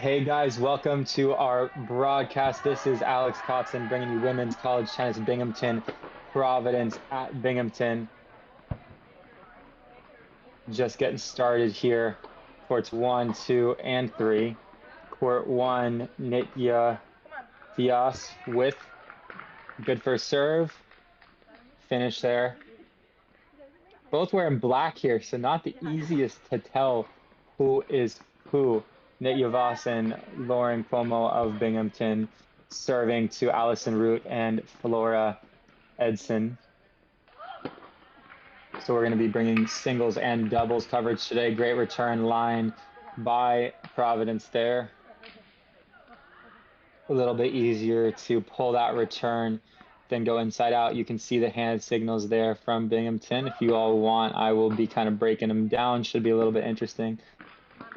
Hey guys, welcome to our broadcast. This is Alex Kotzen bringing you women's college tennis Binghamton, Providence at Binghamton. Just getting started here. Courts 1, 2, and 3. Court 1, Nitya Fias with good first serve. Finish there. Both wearing black here, so not the easiest to tell who is who. Nitya Voss and Lauren Cuomo of Binghamton serving to Allison Root and Flora Edson. So we're going to be bringing singles and doubles coverage today. Great return line by Providence there. A little bit easier to pull that return than go inside out. You can see the hand signals there from Binghamton. If you all want, I will be kind of breaking them down. Should be a little bit interesting.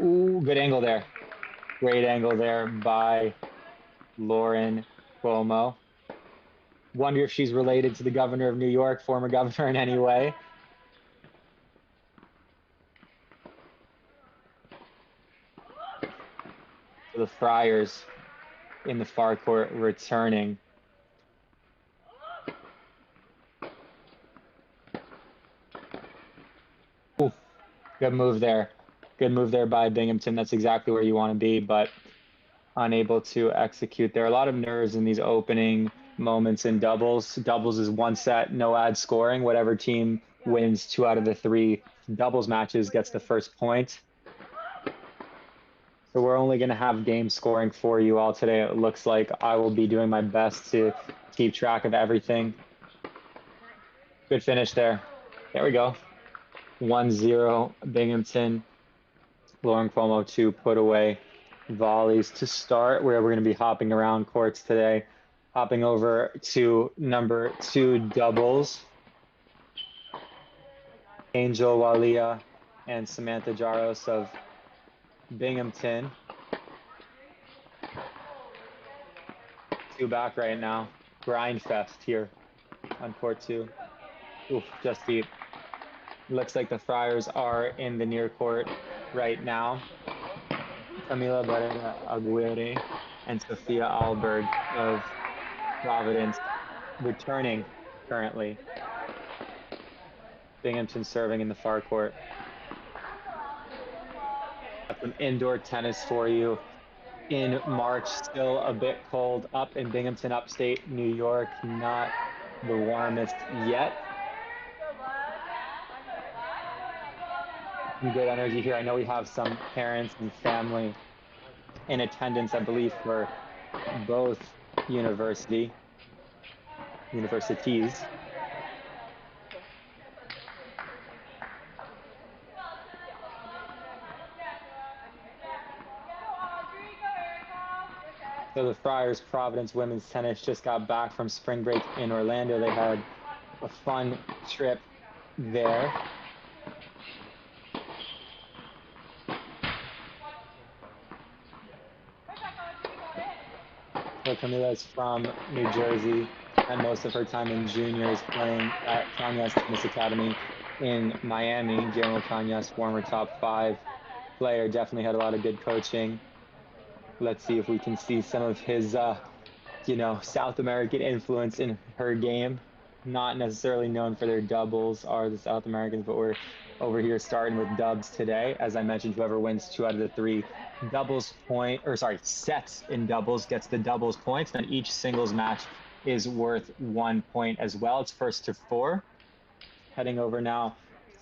Ooh, good angle there. Great angle there by Lauren Cuomo. Wonder if she's related to the governor of New York, former governor in any way. So the Friars in the far court returning. Ooh, good move there. Good move there by Binghamton. That's exactly where you want to be, but unable to execute. There are a lot of nerves in these opening moments in doubles. Doubles is one set, no ad scoring. Whatever team wins 2 out of the 3 doubles matches gets the first point. So we're only going to have game scoring for you all today. It looks like I will be doing my best to keep track of everything. Good finish there. There we go. 1-0 Binghamton. Lauren Cuomo to put away volleys to start, where we're going to be hopping around courts today. Hopping over to number 2 doubles. Angel Walia and Samantha Jaros of Binghamton. 2 back right now. Grind fest here on court 2. Oof, just deep. Looks like the Friars are in the near court right now. Camila Barrera Aguirre and Sophia Alberg of Providence returning currently. Binghamton serving in the far court. Got some indoor tennis for you in March. Still a bit cold up in Binghamton, upstate New York. Not the warmest yet. Some good energy here. I know we have some parents and family in attendance, I believe, for both universities. So the Friars Providence women's tennis just got back from spring break in Orlando. They had a fun trip there. So Camila's from New Jersey, and most of her time in juniors playing at Kanya's Tennis Academy in Miami. Guillermo Kanya's former top 5 player, definitely had a lot of good coaching. Let's see if we can see some of his, South American influence in her game. Not necessarily known for their doubles are the South Americans, but we're over here starting with dubs today. As I mentioned, whoever wins 2 out of the 3 sets in doubles gets the doubles points. Then each singles match is worth 1 point as well. It's first to 4. Heading over now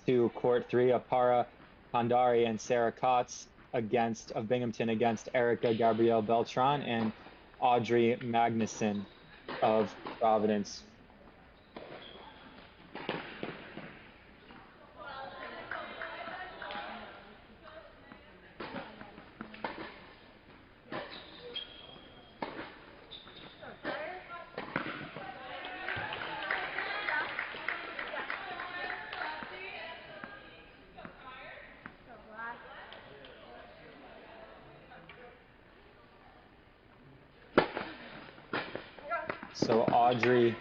to court 3, Apara Pandari and Sarah Kotz of Binghamton against Erica Gabrielle Beltran and Audrey Magnuson of Providence. So Audrey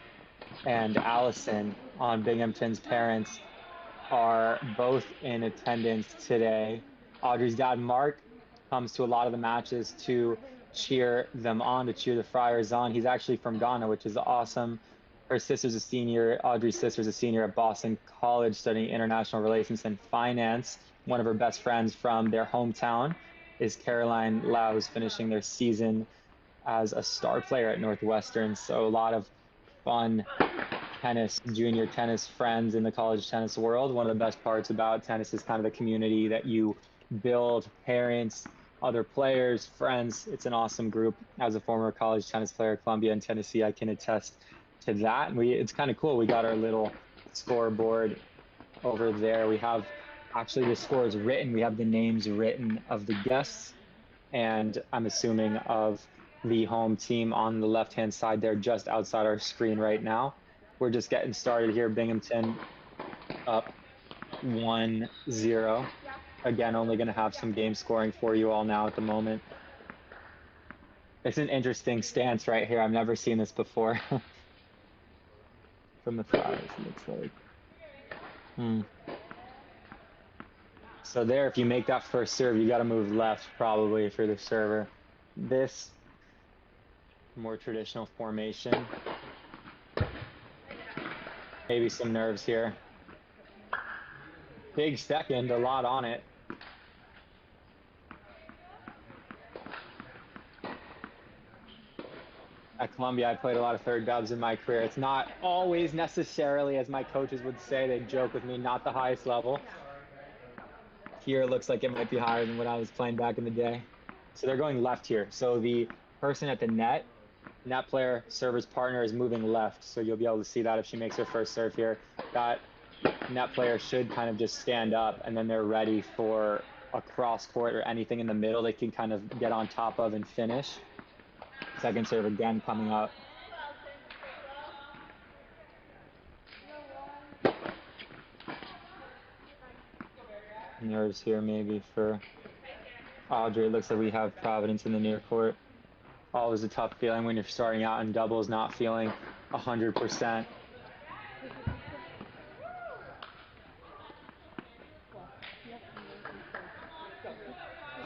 and Allison on Binghamton's parents are both in attendance today. Audrey's dad, Mark, comes to a lot of the matches to cheer them on, to cheer the Friars on. He's actually from Ghana, which is awesome. Her sister's a senior. Audrey's sister's a senior at Boston College studying international relations and finance. One of her best friends from their hometown is Caroline Lau, who's finishing their season as a star player at Northwestern. So a lot of fun tennis, junior tennis friends in the college tennis world. One of the best parts about tennis is kind of the community that you build, parents, other players, friends. It's an awesome group. As a former college tennis player at Columbia and Tennessee, I can attest to that. And it's kind of cool. We got our little scoreboard over there. We have actually the scores written. We have the names written of the guests, and I'm assuming of the home team on the left-hand side there, just outside our screen right now. We're just getting started here. Binghamton up 1-0. Again, only going to have some game scoring for you all now at the moment. It's an interesting stance right here. I've never seen this before. From the Friars, it looks like. So there, if you make that first serve, you got to move left probably if you're the server. This more traditional formation. Maybe some nerves here. Big second, a lot on it. At Columbia, I played a lot of third dubs in my career. It's not always necessarily, as my coaches would say, they joke with me, not the highest level. Here it looks like it might be higher than what I was playing back in the day. So they're going left here. So the person at the net player, server's partner, is moving left. So you'll be able to see that if she makes her first serve here. That net player should kind of just stand up, and then they're ready for a cross court or anything in the middle they can kind of get on top of and finish. Second serve again coming up. Nerves here maybe for Audrey. It looks like we have Providence in the near court. Always a tough feeling when you're starting out in doubles, not feeling 100%.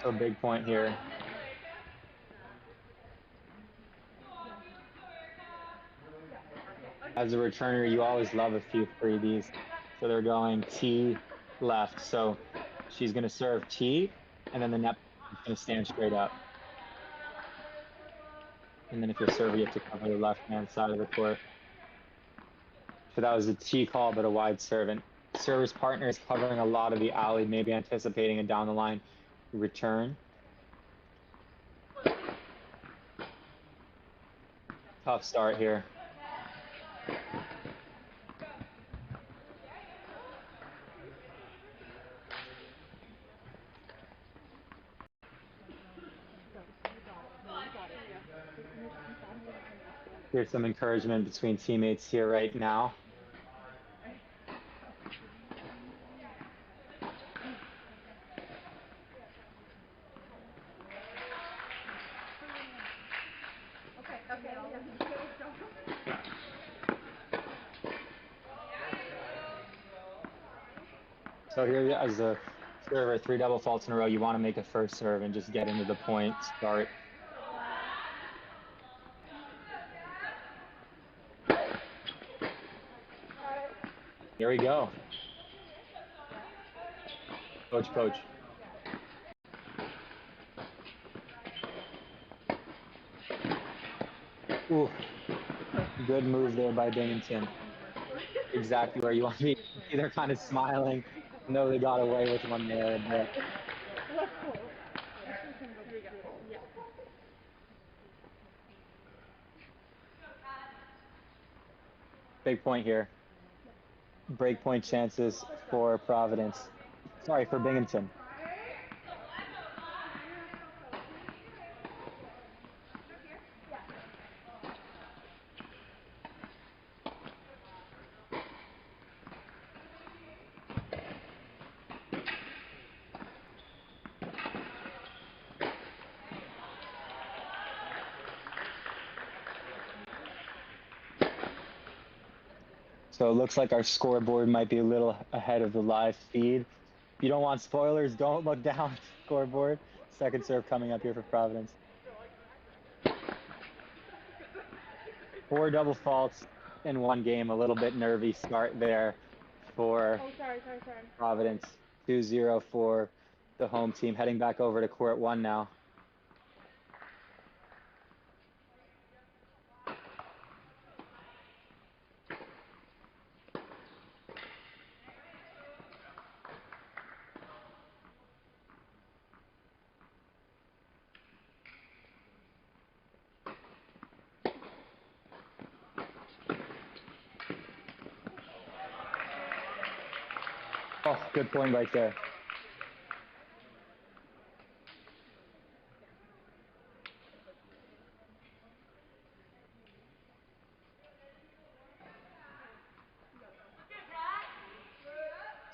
So big point here. As a returner, you always love a few freebies. So they're going T left. So she's going to serve T, and then the net is going to stand straight up. And then if you're serving, you have to cover the left-hand side of the court. So that was a T call, but a wide serve. And server's partner is covering a lot of the alley, maybe anticipating a down the line return. Tough start here. Here's some encouragement between teammates here right now. So here, as a server, 3 double faults in a row, you want to make a first serve and just get into the point, start. Here we go. Coach. Ooh, good move there by Binghamton. Exactly where you want to be. They're kind of smiling. No, they got away with one there. But... Big point here. Break point chances for Providence. Sorry, for Binghamton. So it looks like our scoreboard might be a little ahead of the live feed. If you don't want spoilers, don't look down at the scoreboard. Second serve coming up here for Providence. 4 double faults in one game. A little bit nervy start there for Providence. 2-0 for the home team. Heading back over to court 1 now. Oh, good point right there.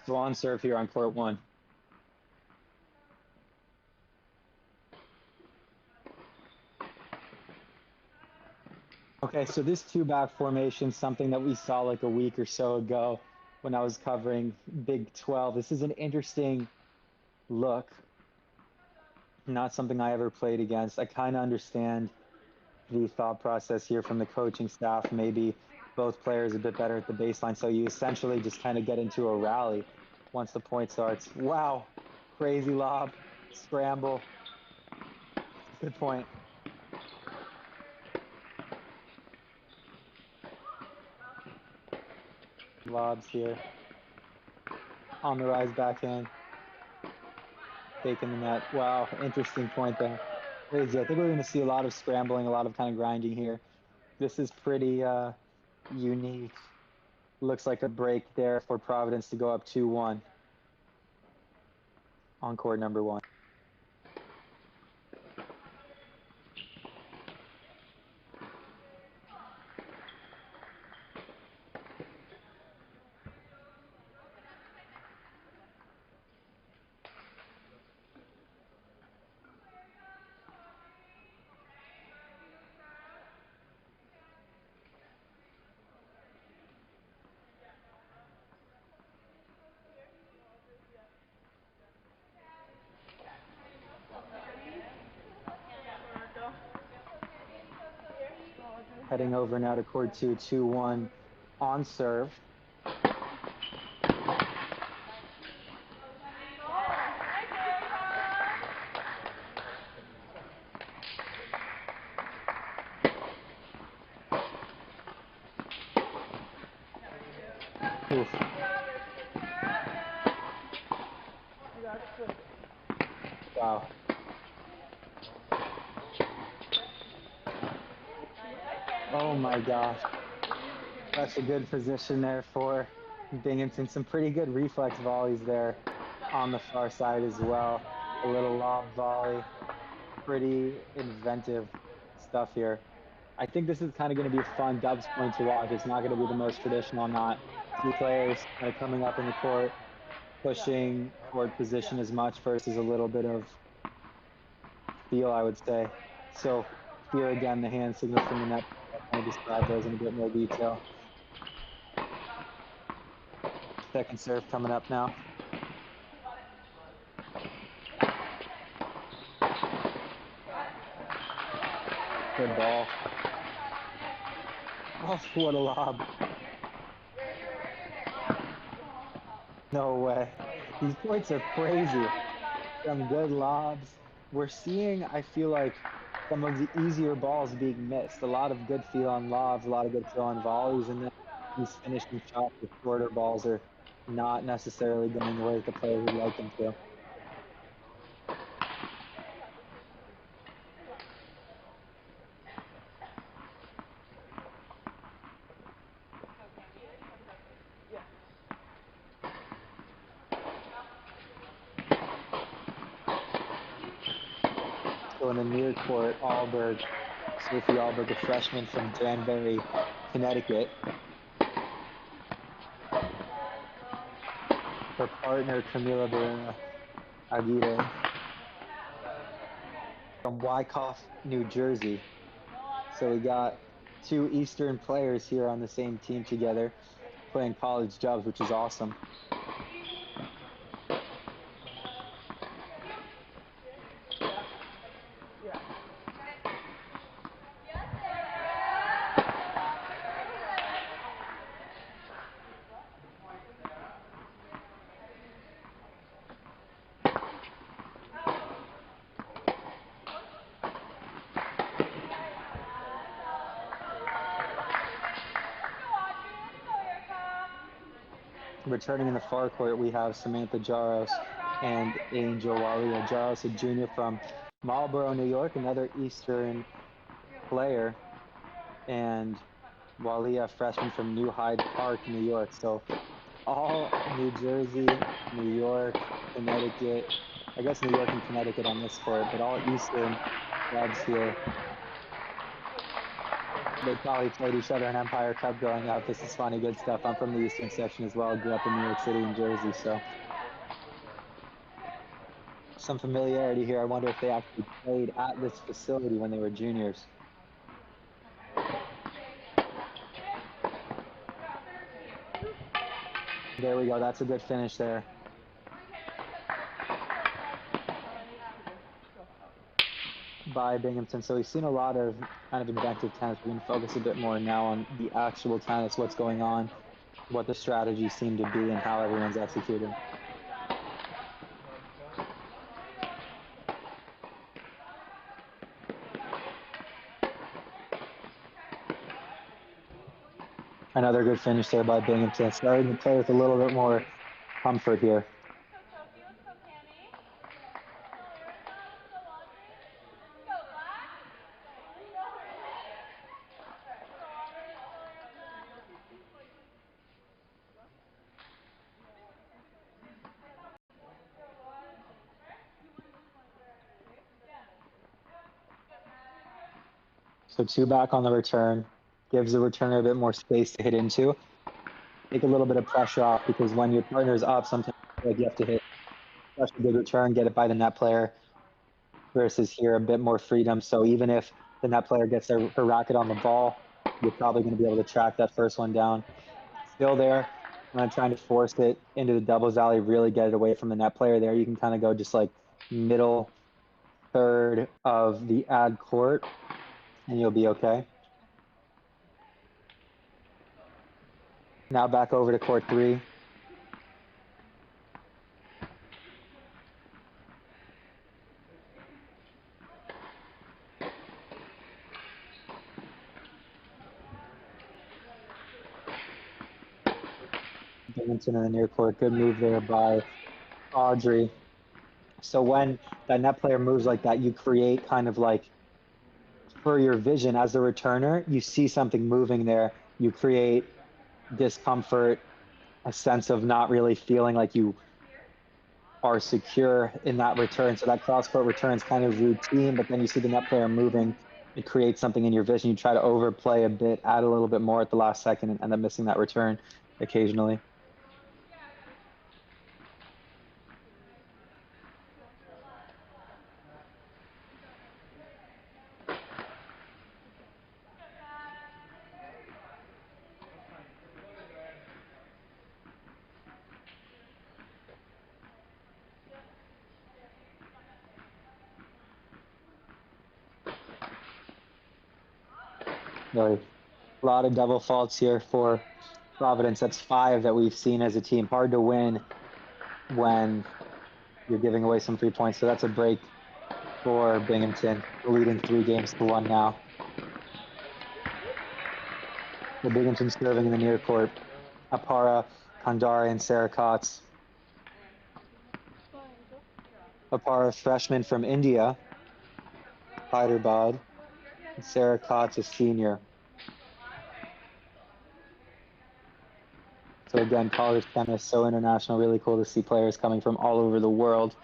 Swan serve here on court 1. Okay, so this 2-back formation, something that we saw like a week or so ago when I was covering Big 12. This is an interesting look. Not something I ever played against. I kind of understand the thought process here from the coaching staff. Maybe both players a bit better at the baseline. So you essentially just kind of get into a rally once the point starts. Wow, crazy lob, scramble. Good point. Lobs here. On the rise backhand. Taking the net. Wow, interesting point there. Crazy. I think we're going to see a lot of scrambling, a lot of kind of grinding here. This is pretty unique. Looks like a break there for Providence to go up 2-1 on court number 1. Heading over now to court 2, 2-1 on serve. Oof. Wow. Oh my gosh. That's a good position there for Binghamton. Some pretty good reflex volleys there on the far side as well. A little lob volley. Pretty inventive stuff here. I think this is kind of going to be a fun dubs point to watch. It's not going to be the most traditional, not 2 players kind of coming up in the court, pushing court position as much versus a little bit of feel, I would say. So here again, the hand signals from the net. I'll kind of describe those in a bit more detail. Second serve coming up now. Good ball. Oh, what a lob. No way. These points are crazy. Some good lobs. We're seeing, I feel like, some of the easier balls being missed. A lot of good feel on lobs, a lot of good feel on volleys, and then these finishing shots with shorter balls are not necessarily going the way that the players would like them to. So in the near court, Sophie Alberg, a freshman from Danbury, Connecticut. Her partner, Camila Barrera Aguirre, from Wyckoff, New Jersey. So we got 2 Eastern players here on the same team together playing college dubs, which is awesome. Returning in the far court, we have Samantha Jaros and Angel Walia. Jaros, a junior from Marlboro, New York, another Eastern player, and Walia, freshman from New Hyde Park, New York. So all New Jersey, New York, Connecticut. I guess New York and Connecticut on this court, but all Eastern clubs here. They probably played each other in Empire Cup growing up. This is funny, good stuff. I'm from the Eastern section as well. Grew up in New York City and Jersey, so some familiarity here. I wonder if they actually played at this facility when they were juniors. There we go. That's a good finish there. By Binghamton. So we've seen a lot of kind of inventive tennis. We're going to focus a bit more now on the actual tennis, what's going on, what the strategies seem to be, and how everyone's executing. Another good finish there by Binghamton. Starting to play with a little bit more comfort here. So 2 back on the return, gives the returner a bit more space to hit into. Take a little bit of pressure off, because when your partner's up, sometimes you have to hit such a good return, get it by the net player, versus here a bit more freedom. So even if the net player gets her racket on the ball, you're probably going to be able to track that first one down. Still there, when I'm trying to force it into the doubles alley, really get it away from the net player there. You can kind of go just like middle third of the ad court, and you'll be okay. Now back over to court 3. Binghamton in the near court. Good move there by Audrey. So when that net player moves like that, you create kind of like, for your vision as a returner, you see something moving there. You create discomfort, a sense of not really feeling like you are secure in that return. So that cross court return is kind of routine, but then you see the net player moving. It creates something in your vision. You try to overplay a bit, add a little bit more at the last second, and end up missing that return occasionally. Really, a lot of double faults here for Providence. That's 5 that we've seen as a team. Hard to win when you're giving away some 3 points. So that's a break for Binghamton, leading 3-1 now. The Binghamton serving in the near court. Apara, Kandari, and Sarah Kotz. Apara, freshman from India, Hyderabad. And Sarah Kotz, a senior. So again, college tennis, so international. Really cool to see players coming from all over the world.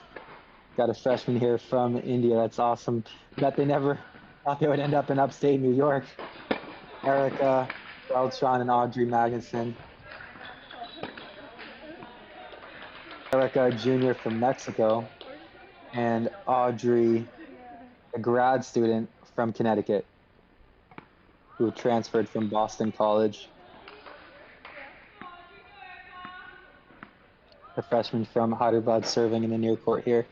Got a freshman here from India. That's awesome. Bet they never thought they would end up in upstate New York. Erica Beltran and Audrey Magnuson. Erica, a junior from Mexico, and Audrey, a grad student from Connecticut, who transferred from Boston College. The freshman from Hyderabad serving in the near court here.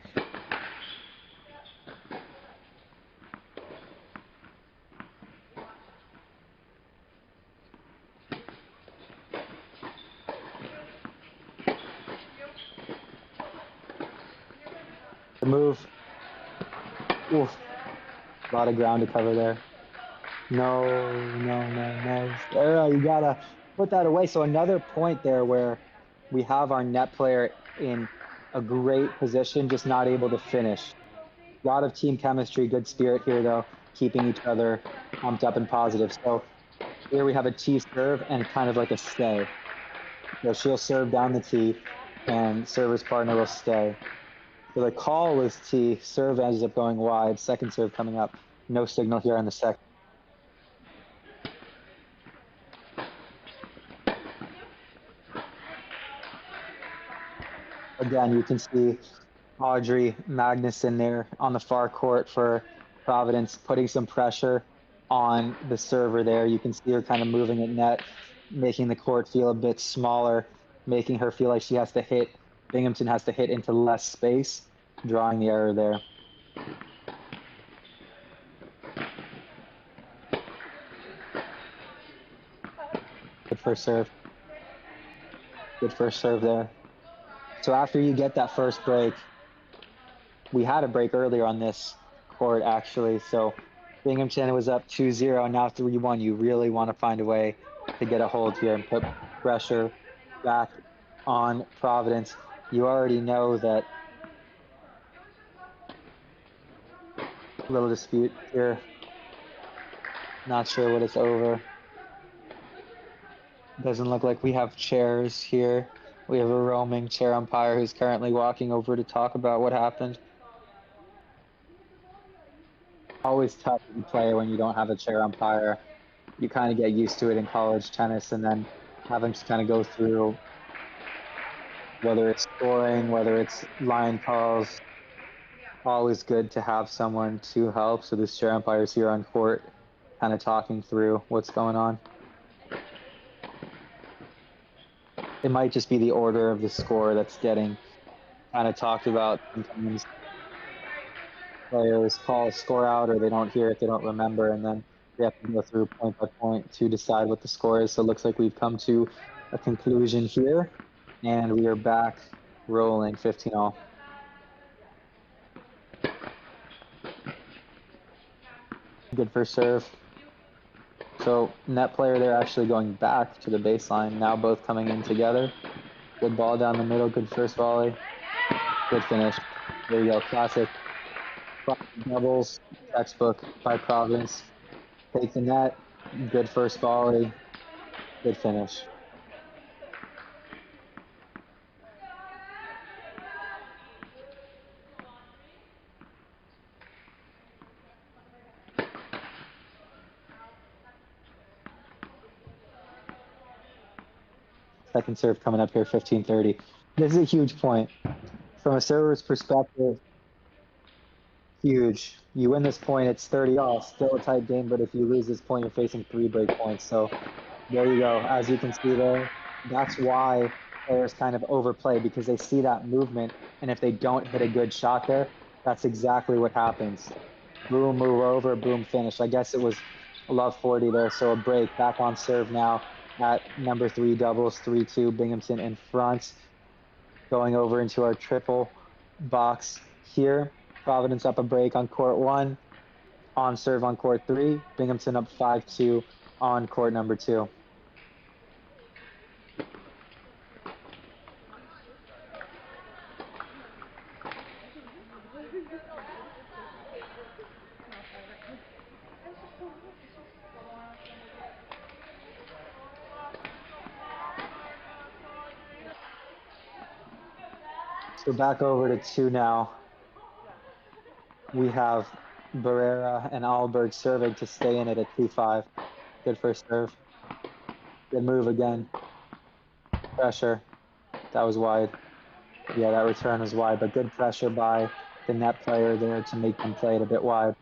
The move. Oof. A lot of ground to cover there. No. Sarah, you gotta put that away. So another point there where we have our net player in a great position, just not able to finish. A lot of team chemistry, good spirit here, though, keeping each other pumped up and positive. So here we have a T serve and kind of like a stay. So she'll serve down the T, and server's partner will stay. So the call was T, serve ends up going wide, second serve coming up. No signal here on the second. Again, you can see Audrey Magnuson there on the far court for Providence, putting some pressure on the server there. You can see her kind of moving at net, making the court feel a bit smaller, making her feel like she has to hit, Binghamton has to hit into less space, drawing the error there. Good first serve. Good first serve there. So after you get that first break, we had a break earlier on this court, actually. So Binghamton was up 2-0, now 3-1. You really want to find a way to get a hold here and put pressure back on Providence. You already know that little dispute here. Not sure what it's over. Doesn't look like we have chairs here. We have a roaming chair umpire who's currently walking over to talk about what happened. Always tough to play when you don't have a chair umpire. You kind of get used to it in college tennis, and then having to kind of go through whether it's scoring, whether it's line calls, always good to have someone to help. So this chair umpire's here on court kind of talking through what's going on. It might just be the order of the score that's getting kind of talked about. Sometimes players call a score out, or they don't hear it, they don't remember, and then we have to go through point by point to decide what the score is. So it looks like we've come to a conclusion here, and we are back rolling 15-all. Good first serve. So net player there actually going back to the baseline, now both coming in together. Good ball down the middle, good first volley, good finish. There you go, classic doubles, textbook by Providence. Take the net, good first volley, good finish. Second serve coming up here, 15-30. This is a huge point. From a server's perspective, huge. You win this point, it's 30-all, still a tight game, but if you lose this point, you're facing 3 break points. So there you go. As you can see there, that's why players kind of overplay, because they see that movement, and if they don't hit a good shot there, that's exactly what happens. Boom, move over, boom, finish. I guess it was love 40 there, so a break. Back on serve now at number 3 doubles, 3-2, Binghamton in front. Going over into our triple box here. Providence up a break on court 1, on serve on court 3. Binghamton up 5-2 on court number 2. So back over to 2 now. We have Barrera and Alberg serving to stay in it at 2-5. Good first serve. Good move again. Pressure. That was wide. Yeah, that return was wide, but good pressure by the net player there to make them play it a bit wide.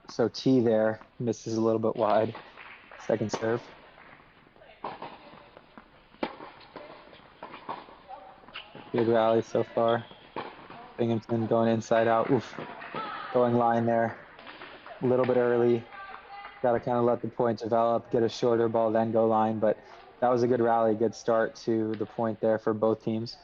So T there misses a little bit wide. Second serve. Good rally so far. Binghamton going inside out. Oof. Going line there. A little bit early. Got to kind of let the point develop, get a shorter ball, then go line. But that was a good rally, good start to the point there for both teams.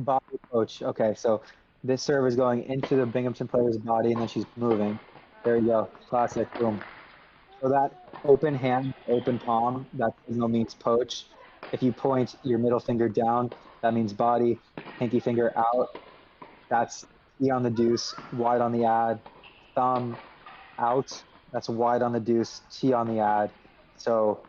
Body coach. Okay, so this serve is going into the Binghamton player's body, and then she's moving. There you go. Classic. Boom. So that open hand, open palm, that signal means poach. If you point your middle finger down, that means body. Pinky finger out, that's E on the deuce, wide on the ad. Thumb out, that's wide on the deuce, T on the ad. So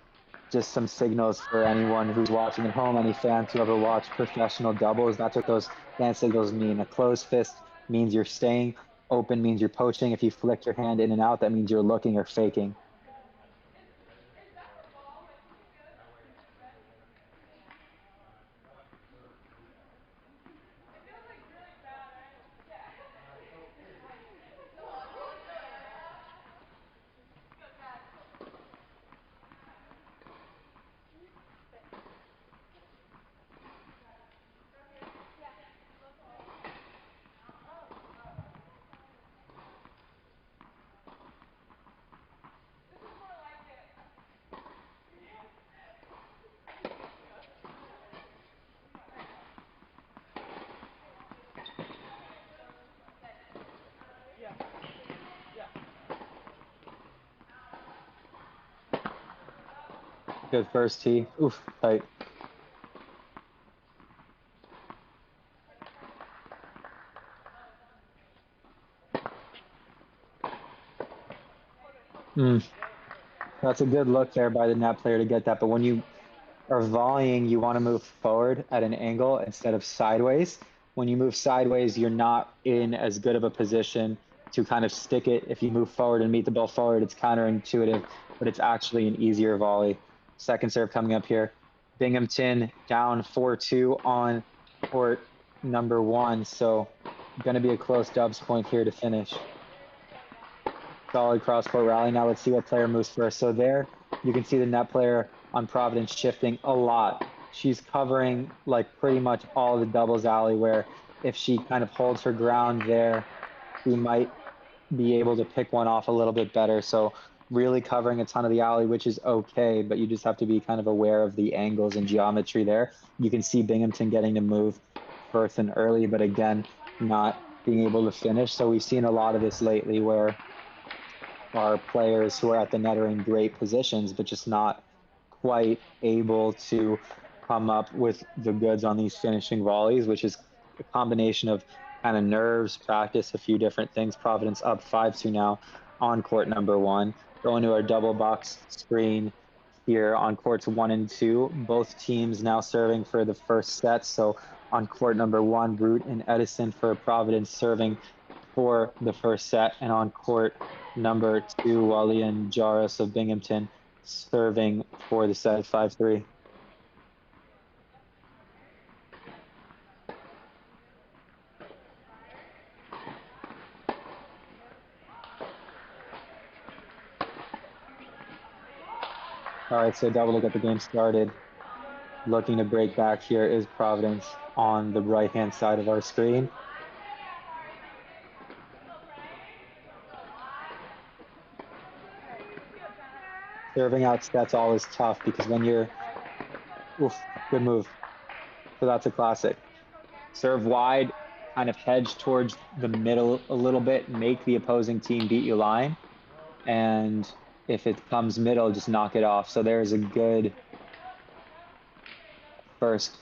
just some signals for anyone who's watching at home, any fans who ever watch professional doubles. That's what those hand signals mean. A closed fist means you're staying. Open means you're poaching. If you flick your hand in and out, that means you're looking or faking. Good first tee. Oof, tight. That's a good look there by the net player to get that. But when you are volleying, you want to move forward at an angle instead of sideways. When you move sideways, you're not in as good of a position to kind of stick it. If you move forward and meet the ball forward, it's counterintuitive, but it's actually an easier volley. Second serve coming up here. Binghamton down 4-2 on court number 1. So going to be a close dubs point here to finish. Solid cross-court rally. Now let's see what player moves first. So there you can see the net player on Providence shifting a lot. She's covering like pretty much all the doubles alley, where if she kind of holds her ground there, she might be able to pick one off a little bit better. So really covering a ton of the alley, which is okay, but you just have to be kind of aware of the angles and geometry there. You can see Binghamton getting to move first and early, but again, not being able to finish. So we've seen a lot of this lately where our players who are at the net are in great positions, but just not quite able to come up with the goods on these finishing volleys, which is a combination of kind of nerves, practice, a few different things. Providence up 5-2 now on court number 1. Going to our double box screen here on courts 1 and 2. Both teams now serving for the first set. So on court number 1, Root and Edison for Providence serving for the first set, and on court number 2, Wally and Jaros of Binghamton serving for the set 5-3. All right, so double look at the game started. Looking to break back here is Providence on the right-hand side of our screen. Serving out sets all is tough because when you're, oof, good move. So that's a classic. Serve wide, kind of hedge towards the middle a little bit, make the opposing team beat you line. And if it comes middle, just knock it off. So there's a good first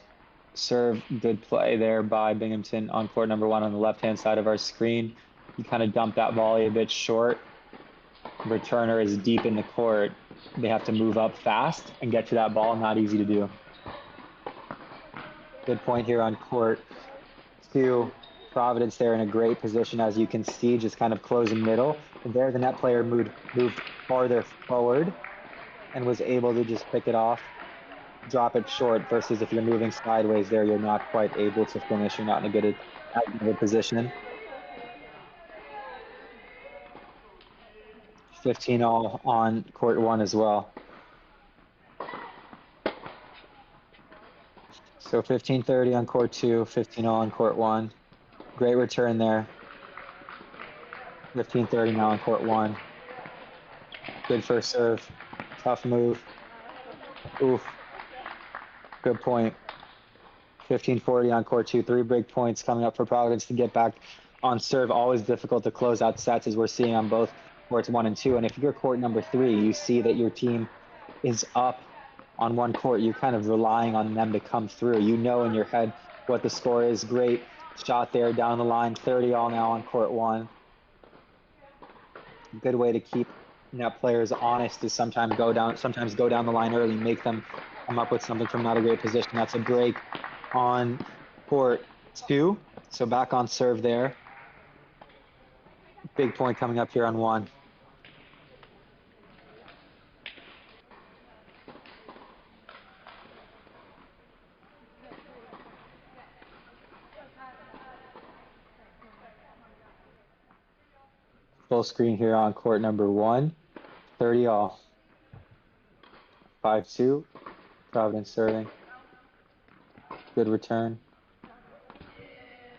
serve, good play there by Binghamton on court number 1 on the left-hand side of our screen. You kind of dump that volley a bit short. Returner is deep in the court. They have to move up fast and get to that ball. Not easy to do. Good point here on court 2. Providence there in a great position, as you can see, just kind of closing middle. And there the net player moved farther forward and was able to just pick it off, drop it short, versus if you're moving sideways there, you're not quite able to finish. You're not in a good position. 15 all on court 1 as well. So 15-30 on court 2, 15 all on court 1. Great return there. 15-30 now on court 1. Good first serve. Tough move. Oof. Good point. 15-40 on court 2. 3 break points coming up for Providence to get back on serve. Always difficult to close out sets, as we're seeing on both courts 1 and 2. And if you're court number 3, you see that your team is up on one court. You're kind of relying on them to come through. You know in your head what the score is. Great shot there down the line. 30 all now on court 1. Good way to keep net players honest is sometimes go down the line early, make them come up with something from not a great position. That's a break on court 2. So back on serve there. Big point coming up here on 1. Full screen here on court number 1. 30 all. 5-2. Providence serving. Good return.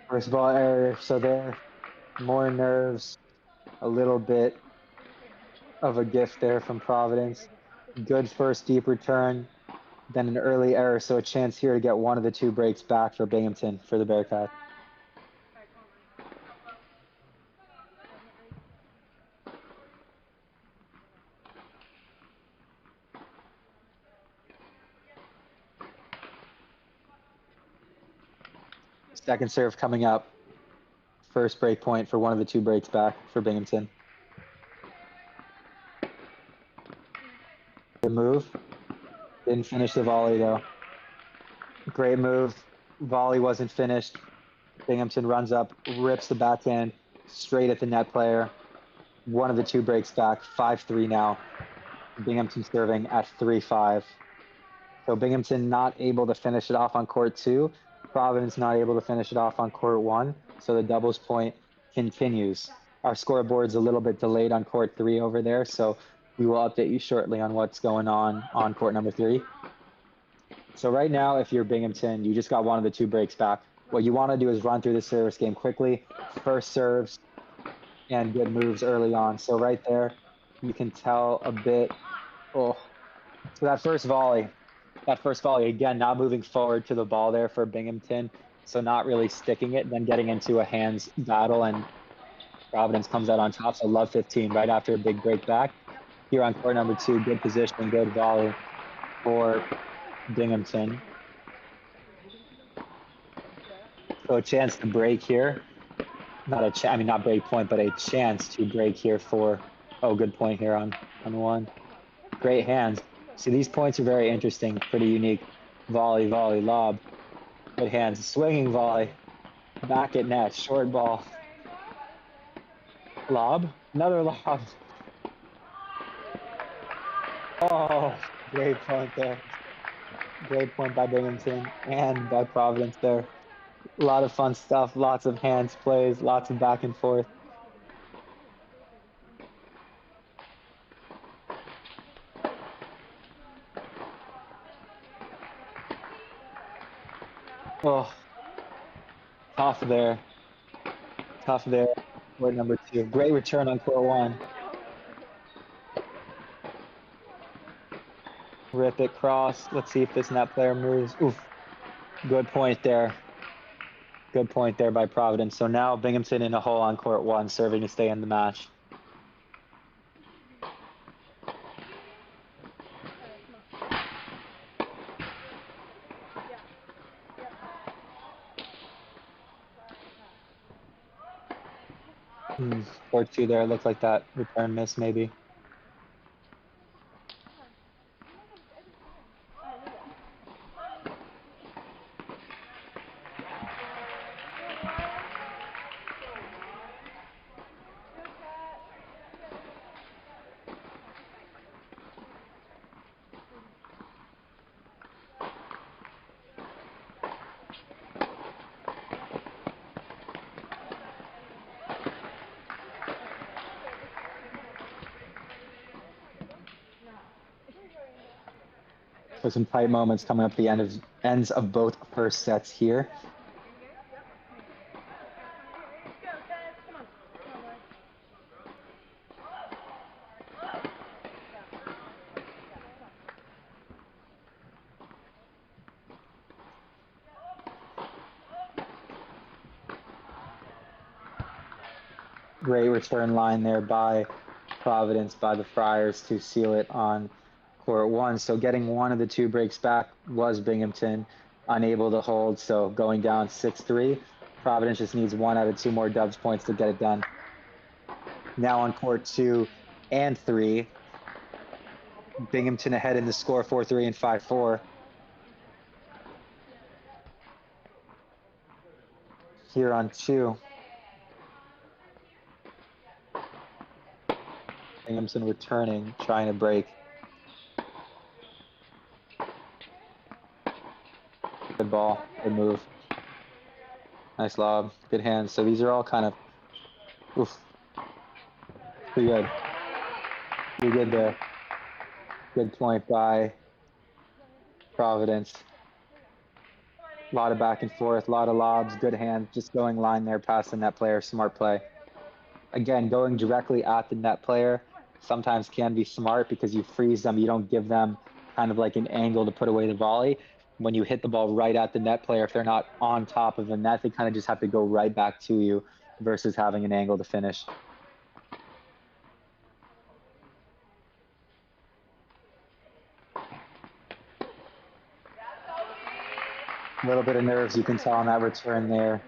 First ball error. So there, more nerves. A little bit of a gift there from Providence. Good first deep return. Then an early error. So a chance here to get one of the 2 breaks back for Binghamton for the Bearcats. Second serve coming up. First break point for one of the 2 breaks back for Binghamton. Good move. Didn't finish the volley though. Great move. Volley wasn't finished. Binghamton runs up, rips the backhand straight at the net player. One of the 2 breaks back. 5-3 now. Binghamton serving at 3-5. So Binghamton not able to finish it off on court 2. Providence not able to finish it off on court 1. So the doubles point continues. Our scoreboard's a little bit delayed on court 3 over there, so we will update you shortly on what's going on court number 3. So right now, if you're Binghamton, you just got one of the 2 breaks back. What you want to do is run through the service game quickly. First serves and good moves early on. So right there, you can tell a bit. Oh, so that first volley, again, not moving forward to the ball there for Binghamton. So not really sticking it, then getting into a hands battle, and Providence comes out on top. So love 15 right after a big break back. Here on court number 2, good position, good volley for Binghamton. So a chance to break here. Not break point, but a chance to break here for, good point here on 1. Great hands. See, these points are very interesting, pretty unique. Volley, lob. Good hands. Swinging volley. Back at net. Short ball. Lob. Another lob. Oh, great point there. Great point by Binghamton and by Providence there. A lot of fun stuff. Lots of hands plays. Lots of back and forth. Oh, tough there. Court number 2. Great return on court 1. Rip it cross. Let's see if this net player moves. Oof. Good point there. Good point there by Providence. So now Binghamton in a hole on court 1, serving to stay in the match. Court 2 there. Looked like that return miss maybe. So some tight moments coming up the ends of both first sets here. Great return line there by Providence, by the Friars to seal it on court one. So getting one of the two breaks back was Binghamton, unable to hold. So going down 6-3, Providence just needs one out of two more dubs points to get it done. Now on court 2 and 3, Binghamton ahead in the score 4-3 and 5-4. Here on 2. Binghamton returning, trying to break. Good ball, good move. Nice lob, good hands. So these are all kind of, oof, pretty good. Pretty good there. Good point by Providence. A lot of back and forth, a lot of lobs, good hand, just going line there past the net player, smart play. Again, going directly at the net player sometimes can be smart because you freeze them, you don't give them kind of like an angle to put away the volley. When you hit the ball right at the net player, if they're not on top of the net, they kind of just have to go right back to you versus having an angle to finish. A little bit of nerves you can tell on that return there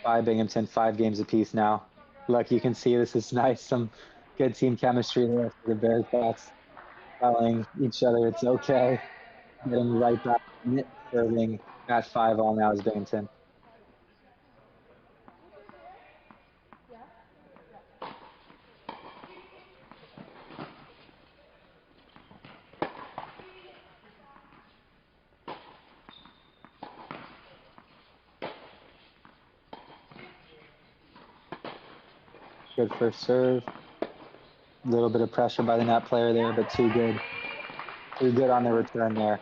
by Binghamton, 5 games apiece now. Look, you can see this is nice, some good team chemistry there for the Bearcats, telling each other it's okay. Getting right back, serving at 5-all now is Binghamton. Good first serve. A little bit of pressure by the net player there, but too good. Too good on the return there.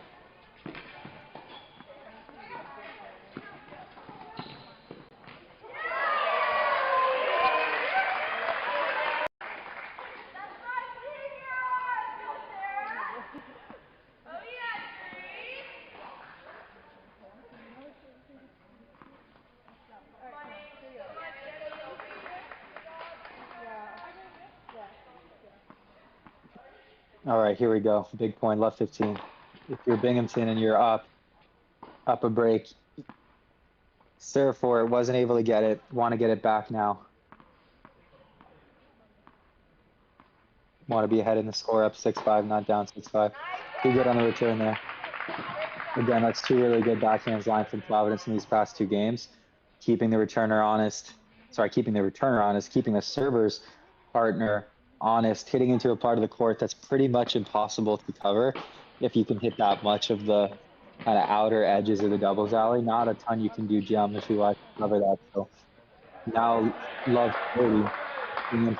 All right, here we go. Big point, left 15. If you're Binghamton and you're up a break, serve for it, wasn't able to get it, want to get it back now. Want to be ahead in the score, up 6-5, not down 6-5. Too good on the return there. Again, that's 2 really good backhands line from Providence in these past 2 games. Keeping the returner honest, keeping the server's partner honest, hitting into a part of the court that's pretty much impossible to cover if you can hit that much of the kind of outer edges of the doubles alley. Not a ton you can do geometry-wise to cover that. So now love 30,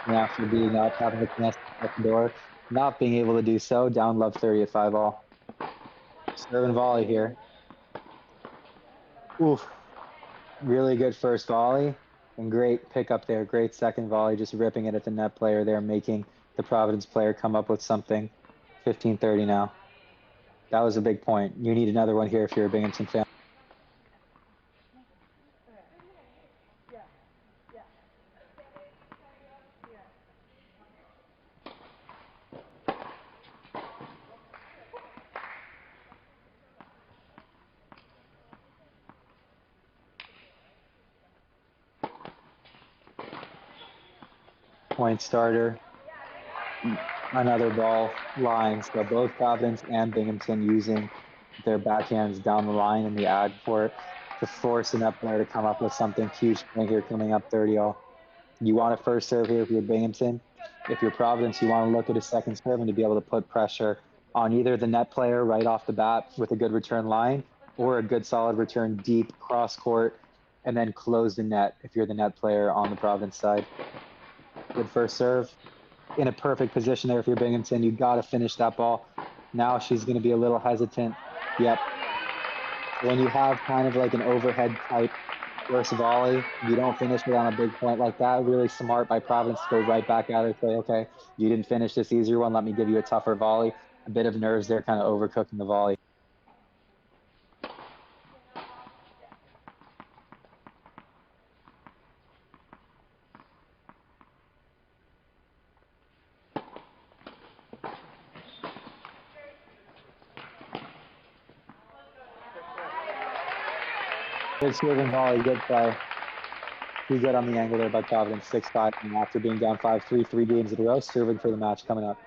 after being up, having to connect the door, not being able to do so, down love 30 at 5-all. Serve and volley here. Oof. Really good first volley and great pickup there. Great second volley, just ripping it at the net player there, making the Providence player come up with something. 15-30 now. That was a big point. You need another one here if you're a Binghamton fan. Point starter, another ball line. So both Providence and Binghamton using their backhands down the line in the ad court to force an up player to come up with something huge point here coming up 30-all. You want a first serve here if you're Binghamton. If you're Providence, you want to look at a second serve and to be able to put pressure on either the net player right off the bat with a good return line or a good solid return deep cross court and then close the net if you're the net player on the Providence side. Good first serve. In a perfect position there if you're Binghamton. You got to finish that ball. Now she's going to be a little hesitant. Yep. When you have kind of like an overhead type first volley, you don't finish it on a big point like that. Really smart by Providence to go right back at her, say, okay, you didn't finish this easier one. Let me give you a tougher volley. A bit of nerves there, kind of overcooking the volley. Good serving volley, good play. Pretty good on the angle there by Providence, 6-5, and after being down 5-3, 3 games in a row, serving for the match coming up.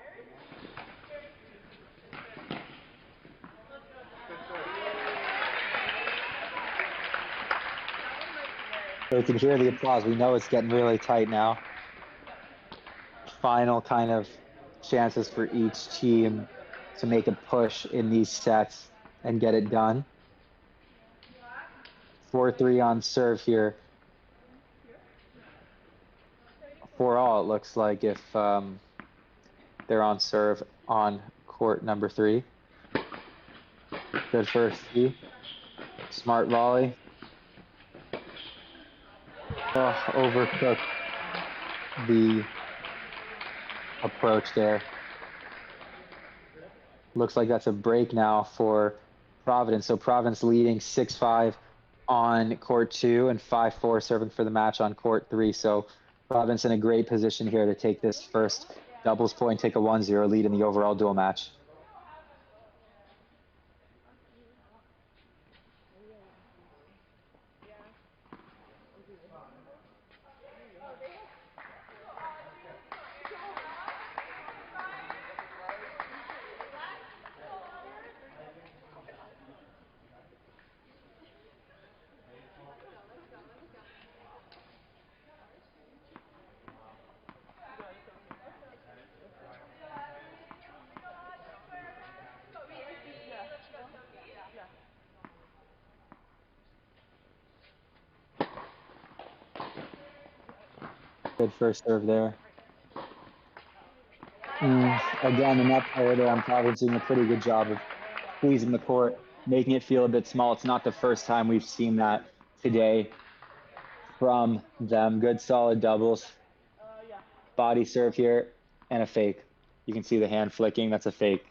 So you can hear the applause. We know it's getting really tight now. Final kind of chances for each team to make a push in these sets and get it done. 4-3 on serve here. For all, it looks like if they're on serve on court number 3. Good first tee. Smart volley. Oh, overcooked the approach there. Looks like that's a break now for Providence. So Providence leading 6-5 on court 2 and 5-4 serving for the match on court 3. So Providence in a great position here to take this first doubles point, take a 1-0 lead in the overall dual match. Good first serve there. Again, the net player there on Providence doing a pretty good job of squeezing the court, making it feel a bit small. It's not the first time we've seen that today from them. Good solid doubles. Body serve here and a fake. You can see the hand flicking. That's a fake.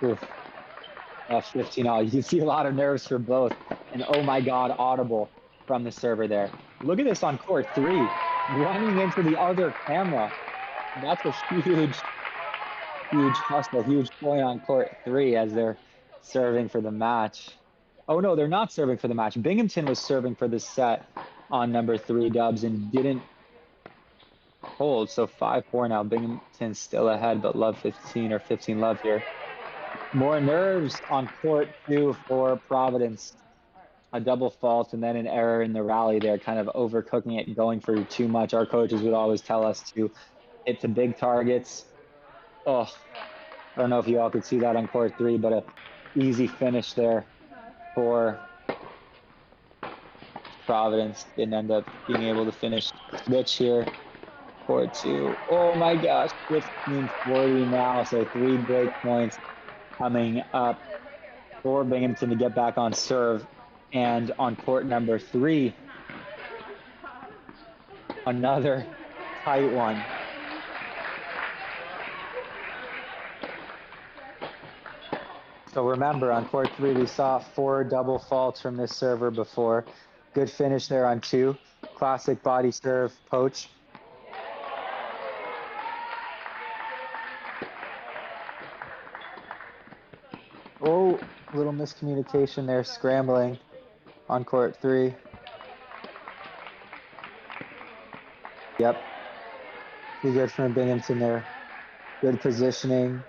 Oof. 15 all. You can see a lot of nerves for both. And oh my God, audible from the server there. Look at this on court 3, running into the other camera. That's a huge hustle, huge point on court 3 as they're serving for the match. Oh no, they're not serving for the match. Binghamton was serving for the set on number 3 dubs and didn't hold. So 5-4 now. Binghamton's still ahead, but love 15 or 15 love here. More nerves on court 2 for Providence. A double fault and then an error in the rally there, kind of overcooking it and going for too much. Our coaches would always tell us to hit the big targets. Oh, I don't know if you all could see that on court 3, but a easy finish there for Providence. Didn't end up being able to finish switch here. Court 2. Oh my gosh, 15-40 now. So 3 break points coming up for Binghamton to get back on serve. And on court number 3, another tight one. So remember, on court 3, we saw 4 double faults from this server before. Good finish there on 2. Classic body serve poach. Oh, little miscommunication there, scrambling on court 3. Yep. Pretty good from Binghamton there. Good positioning,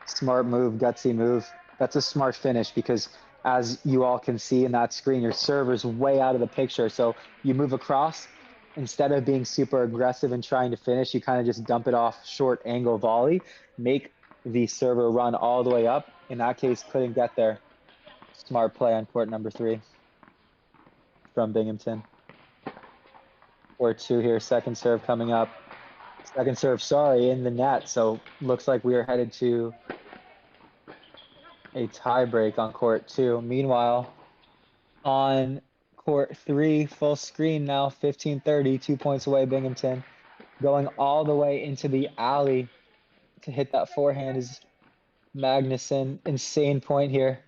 smart move, gutsy move. That's a smart finish because as you all can see in that screen, your server's way out of the picture. So you move across, instead of being super aggressive and trying to finish, you kind of just dump it off short angle volley, make the server run all the way up. In that case, couldn't get there. Smart play on court number 3 from Binghamton. Or 2 here, second serve coming up. Second serve, sorry, in the net. So looks like we are headed to a tie break on court 2. Meanwhile, on court 3, full screen now, 15-30, 2 points away, Binghamton. Going all the way into the alley to hit that forehand is Magnuson. Insane point here.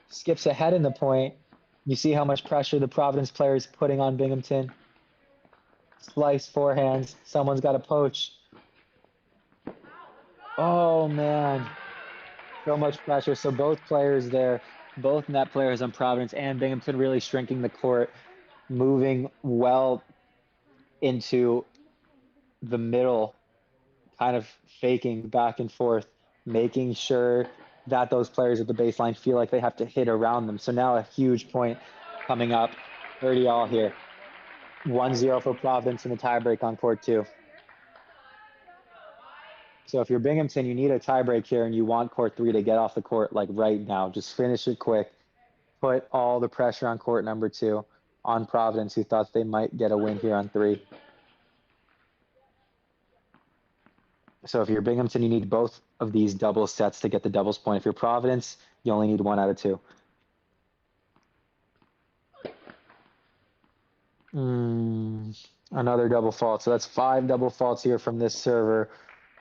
Skips ahead in the point. You see how much pressure the Providence player is putting on Binghamton. Slice forehands. Someone's got to poach. Oh, man. So much pressure. So both players there, both net players on Providence and Binghamton really shrinking the court, moving well into the middle, kind of faking back and forth, making sure that those players at the baseline feel like they have to hit around them. So now a huge point coming up. 30 all here. 1-0 for Providence in the tiebreak on court 2. So if you're Binghamton, you need a tiebreak here and you want court 3 to get off the court like right now. Just finish it quick. Put all the pressure on court number 2 on Providence, who thought they might get a win here on 3. So if you're Binghamton, you need both of these double sets to get the doubles point. If you're Providence, you only need 1 out of 2. Another double fault. So that's 5 double faults here from this server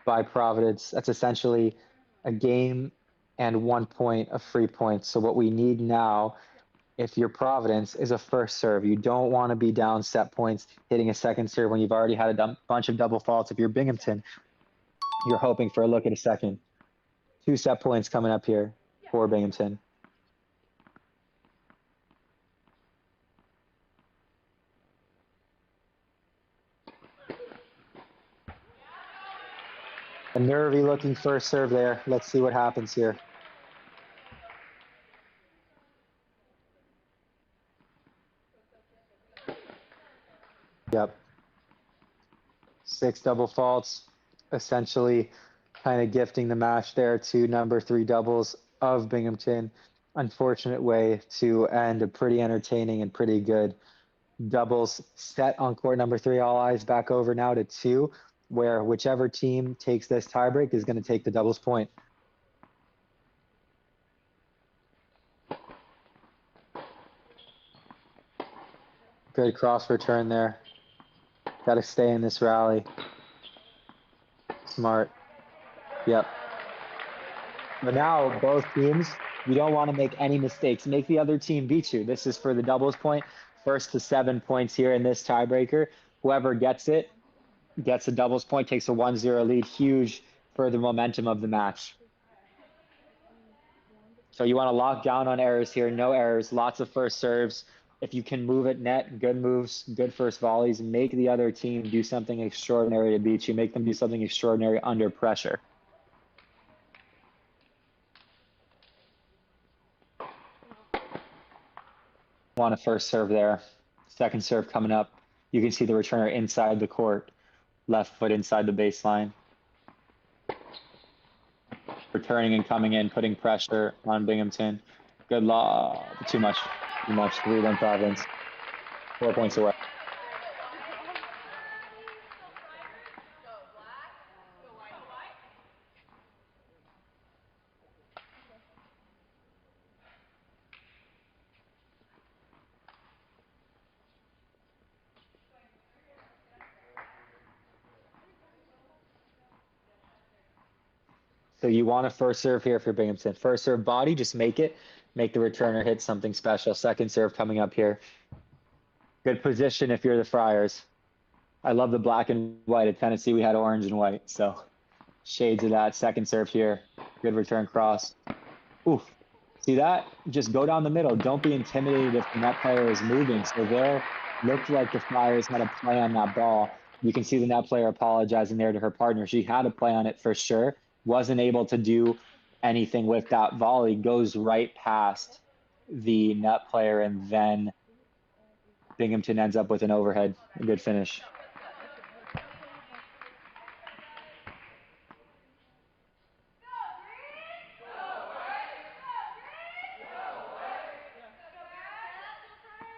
by Providence. That's essentially a game and 1 point of free points. So what we need now, if you're Providence, is a first serve. You don't want to be down set points hitting a second serve when you've already had a bunch of double faults. If you're Binghamton, you're hoping for a look at a second. 2 set points coming up here for Binghamton. A nervy looking first serve there. Let's see what happens here. Yep. 6 double faults, essentially kind of gifting the match there to number 3 doubles of Binghamton. Unfortunate way to end a pretty entertaining and pretty good doubles set on court number 3. All eyes back over now to 2, where whichever team takes this tiebreak is going to take the doubles point. Good cross return there. Got to stay in this rally. Smart. Yep. But now both teams, you don't want to make any mistakes. Make the other team beat you. This is for the doubles point. First to 7 points here in this tiebreaker. Whoever gets it gets a doubles point, takes a 1-0 lead. Huge for the momentum of the match. So you want to lock down on errors here. No errors. Lots of first serves. If you can move at net, good moves, good first volleys. Make the other team do something extraordinary to beat you. Make them do something extraordinary under pressure. Want a first serve there. Second serve coming up. You can see the returner inside the court. Left foot inside the baseline. Returning and coming in, putting pressure on Binghamton. Good law. Too much. Too much. 3-1 Providence. 4 points away. So you want a first serve here for Binghamton. First serve body, just make it. Make the returner hit something special. Second serve coming up here. Good position if you're the Friars. I love the black and white. At Tennessee, we had orange and white. So shades of that. Second serve here. Good return cross. Oof. See that? Just go down the middle. Don't be intimidated if the net player is moving. So there looked like the Friars had a play on that ball. You can see the net player apologizing there to her partner. She had a play on it for sure. Wasn't able to do anything with that volley. Goes right past the net player, and then Binghamton ends up with an overhead. A good finish.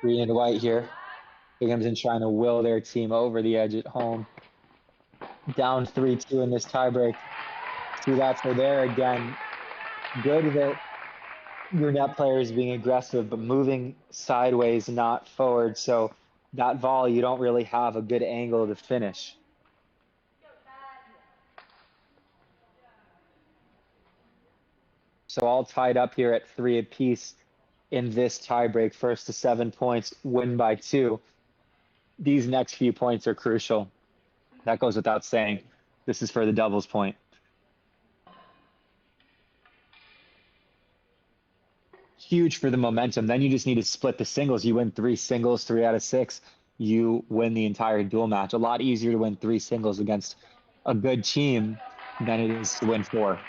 Green and white here. Binghamton trying to will their team over the edge at home. Down 3-2 in this tiebreak. See that? So there again, good that your net player is being aggressive, but moving sideways, not forward. So that volley, you don't really have a good angle to finish. So all tied up here at 3 apiece in this tiebreak. First to 7 points, win by 2. These next few points are crucial. That goes without saying. This is for the doubles point. Huge for the momentum. Then you just need to split the singles. You win 3 singles, 3 out of 6. You win the entire dual match. A lot easier to win 3 singles against a good team than it is to win 4.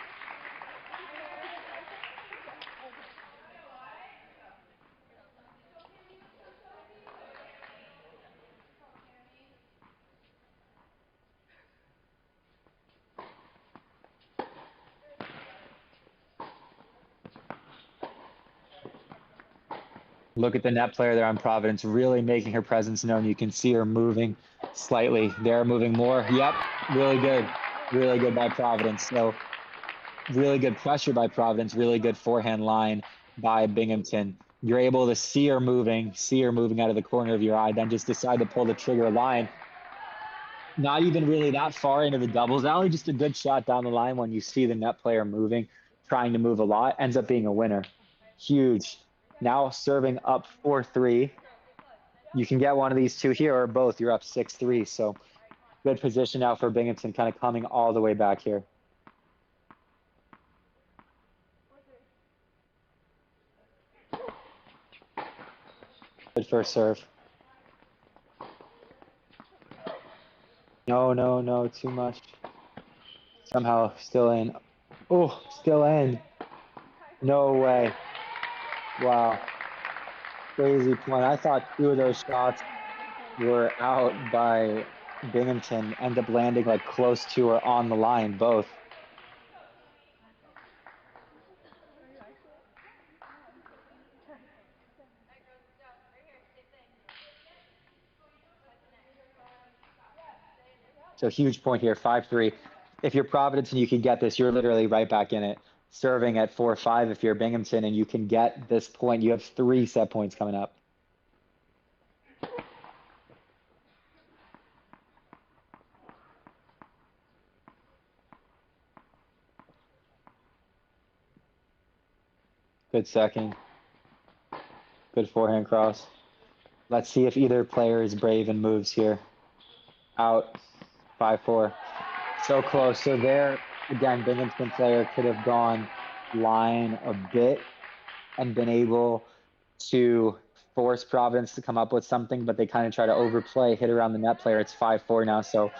Look at the net player there on Providence, really making her presence known. You can see her moving slightly. They're moving more. Yep, really good. Really good by Providence. So really good pressure by Providence, really good forehand line by Binghamton. You're able to see her moving out of the corner of your eye, then just decide to pull the trigger line. Not even really that far into the doubles alley, just a good shot down the line when you see the net player moving, trying to move a lot, ends up being a winner. Huge. Now serving up 4-3. You can get one of these two here or both. You're up 6-3. So good position now for Binghamton, kind of coming all the way back here. Good first serve. No, too much. Somehow still in. Oh, still in. No way. Wow. Crazy point. I thought 2 of those shots were out by Binghamton, end up landing like close to or on the line, both. So huge point here, 5-3. If you're Providence and you can get this, you're literally right back in it. Serving at 4-5 if you're Binghamton and you can get this point, you have 3 set points coming up. Good second. Good forehand cross. Let's see if either player is brave and moves here. Out. 5-4. So close. So there, again, Binghamton player could have gone line a bit and been able to force Providence to come up with something, but they kind of try to overplay, hit around the net player. It's 5-4 now. So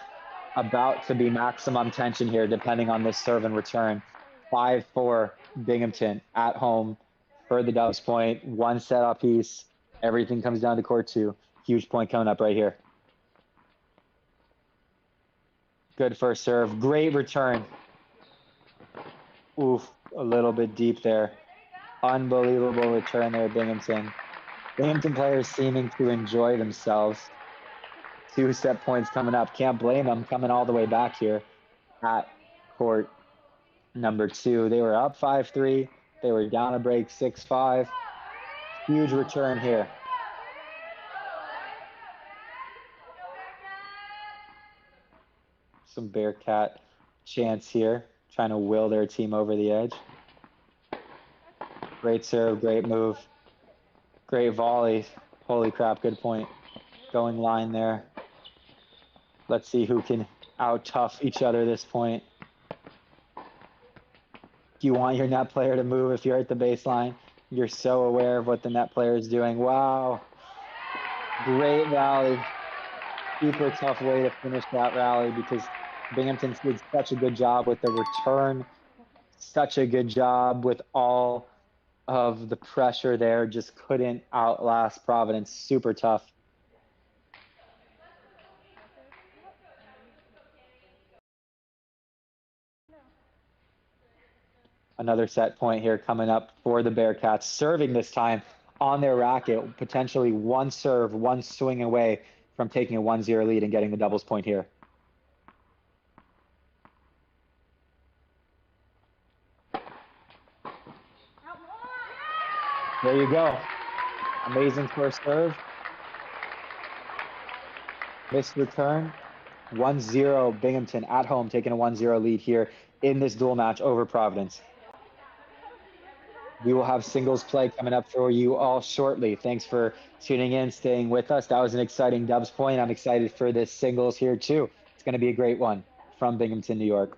about to be maximum tension here, depending on this serve and return. 5-4 Binghamton at home for the Doves point. 1 set up piece. Everything comes down to court 2. Huge point coming up right here. Good first serve. Great return. Oof, a little bit deep there. Unbelievable return there, Binghamton. Binghamton players seeming to enjoy themselves. 2 set points coming up. Can't blame them coming all the way back here at court number 2. They were up 5-3. They were down a break 6-5. Huge return here. Some Bearcat chance here, trying to will their team over the edge. Great serve, great move. Great volley. Holy crap, good point. Going line there. Let's see who can out-tough each other this point. You want your net player to move if you're at the baseline. You're so aware of what the net player is doing. Wow. Great rally. Super tough way to finish that rally because Binghamton did such a good job with the return. Such a good job with all of the pressure there. Just couldn't outlast Providence. Super tough. Another set point here coming up for the Bearcats. Serving this time on their racket, potentially one serve, one swing away from taking a 1-0 lead and getting the doubles point here. There you go. Amazing first serve. Missed return. 1-0 Binghamton at home, taking a 1-0 lead here in this dual match over Providence. We will have singles play coming up for you all shortly. Thanks for tuning in, staying with us. That was an exciting dubs point. I'm excited for this singles here too. It's going to be a great one from Binghamton, New York.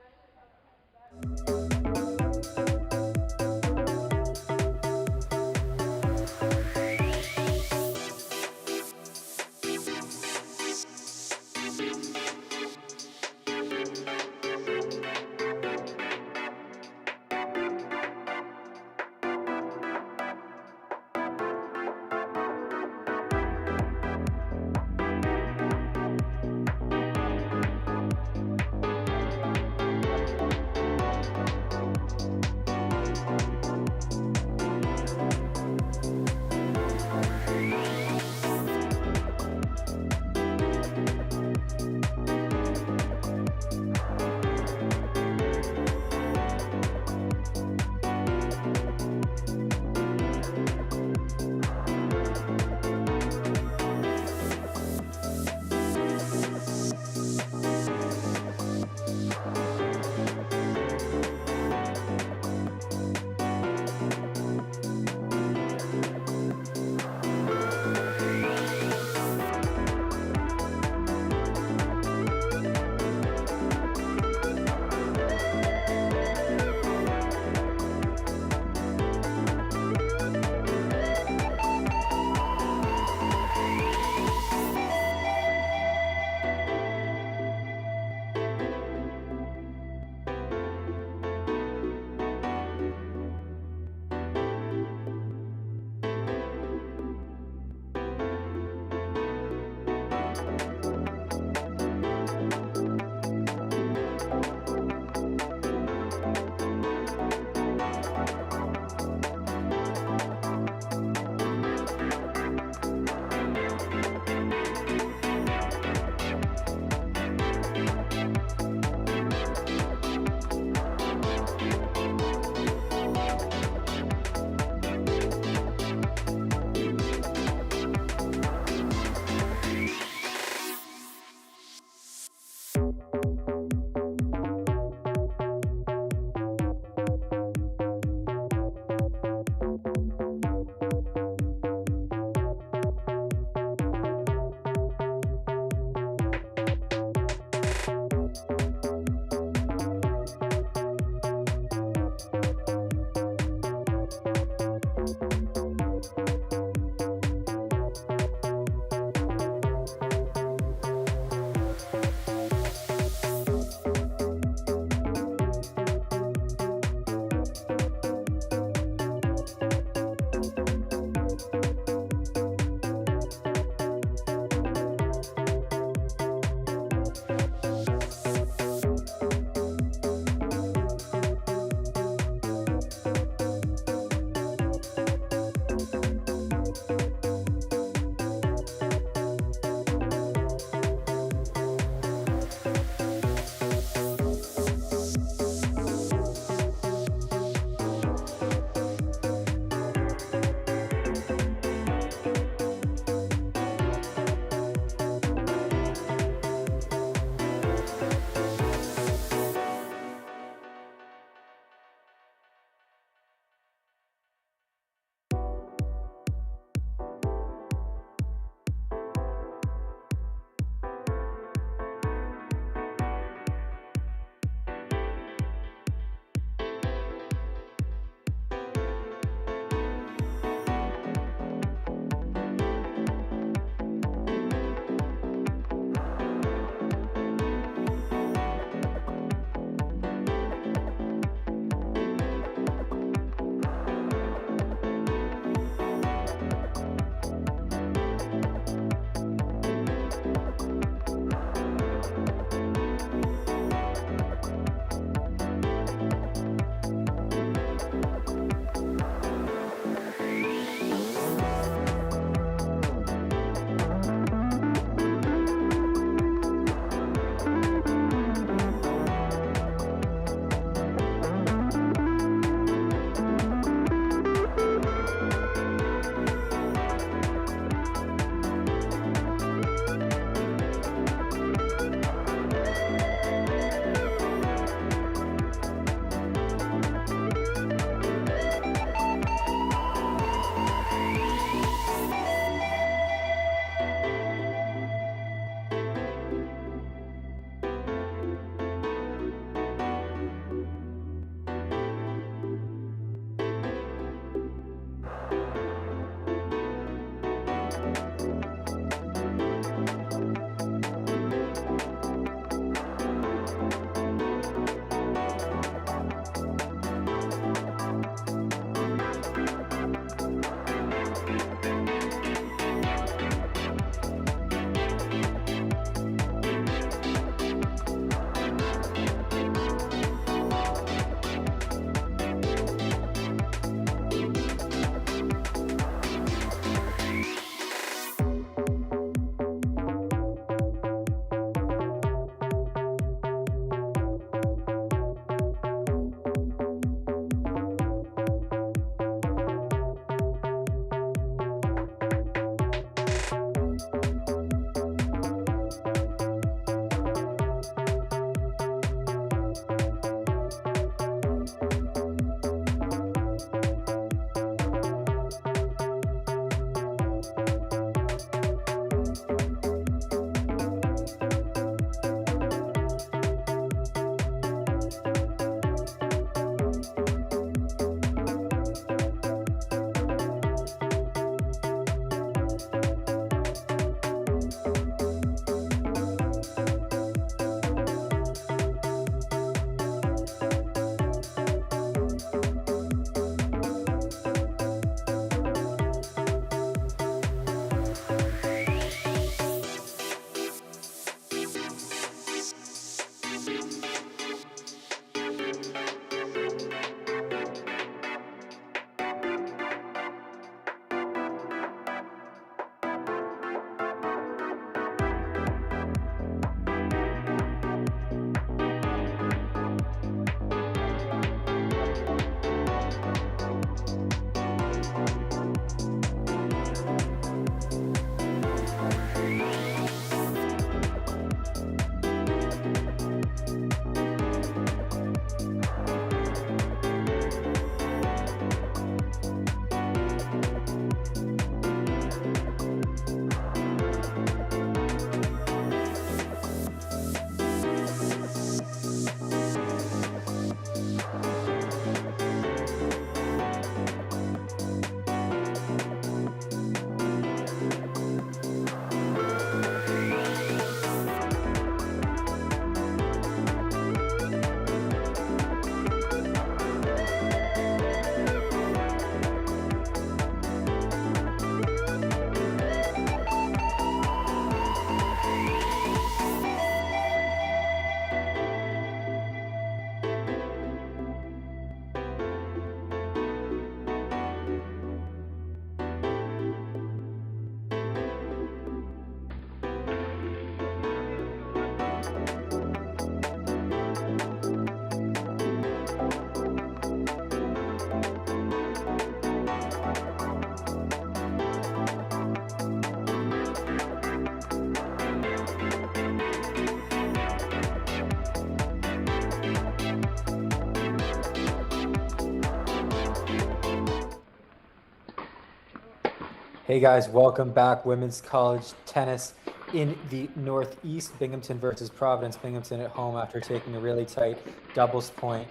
Hey guys, welcome back. Women's college tennis in the Northeast. Binghamton versus Providence. Binghamton at home after taking a really tight doubles point.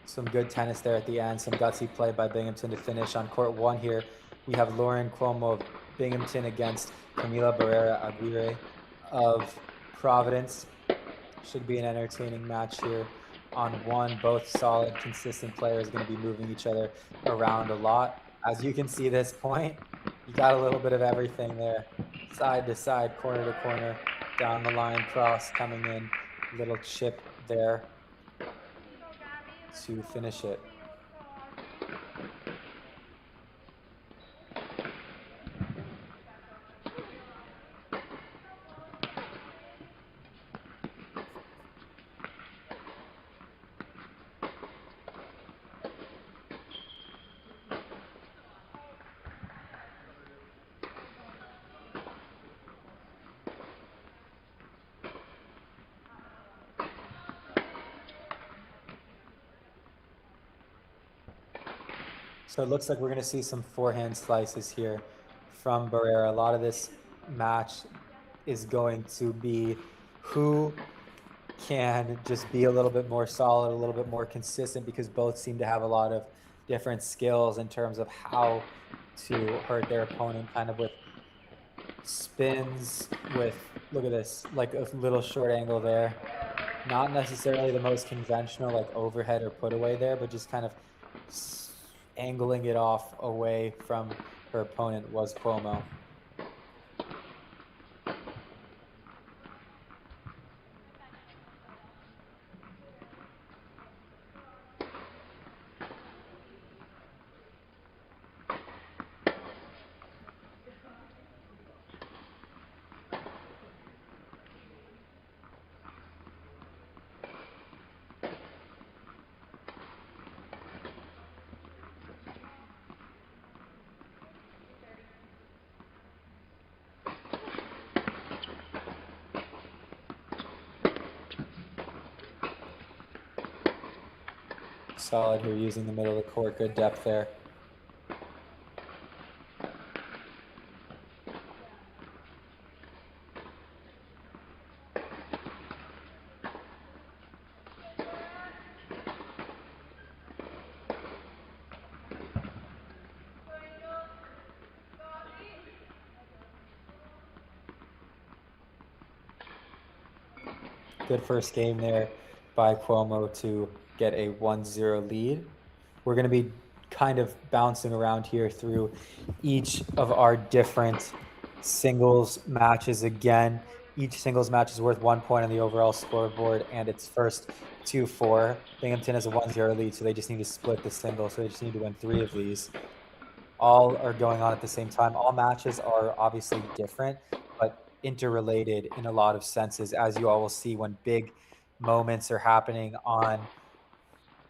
Some good tennis there at the end. Some gutsy play by Binghamton to finish on court one here. We have Lauren Cuomo of Binghamton against Camila Barrera Aguirre of Providence. Should be an entertaining match here on one. Both solid, consistent players going to be moving each other around a lot. As you can see this point, you got a little bit of everything there. Side to side, corner to corner, down the line, cross coming in, little chip there to finish it. So it looks like we're going to see some forehand slices here from Barrera. A lot of this match is going to be who can just be a little bit more solid, a little bit more consistent, because both seem to have a lot of different skills in terms of how to hurt their opponent, kind of with spins, with, look at this, like a little short angle there. Not necessarily the most conventional, like overhead or put away there, but just kind of angling it off away from her opponent was Cuomo. Solid here using the middle of the court, good depth there. Good first game there by Cuomo to get a 1-0 lead. We're going to be kind of bouncing around here through each of our different singles matches again. Each singles match is worth 1 point on the overall scoreboard, and it's first 2-4. Binghamton has a 1-0 lead, so they just need to split the single, so they just need to win 3 of these. All are going on at the same time. All matches are obviously different, but interrelated in a lot of senses, as you all will see when big moments are happening on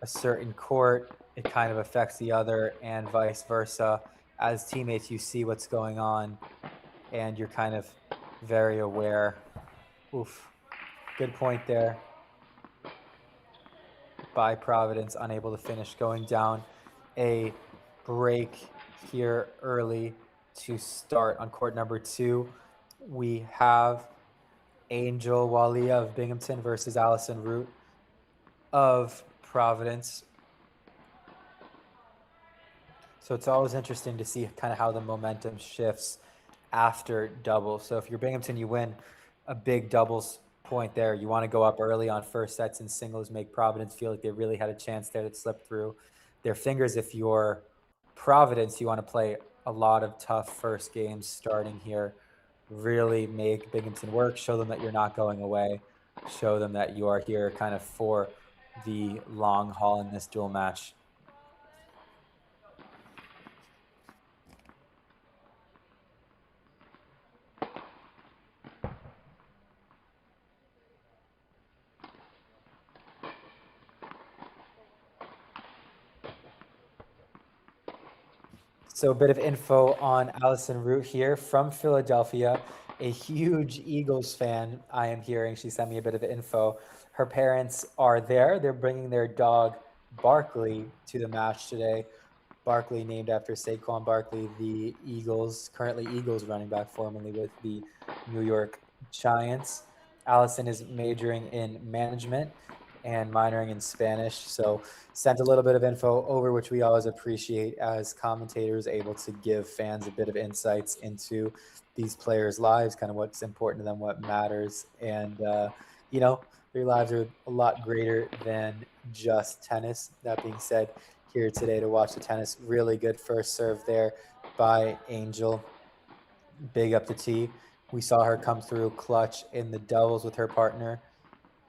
a certain court, it kind of affects the other and vice versa. As teammates, you see what's going on and you're kind of very aware. Oof, good point there by Providence, unable to finish, going down a break here early to start on court number 2. We have Angel Walia of Binghamton versus Allison Root of Providence. So it's always interesting to see kind of how the momentum shifts after doubles. So if you're Binghamton, you win a big doubles point there. You want to go up early on first sets and singles, make Providence feel like they really had a chance there that slipped through their fingers. If you're Providence, you want to play a lot of tough first games starting here. Really make Binghamton work, show them that you're not going away, show them that you are here kind of for the long haul in this dual match. So a bit of info on Allison Root here from Philadelphia, a huge Eagles fan, I am hearing. She sent me a bit of info. Her parents are there. They're bringing their dog, Barkley, to the match today. Barkley, named after Saquon Barkley, the currently Eagles running back, formerly with the New York Giants. Allison is majoring in management and minoring in Spanish. So sent a little bit of info over, which we always appreciate as commentators, able to give fans a bit of insights into these players' lives, kind of what's important to them, what matters. And, their lives are a lot greater than just tennis. That being said, here today to watch the tennis. Really good first serve there by Angel. Big up the tee. We saw her come through clutch in the doubles with her partner.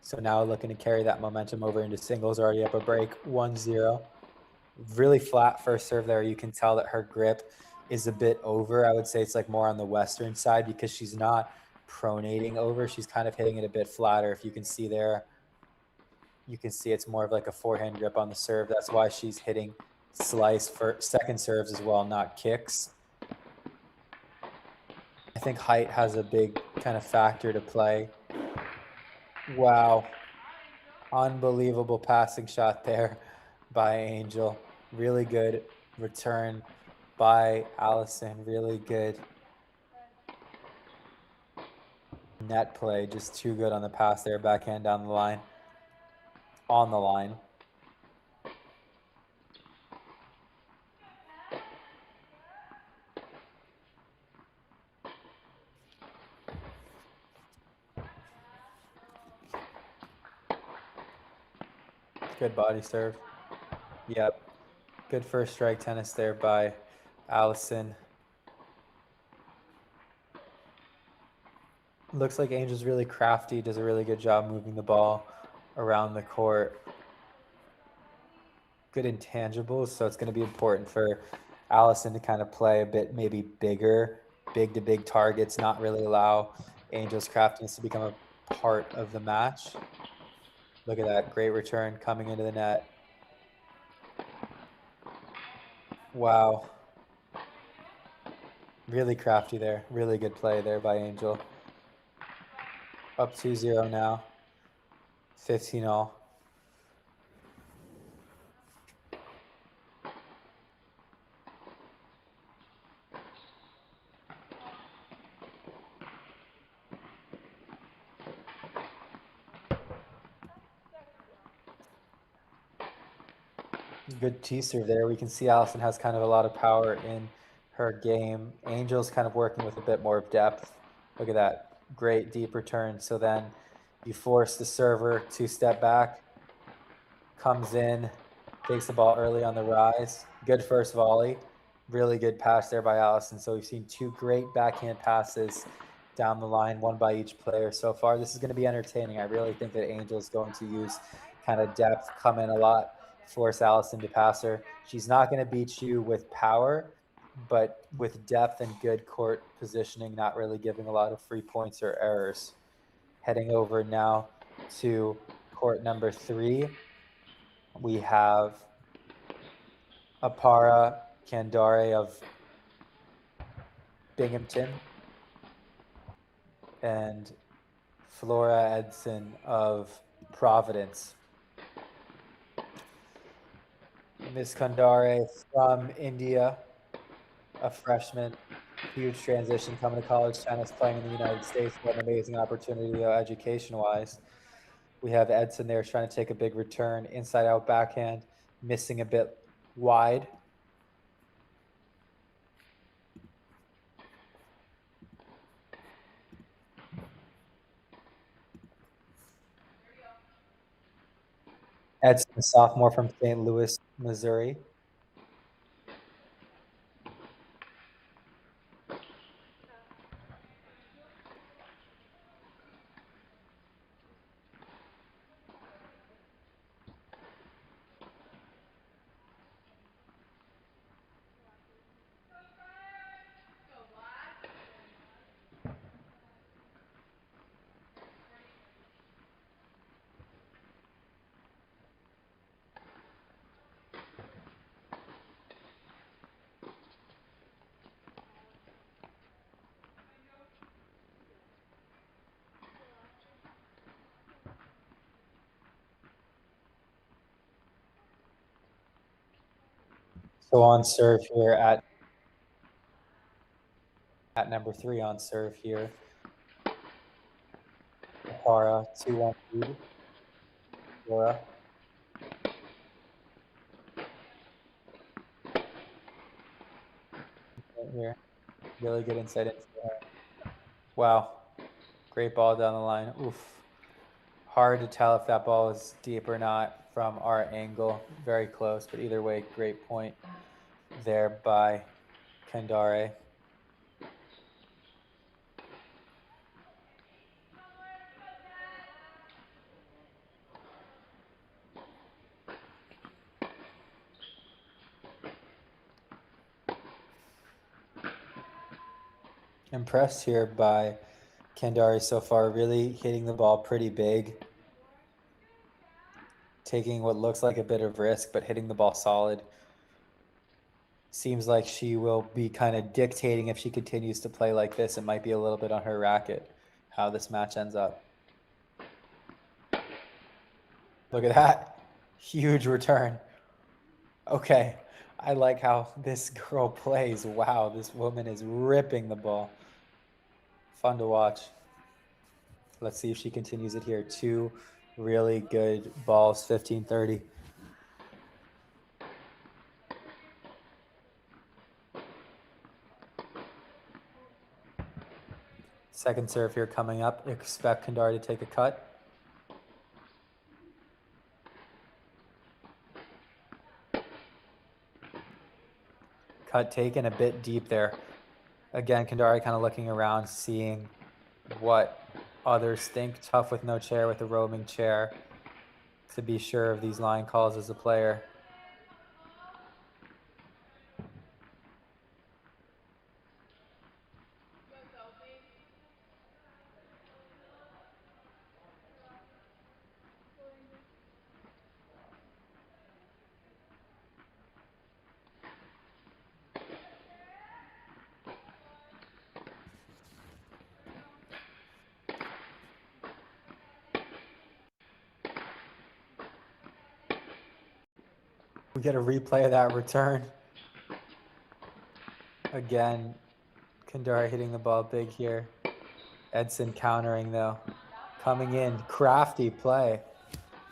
So now looking to carry that momentum over into singles, already up a break, 1-0. Really flat first serve there. You can tell that her grip is a bit over. I would say it's like more on the Western side because she's not pronating over. She's kind of hitting it a bit flatter. If you can see there, you can see it's more of like a forehand grip on the serve. That's why she's hitting slice for second serves as well, not kicks. I think height has a big kind of factor to play. Wow. Unbelievable passing shot there by Angel. Really good return by Allison. Really good net play. Just too good on the pass there. Backhand down the line. On the line. Good body serve. Yep. Good first strike tennis there by Allison. Looks like Angel's really crafty, does a really good job moving the ball around the court. Good intangibles, so it's going to be important for Allison to kind of play a bit maybe bigger, big to big targets, not really allow Angel's craftiness to become a part of the match. Look at that, great return coming into the net. Wow. Really crafty there, really good play there by Angel. Up 2-0 now, 15-all. Good tee serve there. We can see Allison has kind of a lot of power in her game. Angel's kind of working with a bit more of depth. Look at that. Great deep return. So then you force the server to step back, comes in, takes the ball early on the rise. Good first volley. Really good pass there by Allison. So we've seen two great backhand passes down the line, one by each player so far. This is going to be entertaining. I really think that Angel's going to use kind of depth, come in a lot, force Allison to pass her. She's not going to beat you with power, but with depth and good court positioning, not really giving a lot of free points or errors. Heading over now to court number 3. We have Apara Kandare of Binghamton and Flora Edson of Providence. Miss Kandare from India, a freshman, huge transition coming to college tennis, playing in the United States. What an amazing opportunity education-wise. We have Edson there trying to take a big return, inside out backhand, missing a bit wide. Edson, a sophomore from St. Louis, Missouri. So on serve here at number 3 on serve here. Para 2-1 lead. Laura. Right here. Really good insight into her. Wow. Great ball down the line. Oof. Hard to tell if that ball is deep or not from our angle. Very close, but either way, great point there by Kandare. Impressed here by Kandari so far, really hitting the ball pretty big, taking what looks like a bit of risk, but hitting the ball solid. Seems like she will be kind of dictating if she continues to play like this. It might be a little bit on her racket, how this match ends up. Look at that. Huge return. Okay. I like how this girl plays. Wow, this woman is ripping the ball. Fun to watch. Let's see if she continues it here. 2 really good balls, 15-30. Second serve here coming up. Expect Kandari to take a cut. Cut taken a bit deep there. Again, Kandari kind of looking around, seeing what others think. Tough with no chair, with a roaming chair, to be sure of these line calls as a player. We get a replay of that return. Again, Kandari hitting the ball big here. Edson countering though. Coming in, crafty play.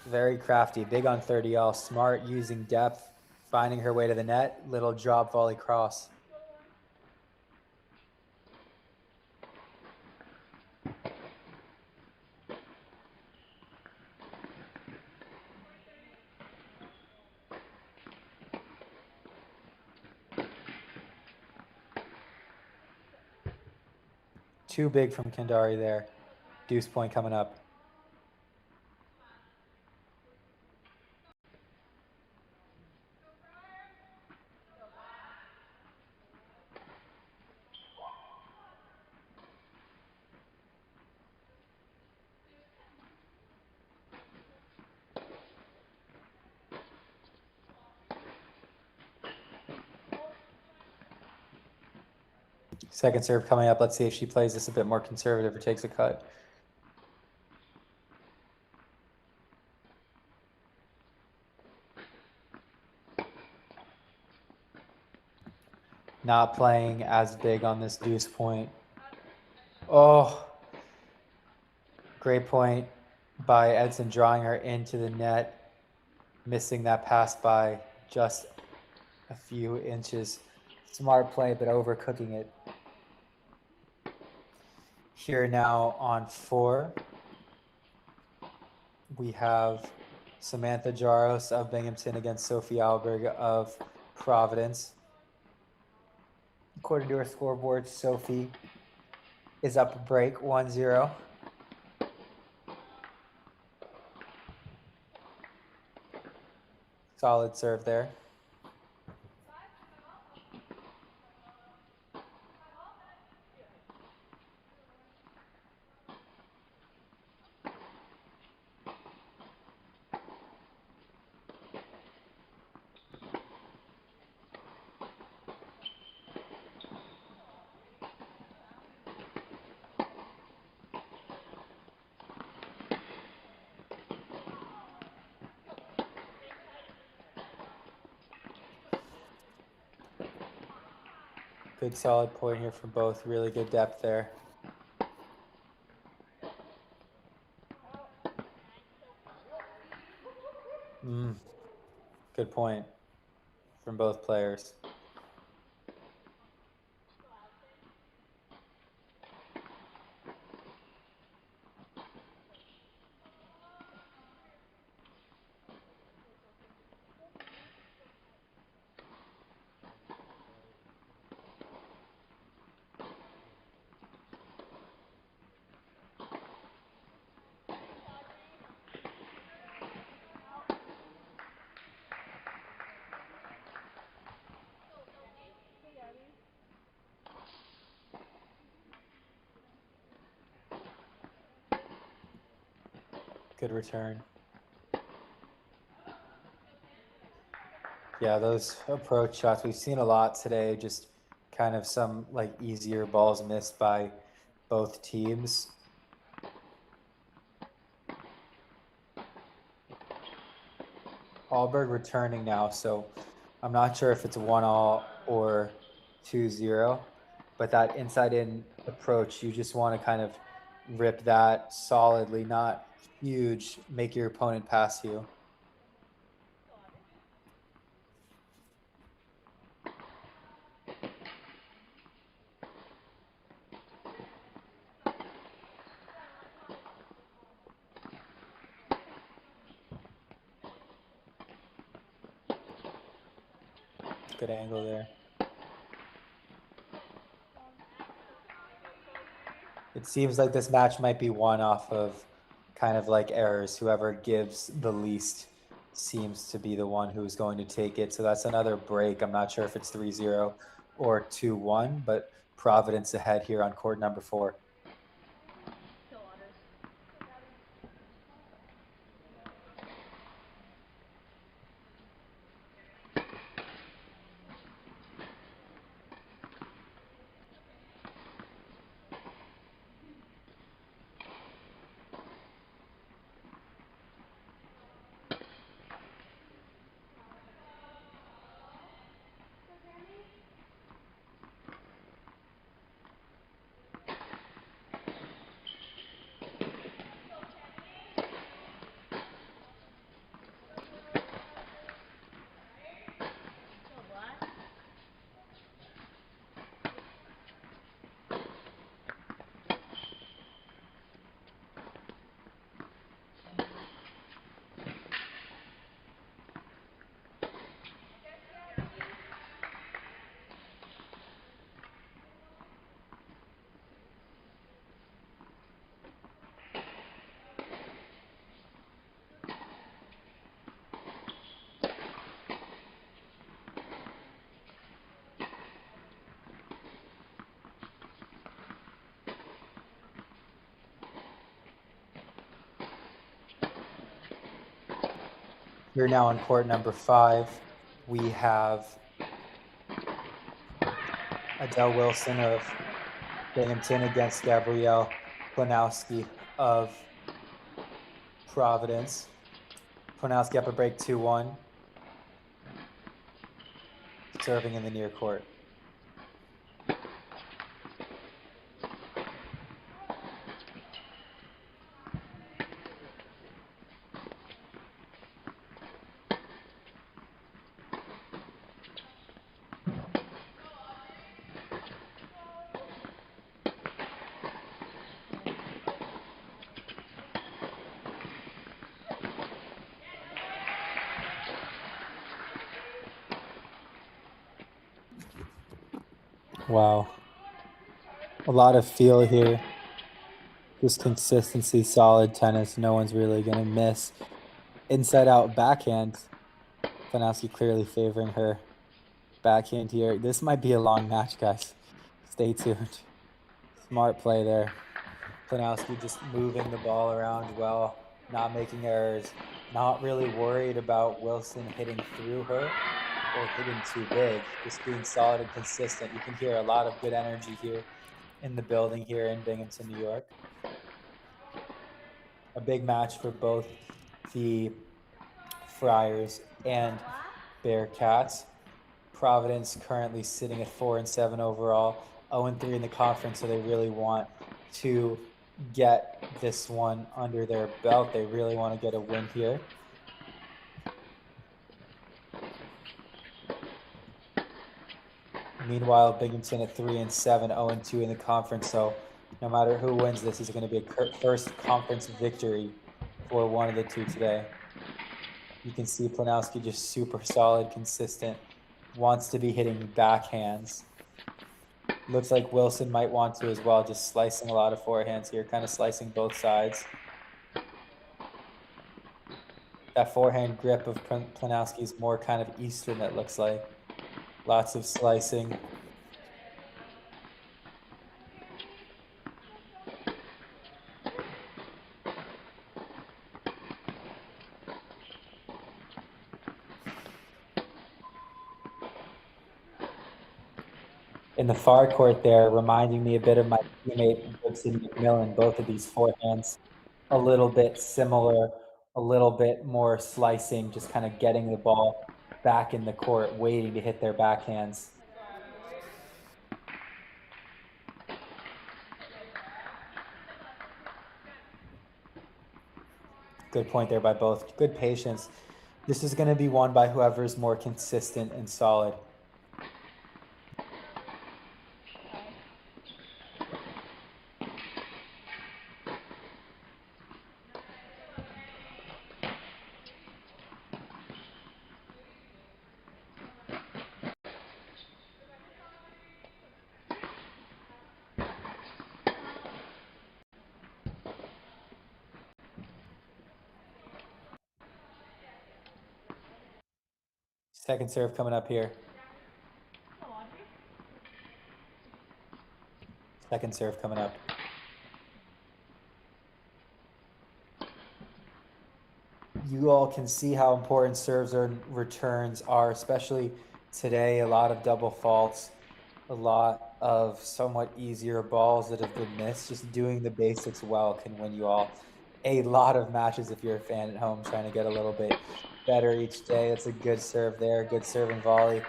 Very crafty, big on 30 all, smart, using depth, finding her way to the net, little drop volley cross. Too big from Kandari there. Deuce point coming up. Second serve coming up. Let's see if she plays this a bit more conservative or takes a cut. Not playing as big on this deuce point. Oh, great point by Edson, drawing her into the net, missing that pass by just a few inches. Smart play, but overcooking it. Here now on 4, we have Samantha Jaros of Binghamton against Sophie Alberg of Providence. According to our scoreboard, Sophie is up a break 1-0. Solid serve there. Good solid point here from both. Really good depth there. Good point from both players. Good return. Yeah, those approach shots, we've seen a lot today, just kind of some like easier balls missed by both teams. Alberg returning now, so I'm not sure if it's 1-all or 2-0, but that inside in approach, you just want to kind of rip that solidly, not huge, make your opponent pass you. Good angle there. It seems like this match might be won off of kind of like errors. Whoever gives the least seems to be the one who's going to take it. So that's another break. I'm not sure if it's 3-0 or 2-1, but Providence ahead here on court number 4. Here now on court number 5, we have Adele Wilson of Binghamton against Gabrielle Planowski of Providence. Planowski up a break 2-1. Serving in the near court. Wow. A lot of feel here. Just consistency, solid tennis. No one's really going to miss. Inside out backhand. Planowski clearly favoring her backhand here. This might be a long match, guys. Stay tuned. Smart play there. Planowski just moving the ball around well, not making errors, not really worried about Wilson hitting through her or hitting too big, just being solid and consistent. You can hear a lot of good energy here in the building here in Binghamton, New York. A big match for both the Friars and Bearcats. Providence currently sitting at 4-7 overall, 0-3 in the conference, so they really want to get this one under their belt. They really want to get a win here. Meanwhile, Binghamton at 3-7, 0-2 in the conference. So no matter who wins, this is going to be a first conference victory for one of the two today. You can see Planowski just super solid, consistent, wants to be hitting backhands. Looks like Wilson might want to as well, just slicing a lot of forehands here, kind of slicing both sides. That forehand grip of Planowski is more kind of Eastern, it looks like. Lots of slicing. In the far court there, reminding me a bit of my teammate Gibson McMillan. Both of these forehands a little bit similar, a little bit more slicing, just kind of getting the ball back in the court, waiting to hit their backhands. Good point there by both. Good patience. This is going to be won by whoever's more consistent and solid. Second serve coming up here. Second serve coming up. You all can see how important serves or returns are, especially today. A lot of double faults, a lot of somewhat easier balls that have been missed. Just doing the basics well can win you all a lot of matches if you're a fan at home trying to get a little bit better each day. It's a good serve there, good serve and volley,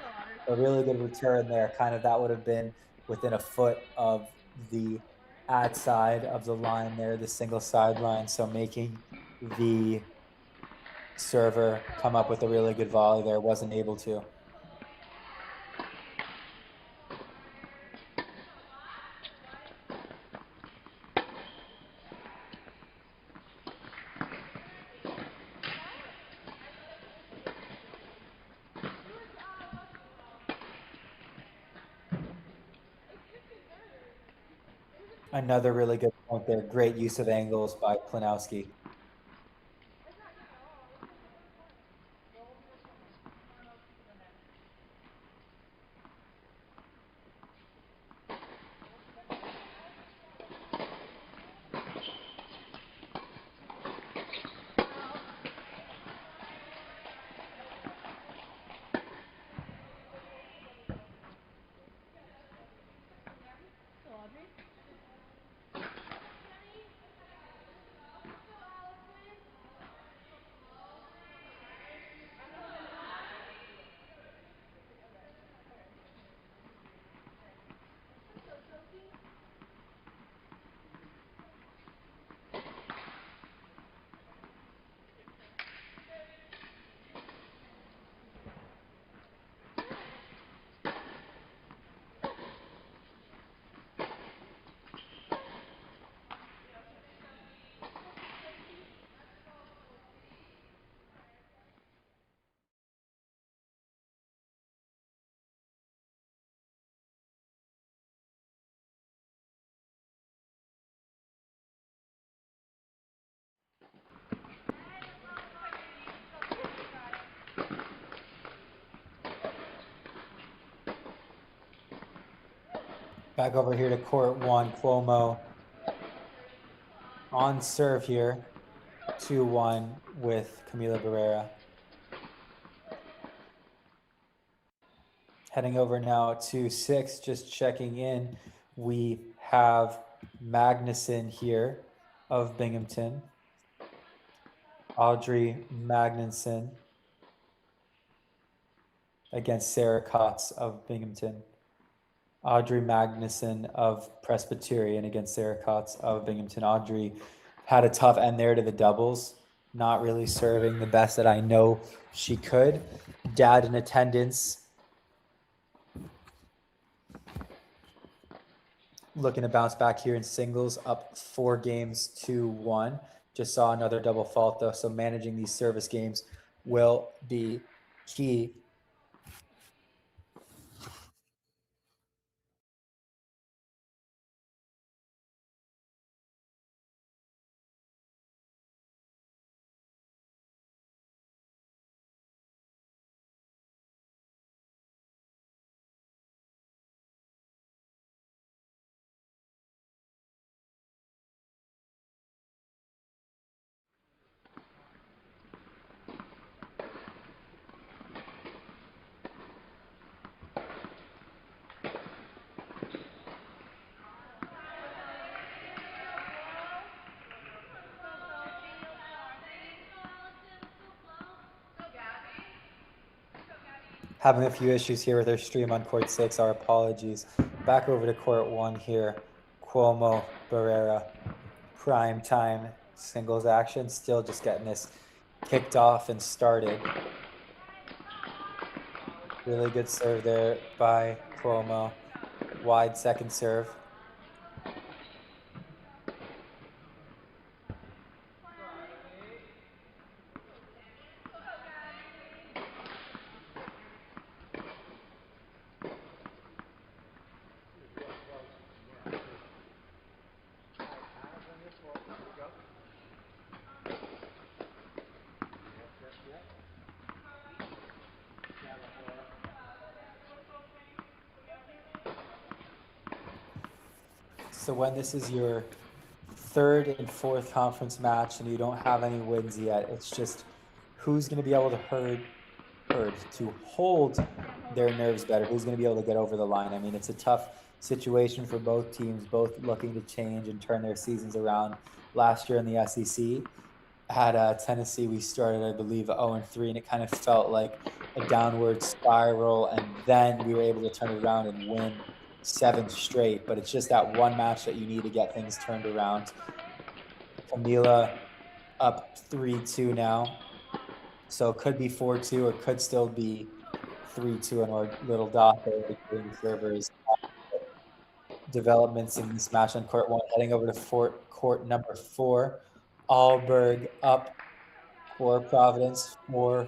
a really good return there. Kind of that would have been within a foot of the ad side of the line there, the single sideline. So making the server come up with a really good volley there, wasn't able to. Another really good point there. Great use of angles by Planowski. Back over here to court one, Cuomo on serve here, 2-1 with Camila Barrera. Heading over now to 6, just checking in. We have Magnuson here of Binghamton. Audrey Magnuson. against Sarah Kotz of Binghamton. Audrey Magnuson of Presbyterian against Sarah Kotz of Binghamton. Audrey had a tough end there to the doubles, not really serving the best that I know she could. Dad in attendance, looking to bounce back here in singles, up 4 games to 1. Just saw another double fault though, so managing these service games will be key. Having a few issues here with our stream on court 6. Our apologies. Back over to court 1 here. Cuomo, Barrera, prime time singles action. Still just getting this kicked off and started. Really good serve there by Cuomo. Wide second serve. So when this is your 3rd and 4th conference match and you don't have any wins yet, it's just who's going to be able to hold their nerves better, who's going to be able to get over the line. I mean, it's a tough situation for both teams, both looking to change and turn their seasons around. Last year in the SEC, at Tennessee, we started, I believe, 0-3, and it kind of felt like a downward spiral, and then we were able to turn it around and win 7 straight. But it's just that one match that you need to get things turned around. Camila up 3-2 now, so it could be 4-2 or could still be 3-2 on our little dot there between the servers. Developments in this match on court 1, heading over to court number 4. Alberg up for Providence, 4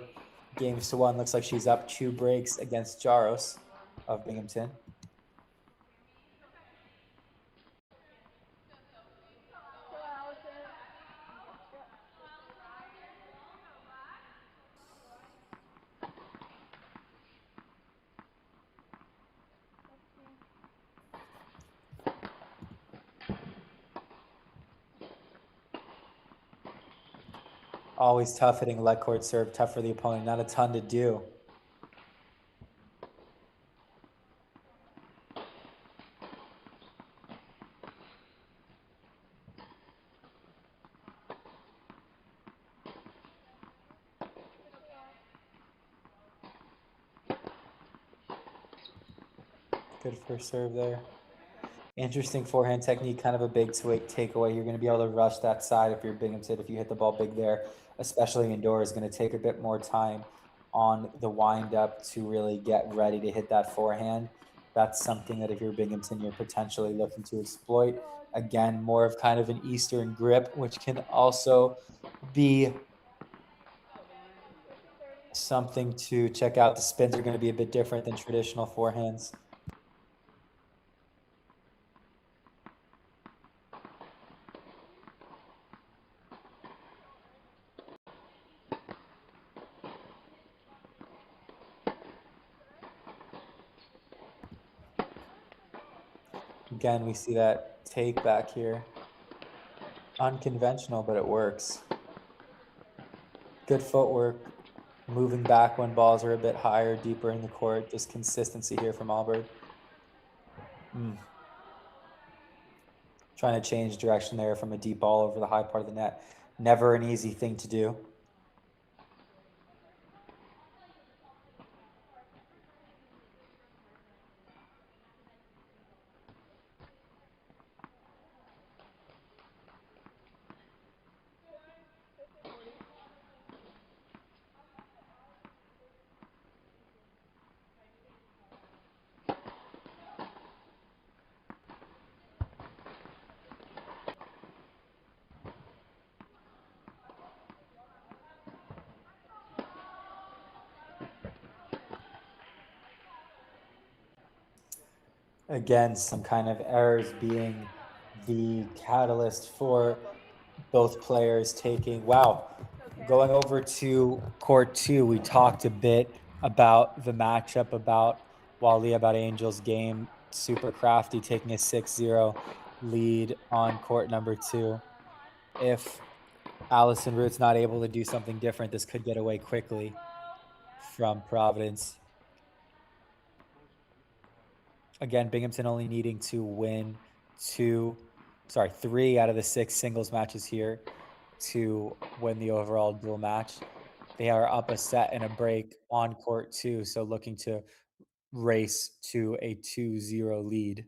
games to 1. Looks like she's up 2 breaks against Jaros of Binghamton. Always tough hitting leg court serve, tough for the opponent, not a ton to do. Good first serve there. Interesting forehand technique, kind of a big takeaway. You're going to be able to rush that side if you're Binghamton. If you hit the ball big there, especially indoors, going to take a bit more time on the windup to really get ready to hit that forehand. That's something that if you're Binghamton, you're potentially looking to exploit. Again, more of kind of an Eastern grip, which can also be something to check out. The spins are going to be a bit different than traditional forehands. Again, we see that take back here. Unconventional, but it works. Good footwork, moving back when balls are a bit higher, deeper in the court. Just consistency here from Alberg. Trying to change direction there from a deep ball over the high part of the net. Never an easy thing to do. Again, some kind of errors being the catalyst for both players taking. Wow. Going over to court two, we talked a bit about the matchup, about Wally, about Angel's game. Super Crafty taking a 6-0 lead on court number two. If Allison Root's not able to do something different, this could get away quickly from Providence. Again, Binghamton only needing to win three out of the 6 singles matches here to win the overall dual match. They are up a set and a break on court two, so looking to race to a 2-0 lead.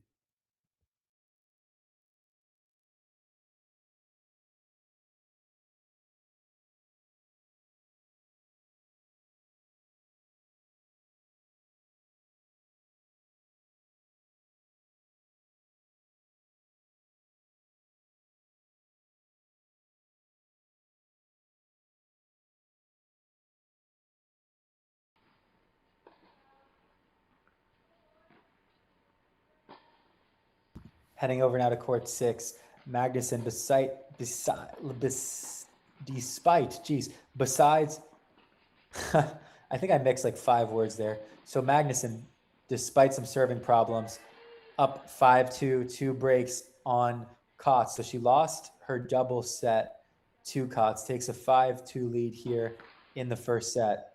Heading over now to court 6, Magnuson besides I think I mixed like 5 words there. So Magnuson, despite some serving problems, up 5-2, 2 breaks on Kotz. So she lost her double set to Kotz, takes a 5-2 lead here in the first set.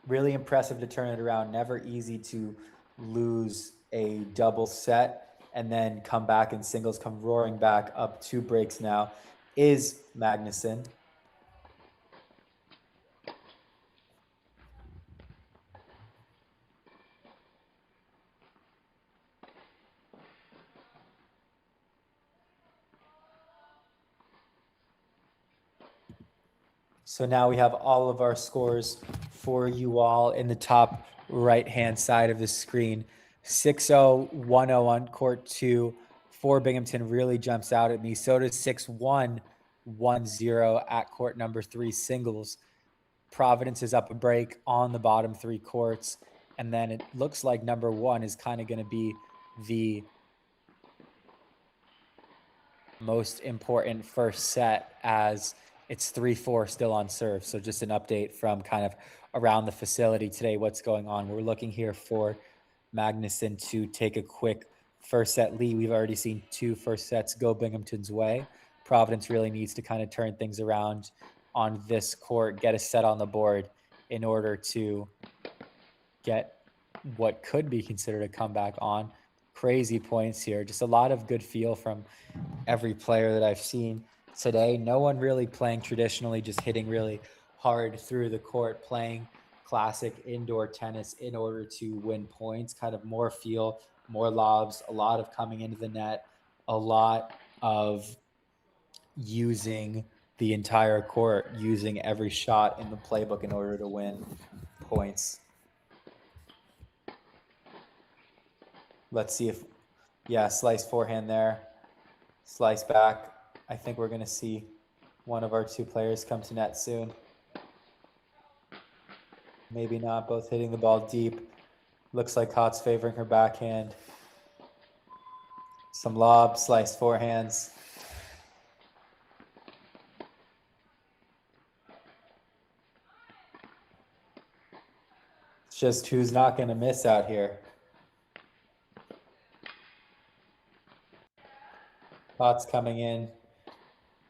Really impressive to turn it around. Never easy to lose a double set and then come back in singles, come roaring back up 2 breaks now is Magnuson. So now we have all of our scores for you all in the top right-hand side of the screen. 6-0, 1-0 on court 2 for Binghamton really jumps out at me. So does 6-1, 1-0 at court number 3 singles. Providence is up a break on the bottom 3 courts. And then it looks like number 1 is kind of going to be the most important first set, as it's 3-4 still on serve. So just an update from kind of around the facility today, what's going on. We're looking here for Magnuson to take a quick first set lead. We've already seen 2 first sets go Binghamton's way. Providence really needs to kind of turn things around on this court, get a set on the board in order to get what could be considered a comeback on. Crazy points here. Just a lot of good feel from every player that I've seen today. No one really playing traditionally, just hitting really hard through the court, playing classic indoor tennis in order to win points. Kind of more feel, more lobs, a lot of coming into the net, a lot of using the entire court, using every shot in the playbook in order to win points. Let's see if, yeah, slice forehand there, slice back. I think we're going to see one of our 2 players come to net soon. Maybe not, both hitting the ball deep. Looks like Kotz favoring her backhand. Some lob, slice forehands. It's just who's not going to miss out here. Kotz coming in.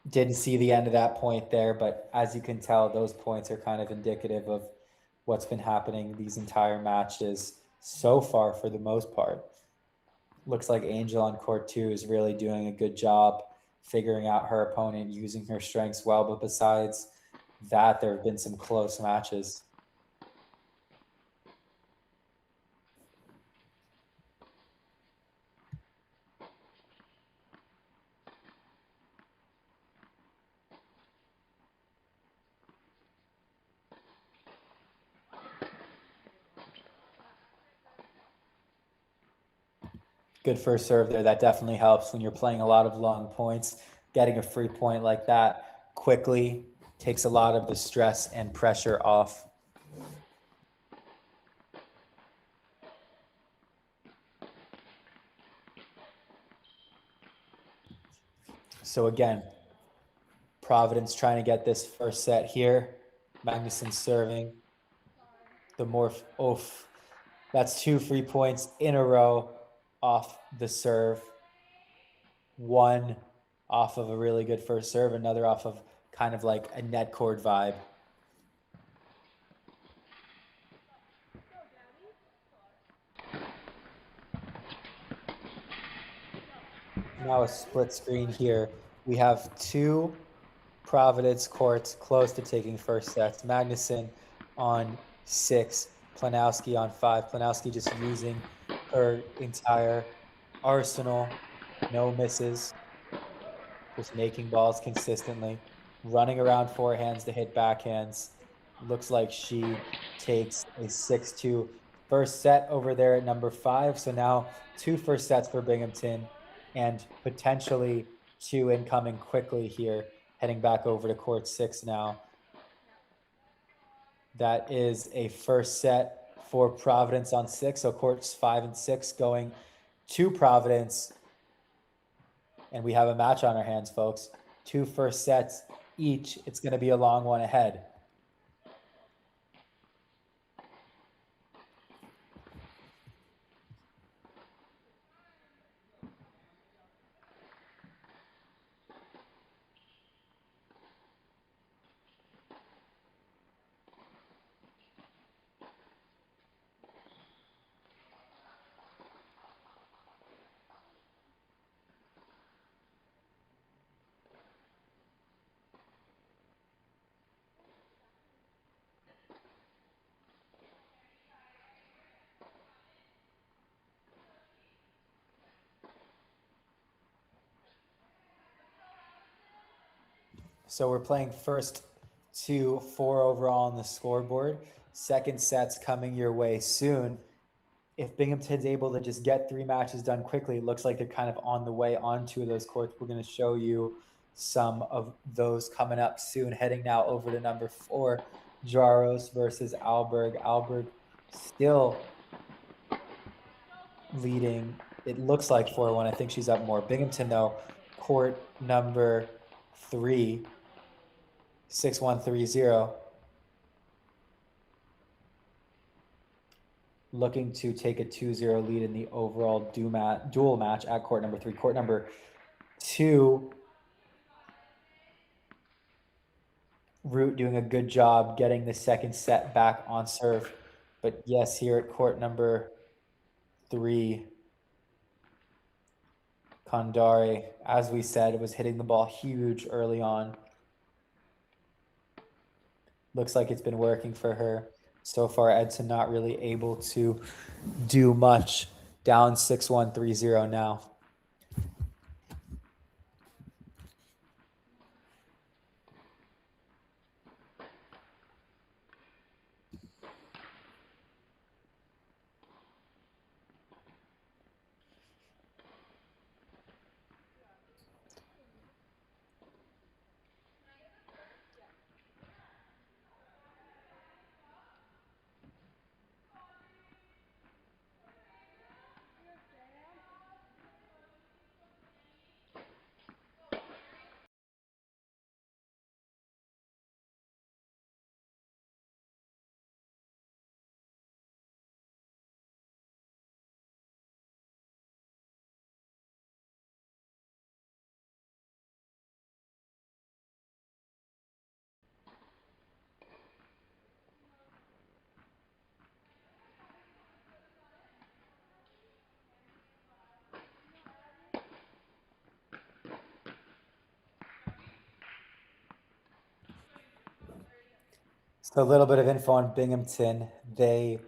Didn't see the end of that point there, but as you can tell, those points are kind of indicative of what's been happening these entire matches so far for the most part. Looks like Angel on court 2 is really doing a good job figuring out her opponent, using her strengths well, but besides that, there have been some close matches. Good first serve there. That definitely helps when you're playing a lot of long points. Getting a free point like that quickly takes a lot of the stress and pressure off. So again, Providence trying to get this first set here. Magnuson serving. The more, oof. That's 2 free points in a row off the serve. One off of a really good first serve, another off of kind of like a net cord vibe. Now a split screen here. We have 2 Providence courts close to taking first sets. Magnuson on 6, Planowski on 5. Planowski just using her entire arsenal. No misses. Just making balls consistently. Running around forehands to hit backhands. Looks like she takes a 6-2 first set over there at number 5. So now 2 first sets for Binghamton and potentially 2 incoming quickly here, heading back over to court 6 now. That is a first set for Providence on 6. So courts 5 and 6 going to Providence. And we have a match on our hands, folks. 2 first sets each. It's going to be a long one ahead. So we're playing first to 4 overall on the scoreboard. Second set's coming your way soon. If Binghamton's able to just get 3 matches done quickly, it looks like they're kind of on the way onto those courts. We're going to show you some of those coming up soon. Heading now over to number 4, Jaros versus Alberg. Alberg still leading. It looks like 4-1. I think she's up more. Binghamton, though, court number 3, 6-1-3-0. Looking to take a 2-0 lead in the overall duel match at court number 3. Court number 2, Root doing a good job getting the second set back on serve. But yes, here at court number 3, Kandari, as we said, was hitting the ball huge early on. Looks like it's been working for her. So far, Edson not really able to do much. Down 6-1-3-0 now. So a little bit of info on Binghamton. They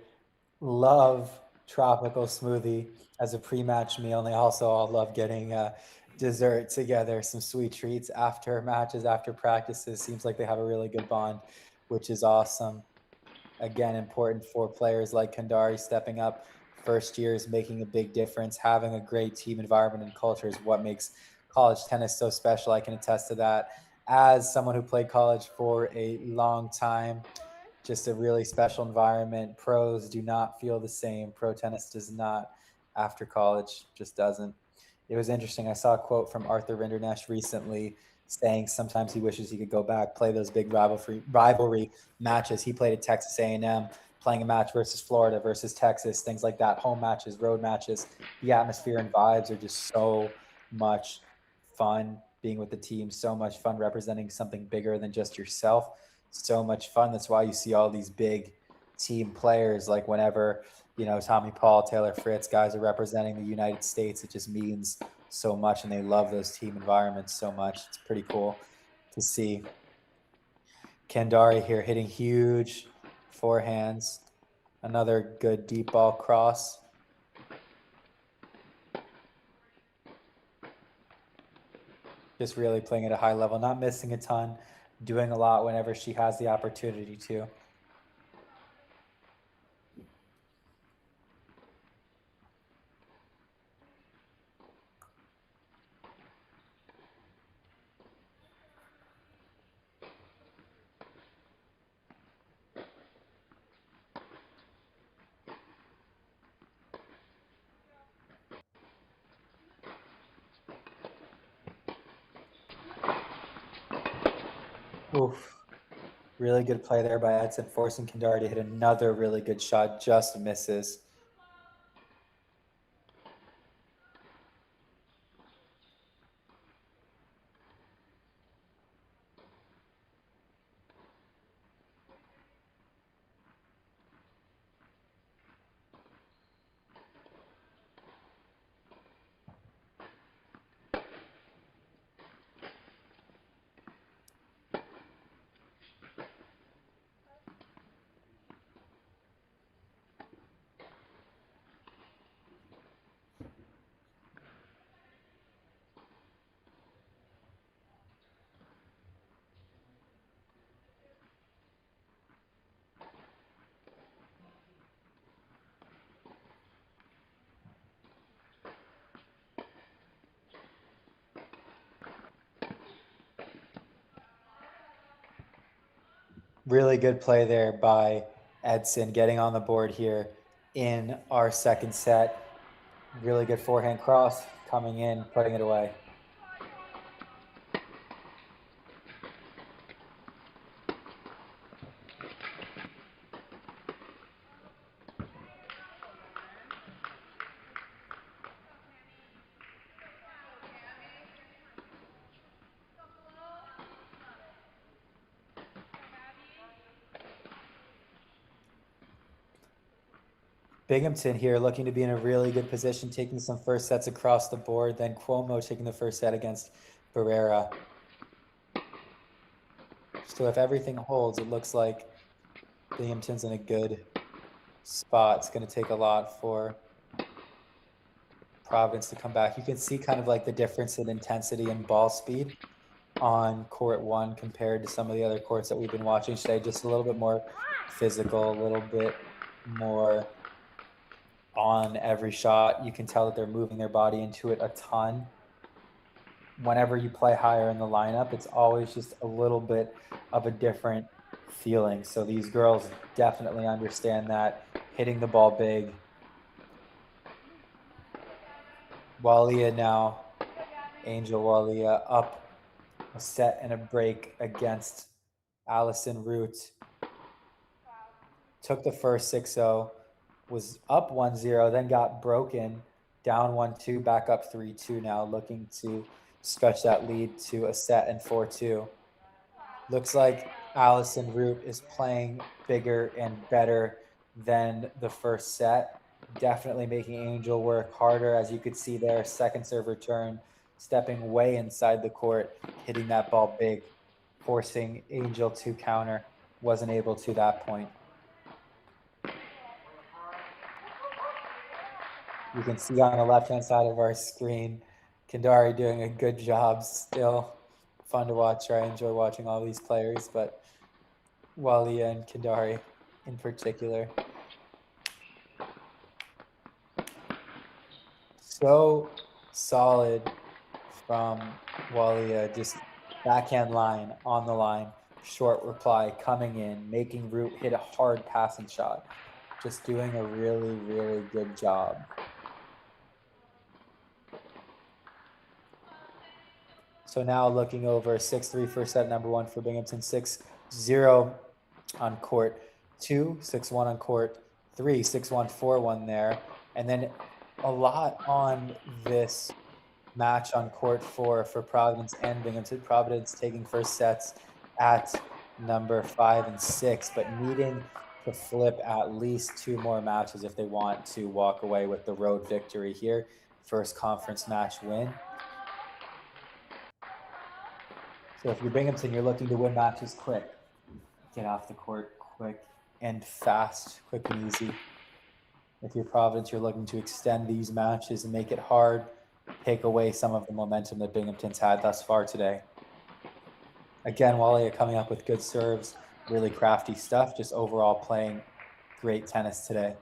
love tropical smoothie as a pre-match meal, and they also all love getting dessert together, some sweet treats after matches, after practices. Seems like they have a really good bond, which is awesome. Again, important for players like Kandari stepping up first year is making a big difference. Having a great team environment and culture is what makes college tennis so special. I can attest to that. As someone who played college for a long time, just a really special environment. Pros do not feel the same. Pro tennis does not after college, just doesn't. It was interesting. I saw a quote from Arthur Rinderknecht recently saying sometimes he wishes he could go back, play those big rivalry matches. He played at Texas A&M, playing a match versus Florida versus Texas, things like that, home matches, road matches. The atmosphere and vibes are just so much fun being with the team, so much fun representing something bigger than just yourself. So much fun. That's why you see all these big team players, like whenever, Tommy Paul, Taylor Fritz, guys are representing the United States, it just means so much, and they love those team environments so much. It's pretty cool to see. Kandari here hitting huge forehands. Another good deep ball cross. Just really playing at a high level, not missing a ton, doing a lot whenever she has the opportunity to. Oof. Really good play there by Edson, forcing Kandari to hit another really good shot, just misses. Really good play there by Edson, getting on the board here in our second set. Really good forehand cross, coming in, putting it away. Binghamton here looking to be in a really good position, taking some first sets across the board. Then Cuomo taking the first set against Barrera. So if everything holds, it looks like Binghamton's in a good spot. It's going to take a lot for Providence to come back. You can see kind of like the difference in intensity and ball speed on court one compared to some of the other courts that we've been watching today. Just a little bit more physical, a little bit more on every shot. You can tell that they're moving their body into it a ton. Whenever you play higher in the lineup, it's always just a little bit of a different feeling. So these girls definitely understand that. Hitting the ball big. Walia now, Angel Walia up a set and a break against Allison Root. Took the first 6-0, was up 1-0, then got broken, down 1-2, back up 3-2 now, looking to stretch that lead to a set and 4-2. Looks like Allison Root is playing bigger and better than the first set. Definitely making Angel work harder, as you could see there, second serve return, stepping way inside the court, hitting that ball big, forcing Angel to counter. Wasn't able to that point. You can see on the left-hand side of our screen, Kandari doing a good job. Still fun to watch. I enjoy watching all these players, but Walia and Kandari in particular. So solid from Walia, just backhand line on the line, short reply coming in, making Root hit a hard passing shot. Just doing a really, really good job. So now looking over 6-3 first set, number one for Binghamton, 6-0 on court 2, 6-1 on court 3, 6-1, 4-1 there. And then a lot on this match on court 4 for Providence and Binghamton. Providence taking first sets at number 5 and 6, but needing to flip at least 2 more matches if they want to walk away with the road victory here. First conference match win. So if you're Binghamton, you're looking to win matches quick. Get off the court quick and fast, quick and easy. If you're Providence, you're looking to extend these matches and make it hard, take away some of the momentum that Binghamton's had thus far today. Again, Walia coming up with good serves, really crafty stuff, just overall playing great tennis today.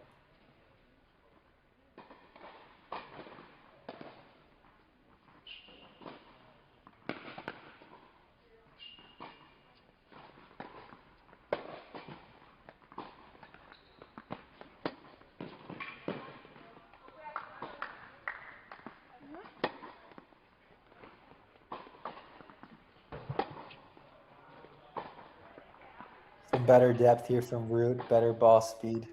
Some better depth here from Root, better ball speed.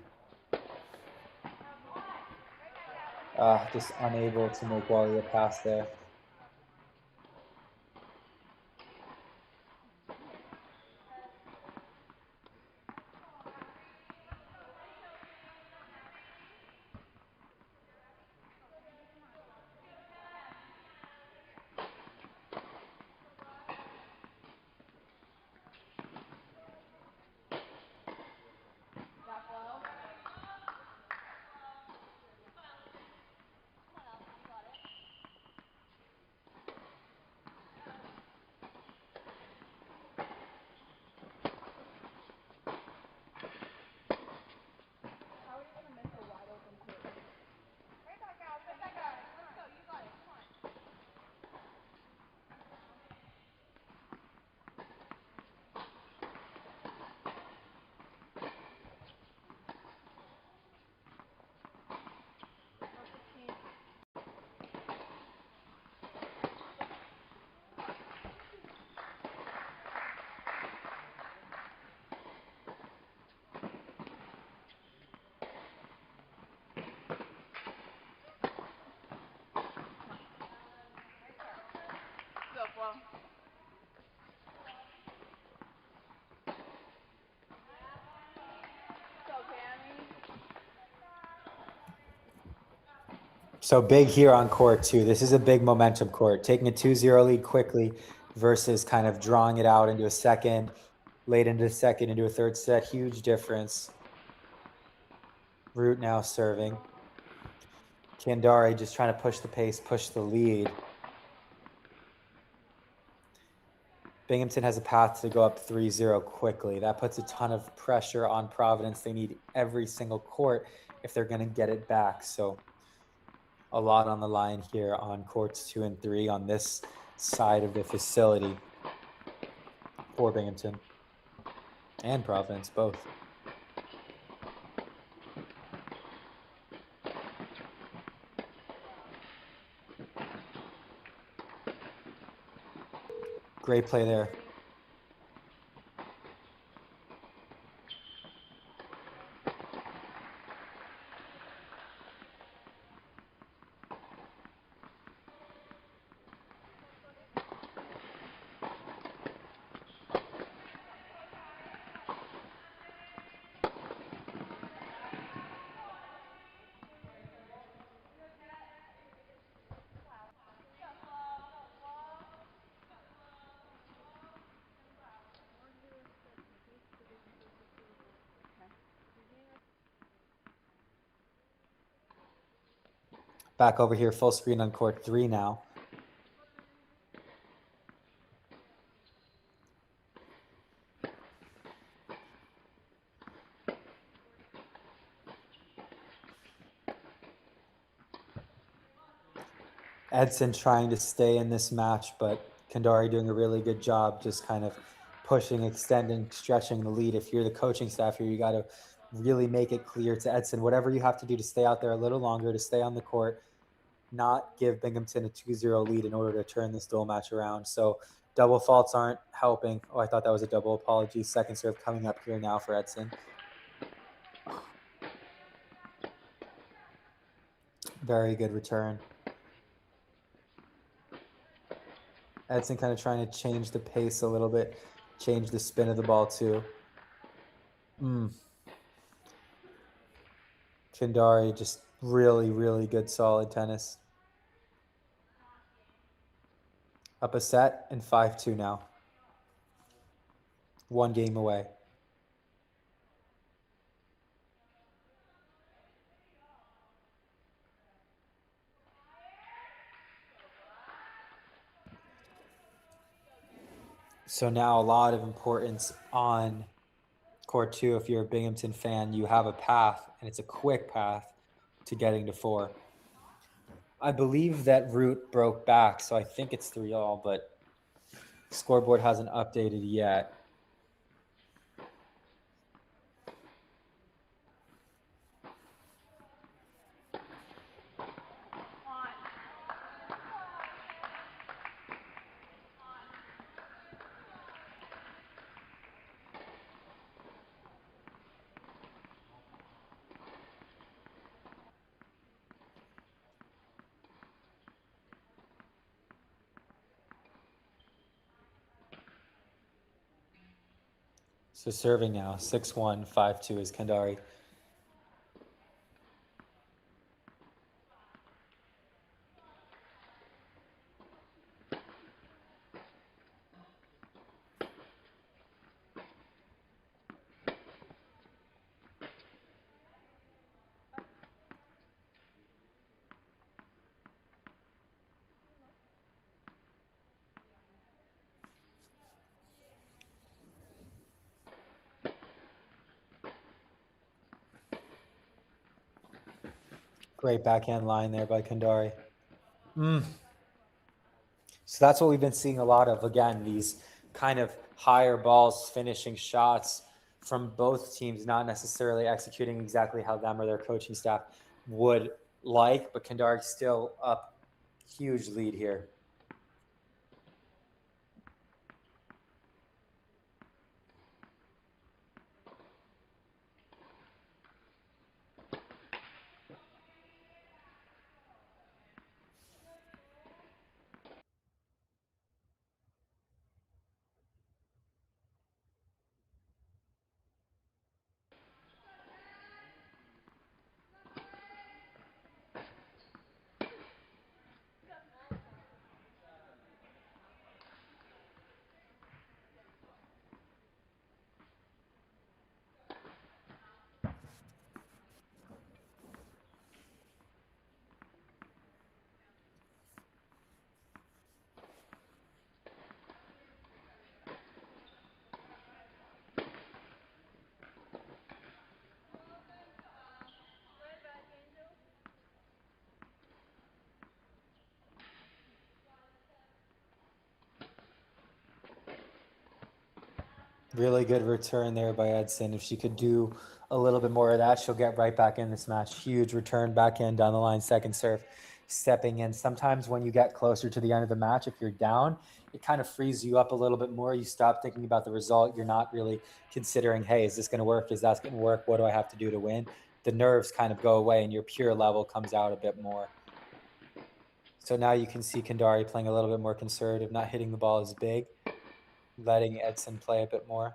Just unable to make Walia pass there. So big here on court 2. This is a big momentum court. Taking a 2-0 lead quickly versus kind of drawing it out into a second, late into the second, into a third set. Huge difference. Root now serving. Kandari just trying to push the pace, push the lead. Binghamton has a path to go up 3-0 quickly. That puts a ton of pressure on Providence. They need every single court if they're going to get it back. So a lot on the line here on courts 2 and 3 on this side of the facility for Binghamton and Providence both. Great play there. Back over here, full screen on court 3 now. Edson trying to stay in this match, but Kandari doing a really good job just kind of pushing, extending, stretching the lead. If you're the coaching staff here, you got to really make it clear to Edson, whatever you have to do to stay out there a little longer, to stay on the court, not give Binghamton a 2-0 lead in order to turn this duel match around. So double faults aren't helping. Oh, I thought that was a double apology. Second serve coming up here now for Edson. Very good return. Edson kind of trying to change the pace a little bit, change the spin of the ball too. Kandari, just really, really good, solid tennis. Up a set and 5-2 now. One game away. So now a lot of importance on court 2. If you're a Binghamton fan, you have a path, and it's a quick path to getting to 4. I believe that Root broke back, so I think it's 3-all, but scoreboard hasn't updated yet. So serving now, 6-1, 5-2 is Kandari. Great backhand line there by Kandari. So that's what we've been seeing a lot of. Again, these kind of higher balls, finishing shots from both teams, not necessarily executing exactly how them or their coaching staff would like, but Kandari still up huge lead here. Really good return there by Edson. If she could do a little bit more of that, she'll get right back in this match. Huge return, backhand down the line, second serve, stepping in. Sometimes when you get closer to the end of the match, if you're down, it kind of frees you up a little bit more. You stop thinking about the result. You're not really considering, hey, is this going to work? Is that going to work? What do I have to do to win? The nerves kind of go away and your pure level comes out a bit more. So now you can see Kandari playing a little bit more conservative, not hitting the ball as big, letting Edson play a bit more.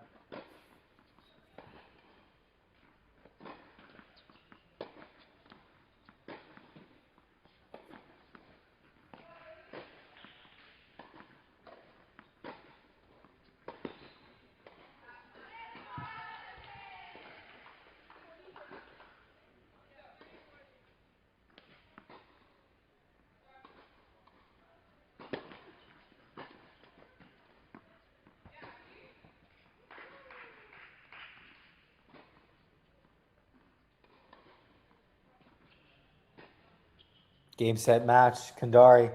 Game, set, match. Kandari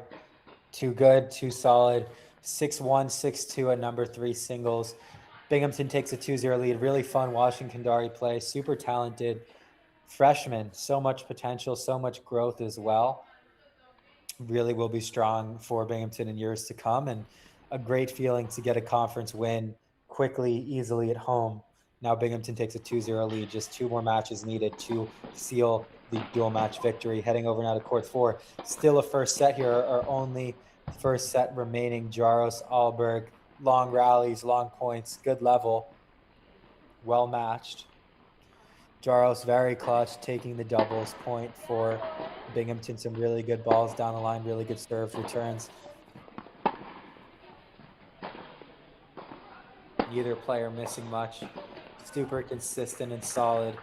Too good, too solid. 6-1, 6-2 at number 3 singles. Binghamton takes a 2-0 lead. Really fun watching Kandari play. Super talented freshman. So much potential, so much growth as well. Really will be strong for Binghamton in years to come, and a great feeling to get a conference win quickly, easily at home. Now Binghamton takes a 2-0 lead. Just 2 more matches needed to seal the dual match victory. Heading over now to court 4. Still a first set here, our only first set remaining. Jaros, Alberg, long rallies, long points, good level, well matched. Jaros very clutch, taking the doubles point for Binghamton. Some really good balls down the line, really good serves, returns. Neither player missing much. Super consistent and solid.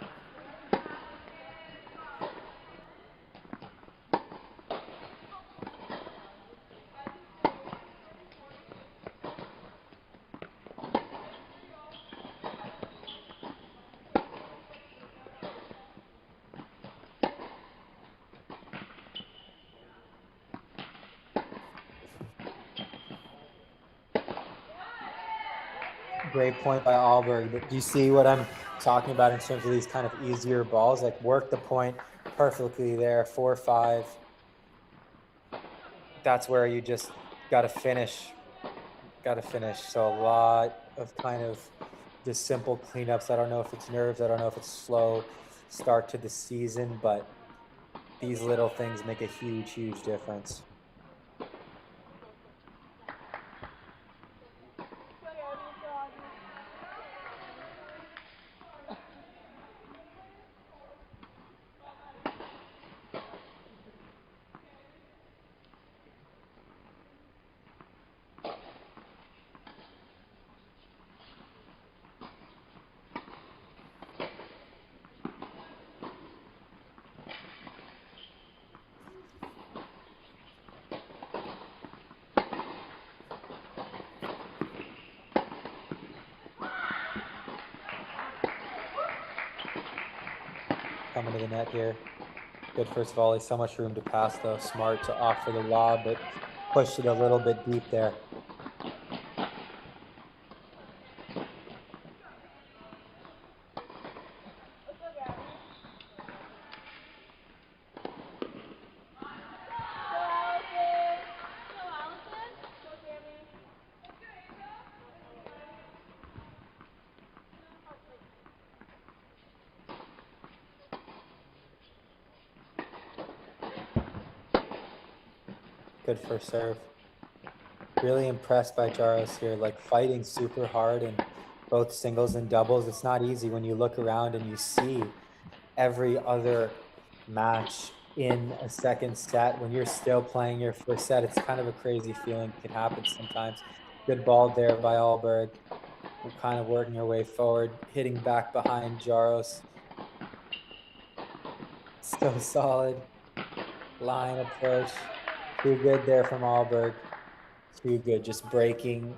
Great point by Alberg. But do you see what I'm talking about in terms of these kind of easier balls? Like, work the point perfectly there, 4-5. That's where you just got to finish. So a lot of kind of just simple cleanups. I don't know if it's nerves. I don't know if it's slow start to the season, but these little things make a huge, huge difference. Coming to the net here. Good first volley. So much room to pass, though. Smart to offer the lob, but pushed it a little bit deep there. Good first serve. Really impressed by Jaros here, like fighting super hard in both singles and doubles. It's not easy when you look around and you see every other match in a second set. When you're still playing your first set, it's kind of a crazy feeling. It happens sometimes. Good ball there by Alberg. We're kind of working our way forward, hitting back behind Jaros. So solid. Line approach. Too good there from Alberg. Too good. Just breaking,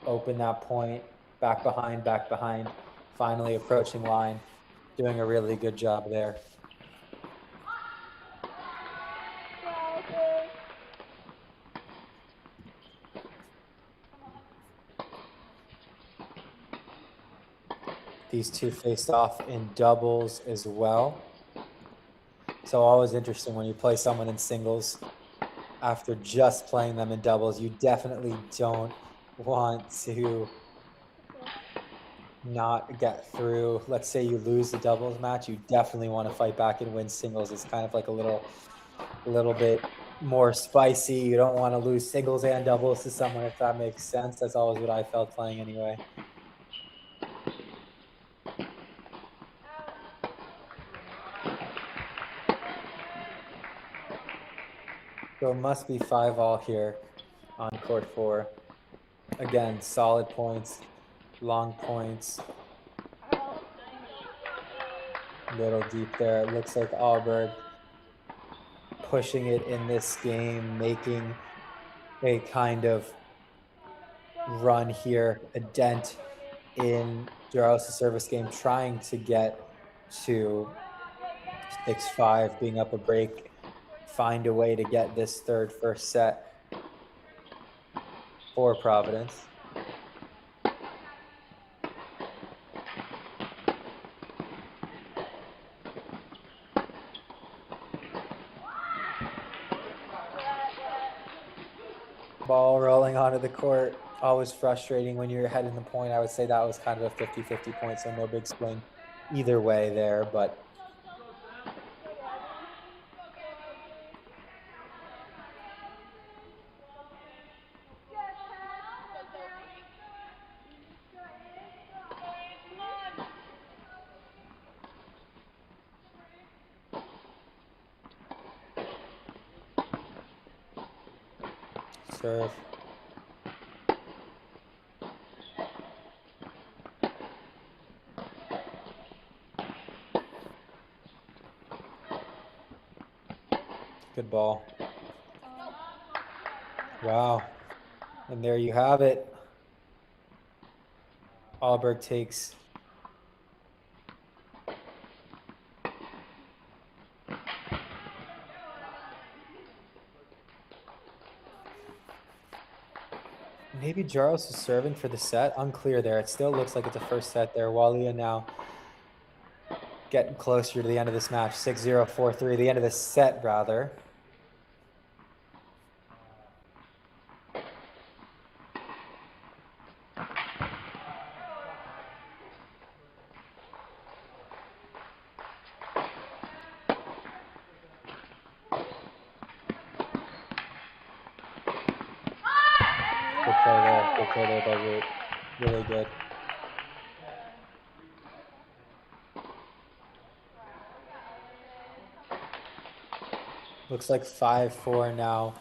open that point, back behind, finally approaching line. Doing a really good job there. These two faced off in doubles as well. So always interesting when you play someone in singles after just playing them in doubles. You definitely don't want to not get through. Let's say you lose the doubles match, you definitely want to fight back and win singles. It's kind of like a little bit more spicy. You don't want to lose singles and doubles to someone, if that makes sense. That's always what I felt playing anyway. So it must be 5-all here on court 4. Again, solid points, long points. Little deep there. It looks like Alberg pushing it in this game, making a kind of run here, a dent in Jaros' service game, trying to get to 6-5, being up a break, find a way to get this first set. for Providence. Ball rolling onto the court, always frustrating when you're heading the point. I would say that was kind of a 50-50 point, so no big swing either way there, but serve. Good ball. Wow. And there you have it. Alberg takes maybe Jaros is serving for the set. Unclear there. It still looks like it's a first set there. Walia now getting closer to the end of this match. 6-0, 4-3. The end of the set, rather. Good play there. Good play there by Root. Really good. Looks like 5-4 now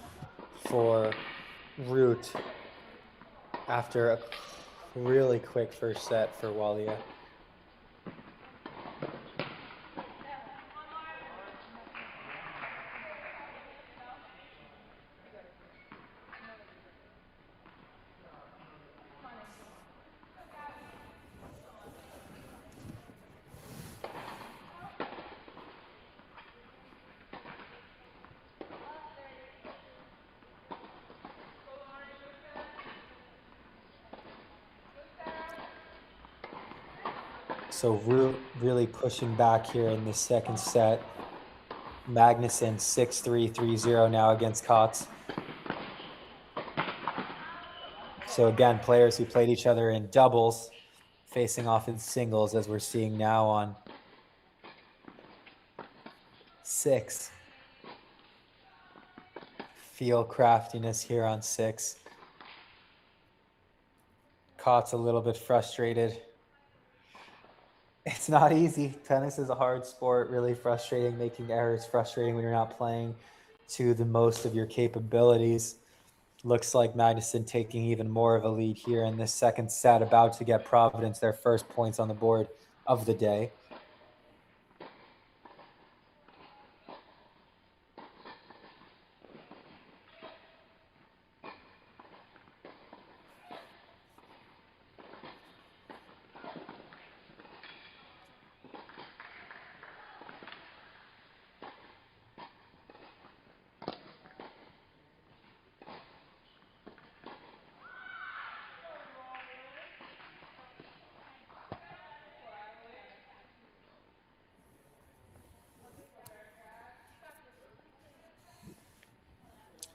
for Root after a really quick first set for Walia. So Root really pushing back here in the second set. Magnuson 6-3, 3-0 now against Kotz. So again, players who played each other in doubles facing off in singles, as we're seeing now on 6. Feel craftiness here on 6. Kotz a little bit frustrated. It's not easy. Tennis is a hard sport, really frustrating, making errors frustrating when you're not playing to the most of your capabilities. Looks like Magnuson taking even more of a lead here in this second set, about to get Providence their first points on the board of the day.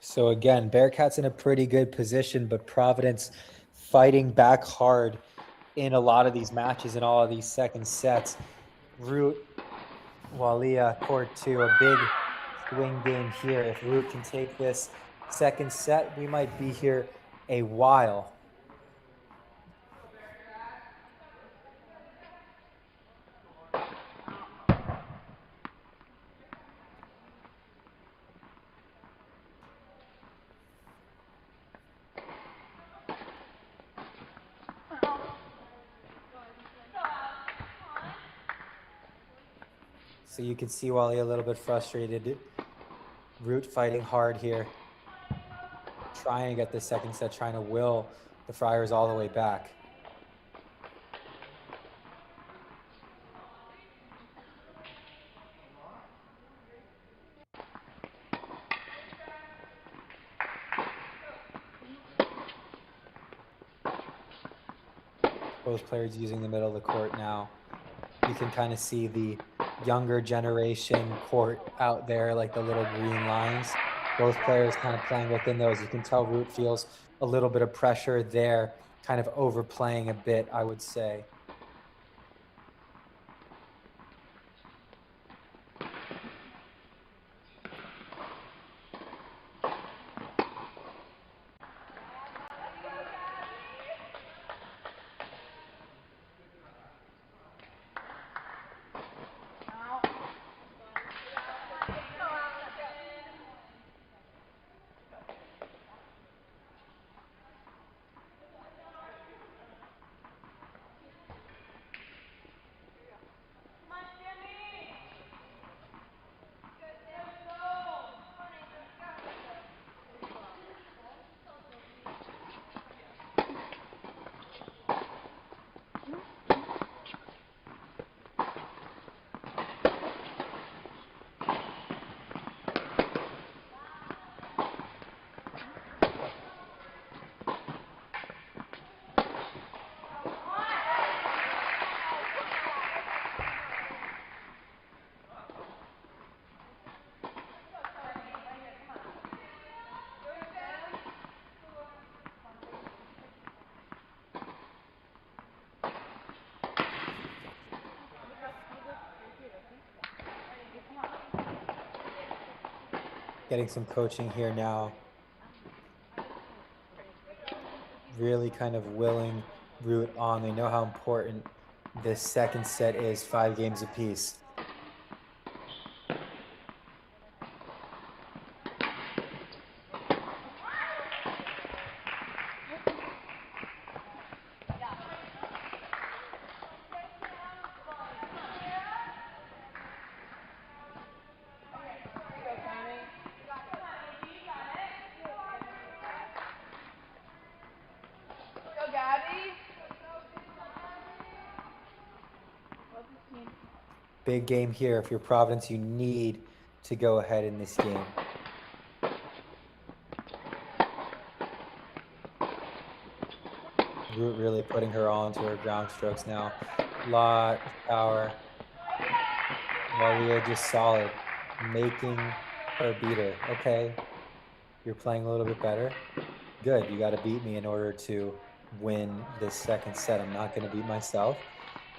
So again, Bearcats in a pretty good position, but Providence fighting back hard in a lot of these matches and all of these second sets. Root, Walia, court 2, a big swing game here. If Root can take this second set, we might be here a while. So you can see Wally a little bit frustrated. Root fighting hard here. Trying to get this second set, trying to will the Friars all the way back. Both players using the middle of the court now. You can kind of see the younger generation court out there, like the little green lines. Both players kind of playing within those. You can tell Root feels a little bit of pressure there, kind of overplaying a bit, I would say. Getting some coaching here now. Really kind of willing Root on. They know how important this second set is, 5 games apiece. Big game here. If you're Providence, you need to go ahead in this game. Root really putting her on to her ground strokes now. Lot of power. Malia just solid, making her beat her. Okay, you're playing a little bit better. Good, you got to beat me in order to win this second set. I'm not going to beat myself.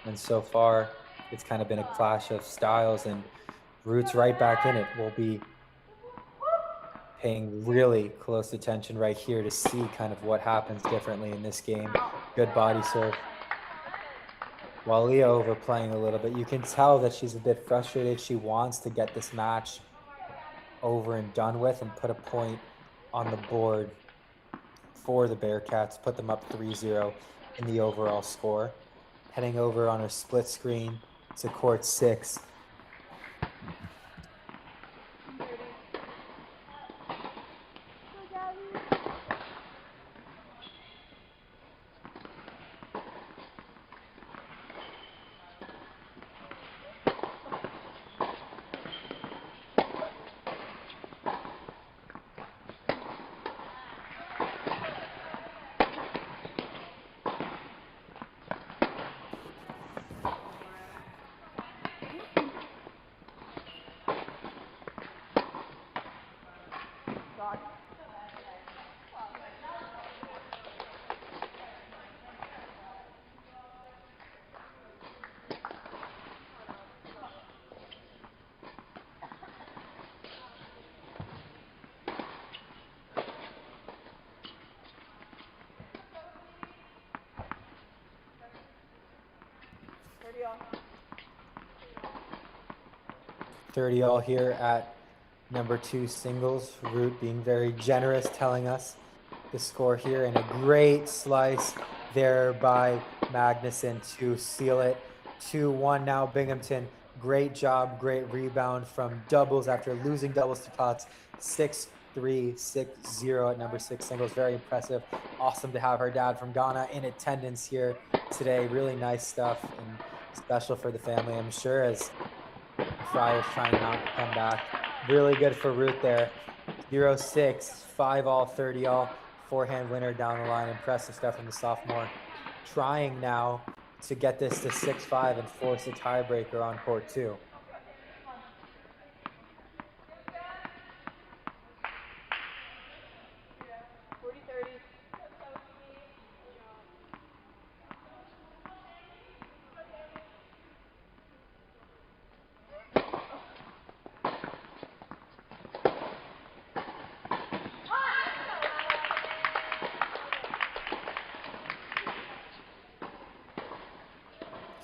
And so far, it's kind of been a clash of styles, and Root's right back in it. We'll be paying really close attention right here to see kind of what happens differently in this game. Good body serve. Walia overplaying a little bit. You can tell that she's a bit frustrated. She wants to get this match over and done with and put a point on the board for the Bearcats, put them up 3-0 in the overall score. Heading over on her split screen to court 6. $30 all here at number 2 singles. Root being very generous, telling us the score here, and a great slice there by Magnuson to seal it. 2-1 now Binghamton. Great job, great rebound from doubles after losing doubles to Potts. 6-3, 6-0 at number 6 singles. Very impressive. Awesome to have her dad from Ghana in attendance here today. Really nice stuff and special for the family, I'm sure, as Friars trying not to come back. Really good for Root there. 0-6, 5-all, 30-all. Forehand winner down the line. Impressive stuff from the sophomore. trying now to get this to 6-5 and force a tiebreaker on court 2.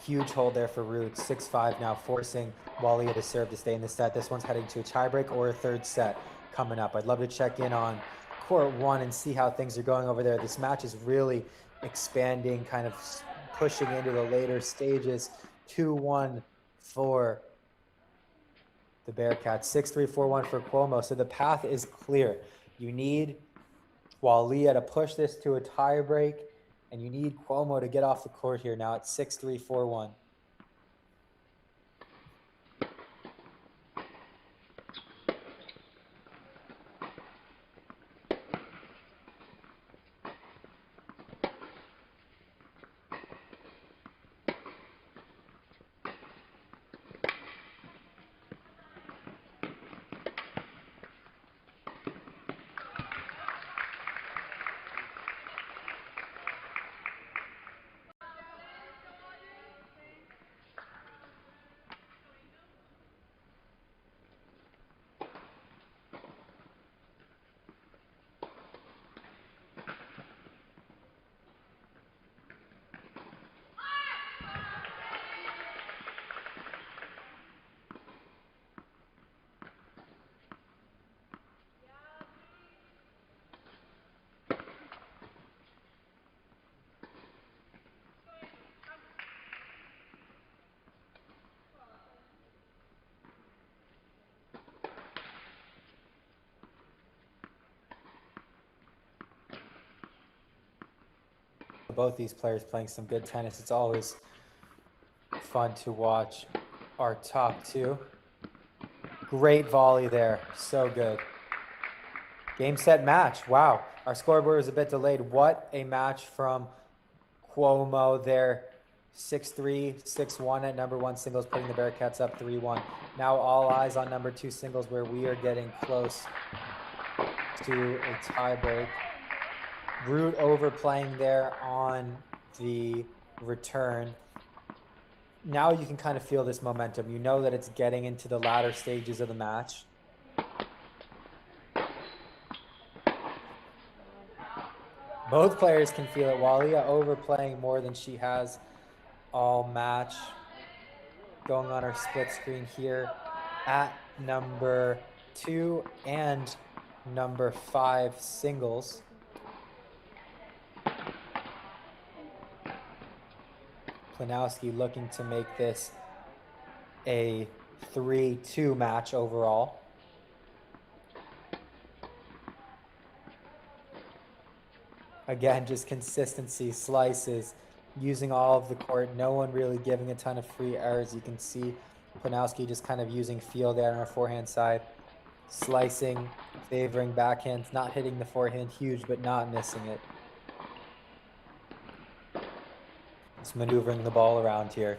Huge hold there for Root. 6-5 now, forcing Walia to serve to stay in the set. This one's heading to a tiebreak or a third set coming up. I'd love to check in on court 1 and see how things are going over there. This match is really expanding, kind of pushing into the later stages. 2-1 for the Bearcats, 6-3, 4-1 for Cuomo. So the path is clear. You need Walia to push this to a tiebreak, and you need Cuomo to get off the court here now at 6-3, 4-1. Both these players playing some good tennis. It's always fun to watch our top two. Great volley there. So good. Game, set, match. Wow. Our scoreboard is a bit delayed. What a match from Cuomo there. 6-3, 6-1 at number 1 singles, putting the Bearcats up 3-1. Now all eyes on number 2 singles, where we are getting close to a tiebreak. Root overplaying there on the return. Now you can kind of feel this momentum. You know that it's getting into the latter stages of the match. Both players can feel it. Walia overplaying more than she has all match. Going on our split screen here at number 2 and number 5 singles. Planowski looking to make this a 3-2 match overall. Again, just consistency, slices, using all of the court. No one really giving a ton of free errors. You can see Planowski just kind of using feel there on our forehand side. Slicing, favoring backhands, not hitting the forehand huge, but not missing it. Just maneuvering the ball around here.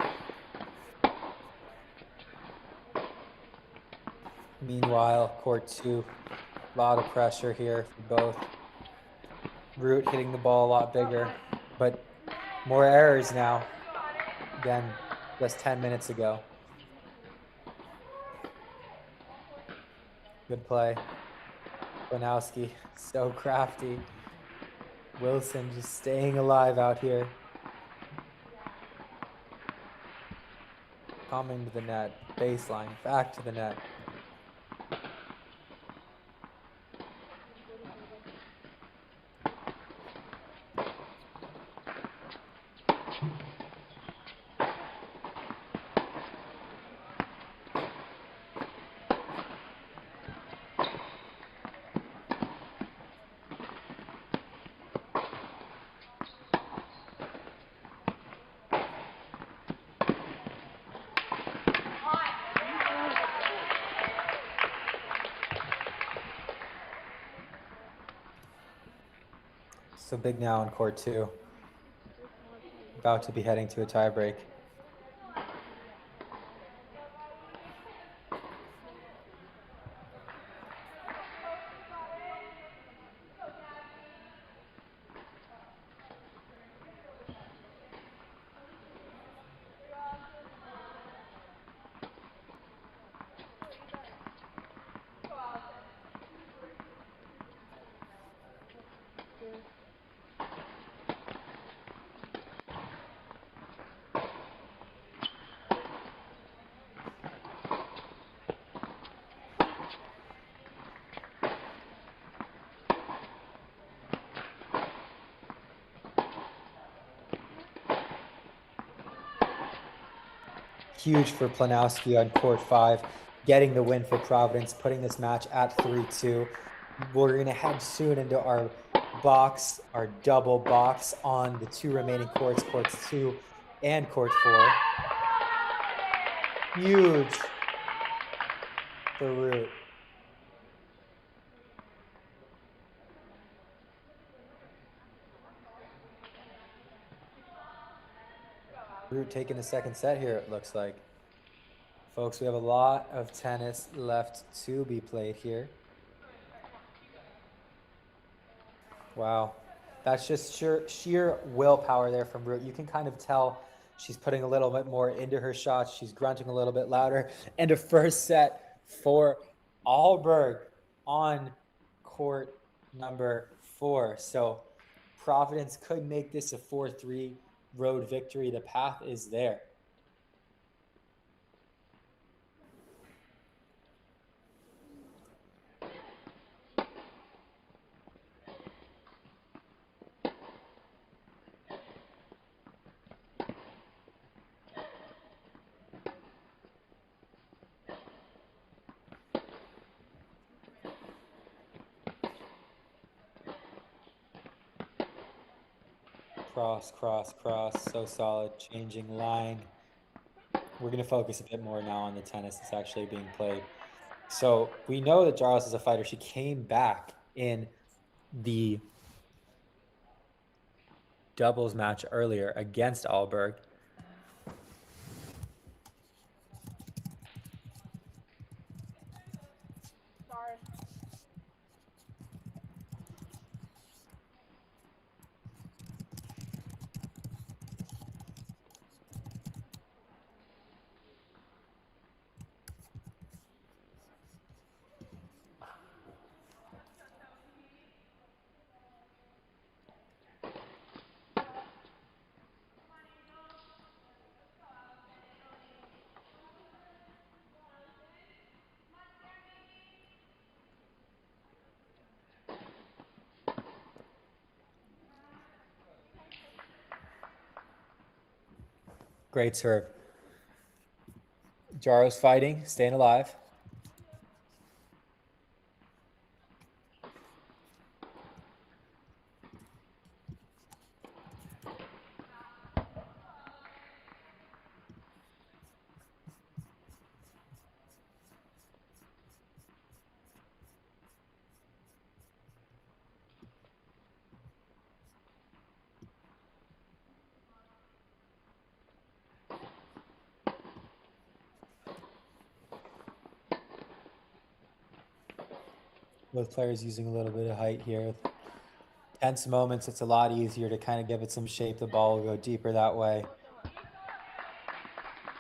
Meanwhile, court 2, a lot of pressure here for both. Root hitting the ball a lot bigger, but more errors now than just 10 minutes ago. Good play. Planowski, so crafty. Wilson just staying alive out here. Coming to the net, baseline, back to the net. So big now in court 2. about to be heading to a tiebreak. Huge for Planowski on court 5, getting the win for Providence, putting this match at 3-2. We're going to head soon into our box, our double box on the 2 remaining courts, courts 2 and court 4. Huge for Root. Root taking the second set here, it looks like. Folks, we have a lot of tennis left to be played here. Wow. That's just sheer willpower there from Root. You can kind of tell she's putting a little bit more into her shots. She's grunting a little bit louder. And a first set for Alberg on court number 4. So Providence could make this a 4-3 road victory. The path is there. Cross, cross, cross. So solid. Changing line. We're going to focus a bit more now on the tennis that's actually being played. So we know that Giles is a fighter. She came back in the doubles match earlier against Alberg. Great serve. Jaro's fighting, staying alive. Both players using a little bit of height here. Tense moments, it's a lot easier to kind of give it some shape. The ball will go deeper that way.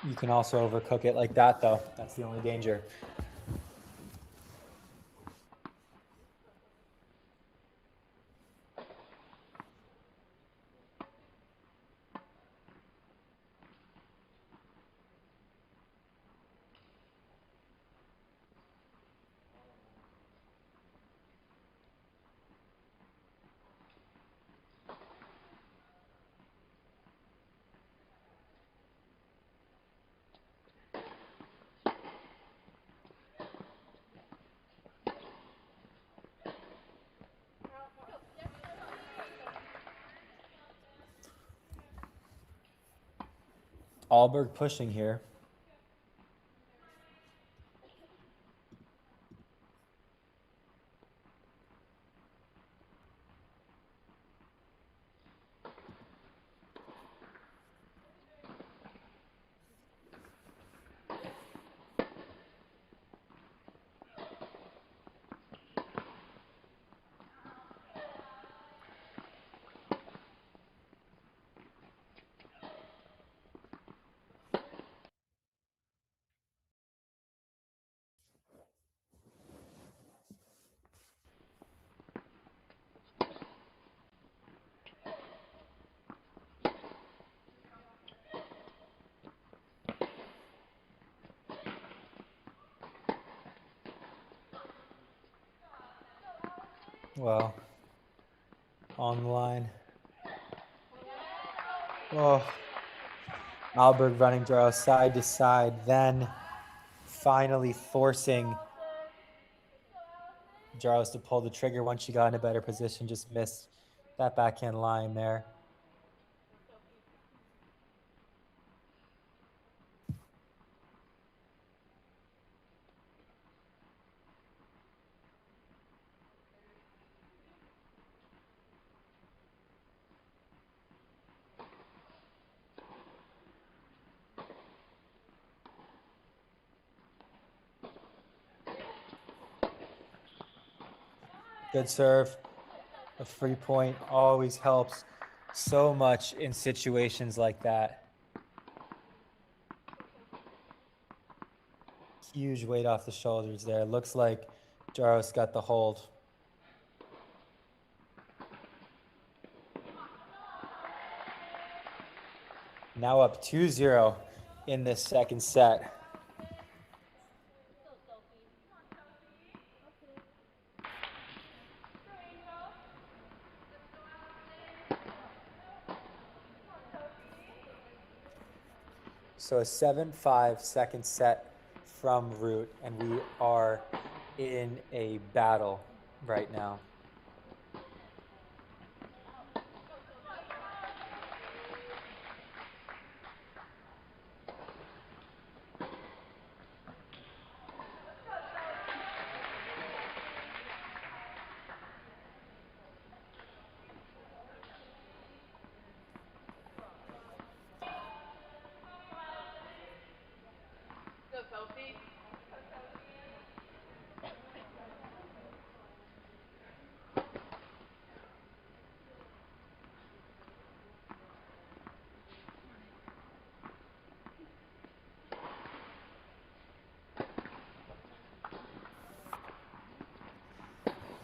You can also overcook it like that, though. That's the only danger. Alberg pushing here. Well, on the line. Oh, Alberg running Jaros side to side, then finally forcing Jaros to pull the trigger once she got in a better position, just missed that backhand line there. Good serve. A free point always helps so much in situations like that. Huge weight off the shoulders there. Looks like Jaros got the hold. Now up 2-0 in this second set. So a 7-5 second set from Root, and we are in a battle right now.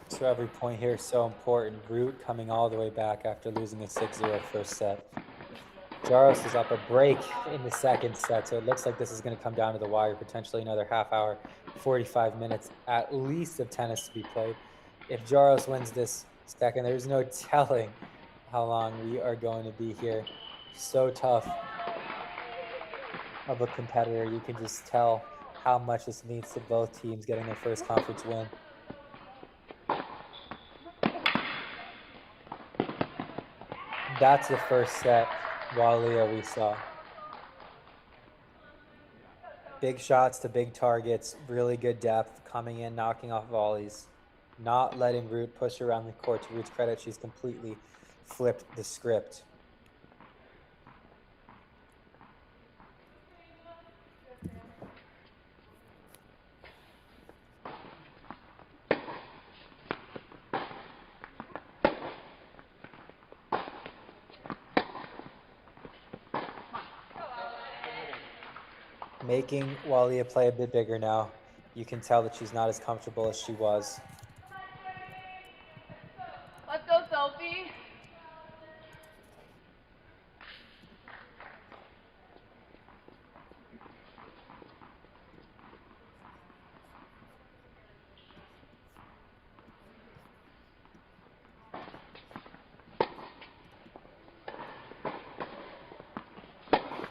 So every point here is so important. Root coming all the way back after losing a 6-0 first set. Jaros is up a break in the second set, so it looks like this is going to come down to the wire, potentially another half hour, 45 minutes at least of tennis to be played. If Jaros wins this second, there's no telling how long we are going to be here. So tough of a competitor. You can just tell how much this means to both teams getting their first conference win. That's the first set, Walia, we saw. Big shots to big targets, really good depth, coming in, knocking off volleys, not letting Root push around the court. To Root's credit, she's completely flipped the script. Making Walia play a bit bigger now. You can tell that she's not as comfortable as she was. Let's go, Sophie.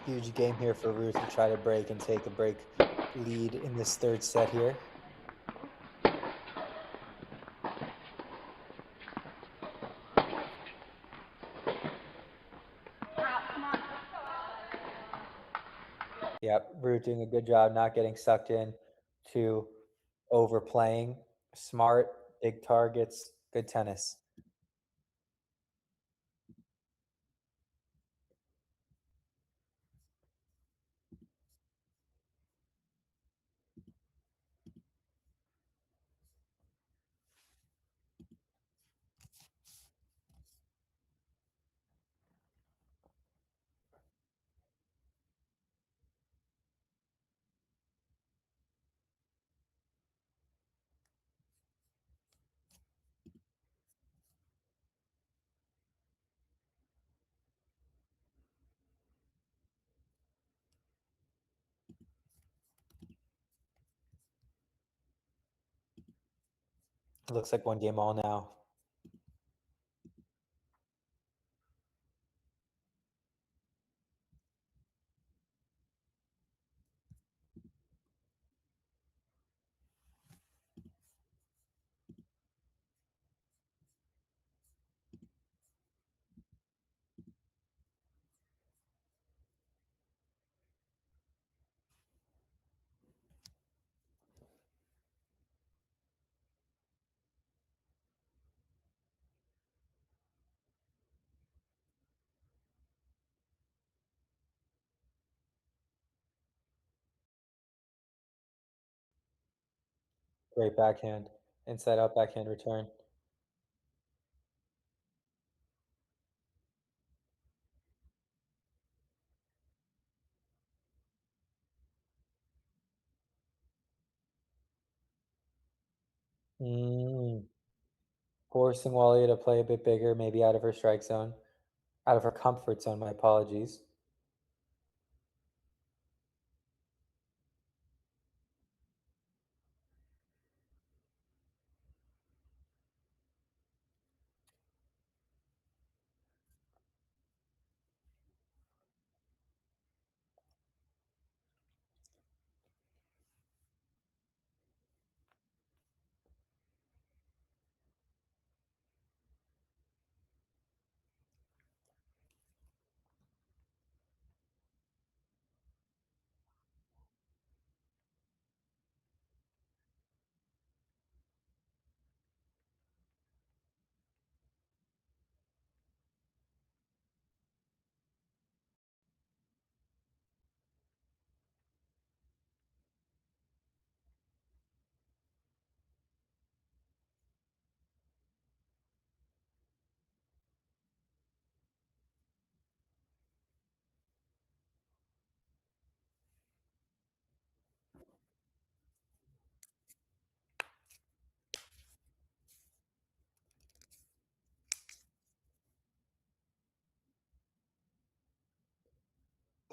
Huge game here for Root to try to break and take a break lead in this third set here. Yep, Root doing a good job not getting sucked in to overplaying. Smart, big targets, good tennis. It looks like one game all now. Great backhand. Inside out backhand return. Mm. Forcing Wally to play a bit bigger, maybe out of her strike zone. Out of her comfort zone, my apologies.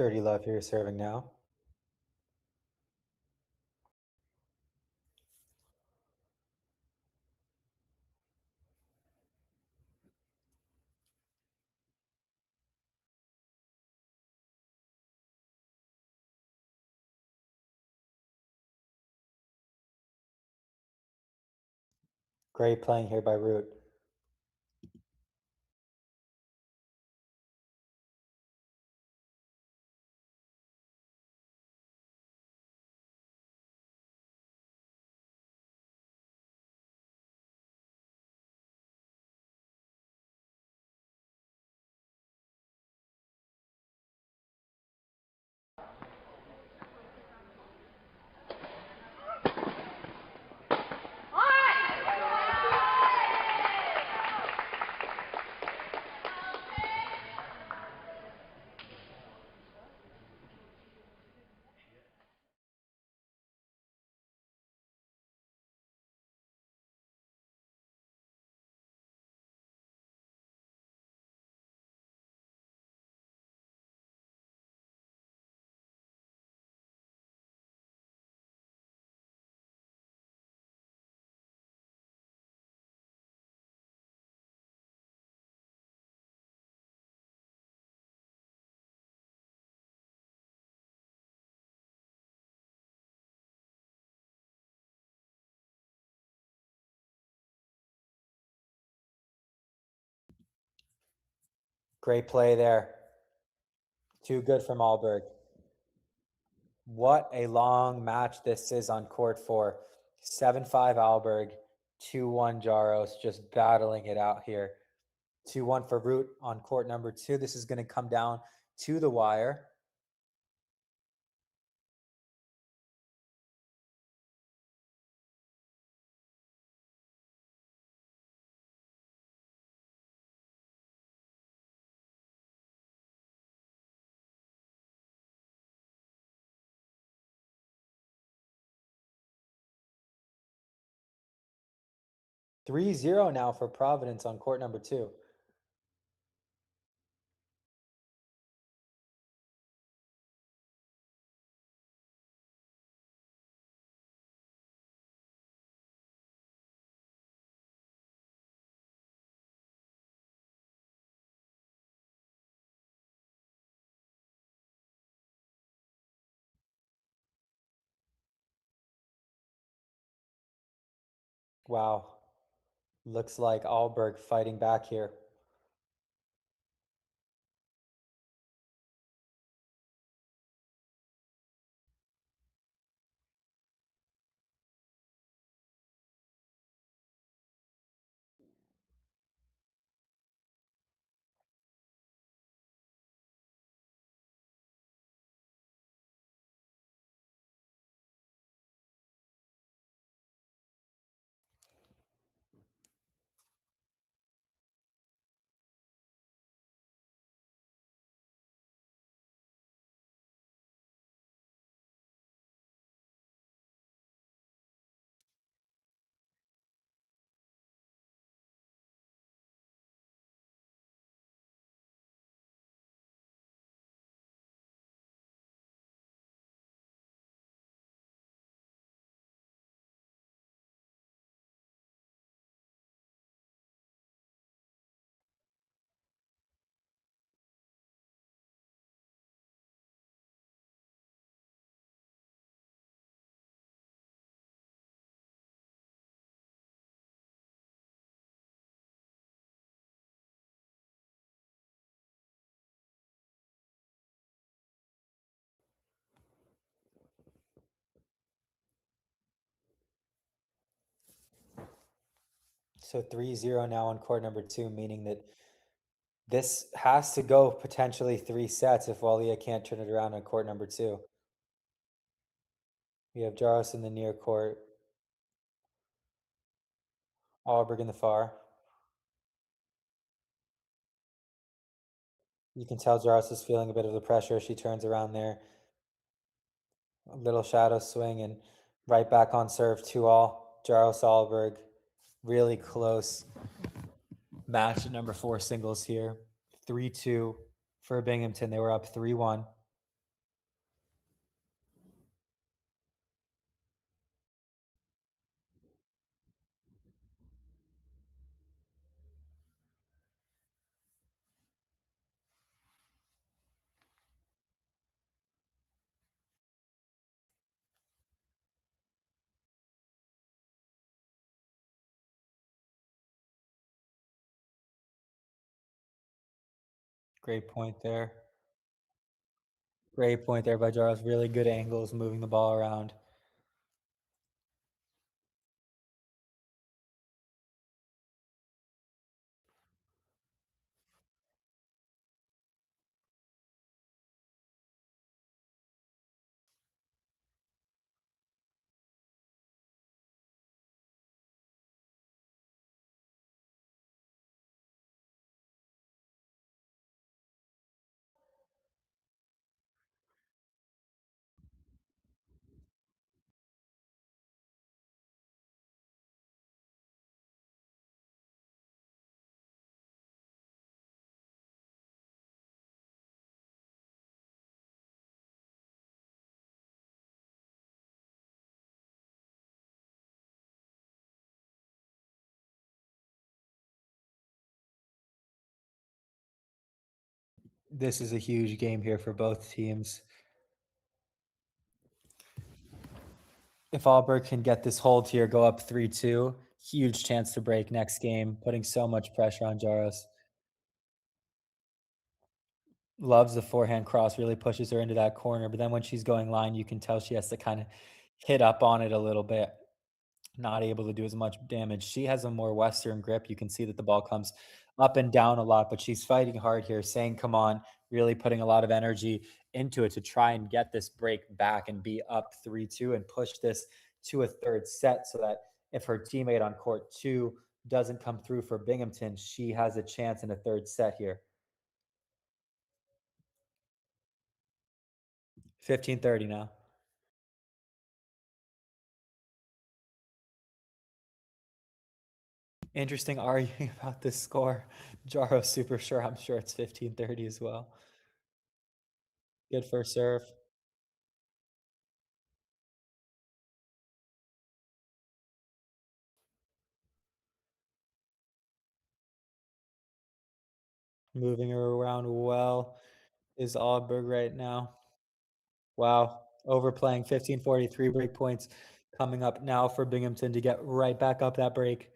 Dirty love here serving now. Great playing here by Root. Great play there. Too good from Alberg. What a long match this is on court 4. 7-5 Alberg, 2-1 Jaros, just battling it out here. 2-1 for Root on court number 2. This is going to come down to the wire. Three-zero now for Providence on court number 2. Wow. Looks like Alberg fighting back here. So 3-0 now on court number 2, meaning that this has to go potentially 3 sets if Walia can't turn it around on court number 2. We have Jaros in the near court. Alberg in the far. You can tell Jaros is feeling a bit of the pressure. She turns around there. A little shadow swing and right back on serve 2-all. Jaros Alberg. Really close match at number 4 singles here. 3-2 for Binghamton. They were up 3-1. Great point there. Great point there by Jaros. Really good angles, moving the ball around. This is a huge game here for both teams. If Alberg can get this hold here, go up 3-2, huge chance to break next game, putting so much pressure on Jaros. Loves the forehand cross, really pushes her into that corner. But then when she's going line, you can tell she has to kind of hit up on it a little bit. Not able to do as much damage. She has a more Western grip. You can see that the ball comes up and down a lot, but she's fighting hard here, saying, come on, really putting a lot of energy into it to try and get this break back and be up 3-2 and push this to a third set so that if her teammate on court 2 doesn't come through for Binghamton, she has a chance in a third set here. 15:30 now. Interesting arguing about this score. Jaro's super sure. I'm sure it's 15:30 as well. Good first serve. Moving her around well is Alberg right now. Wow. Overplaying 15:43 break points coming up now for Binghamton to get right back up that break.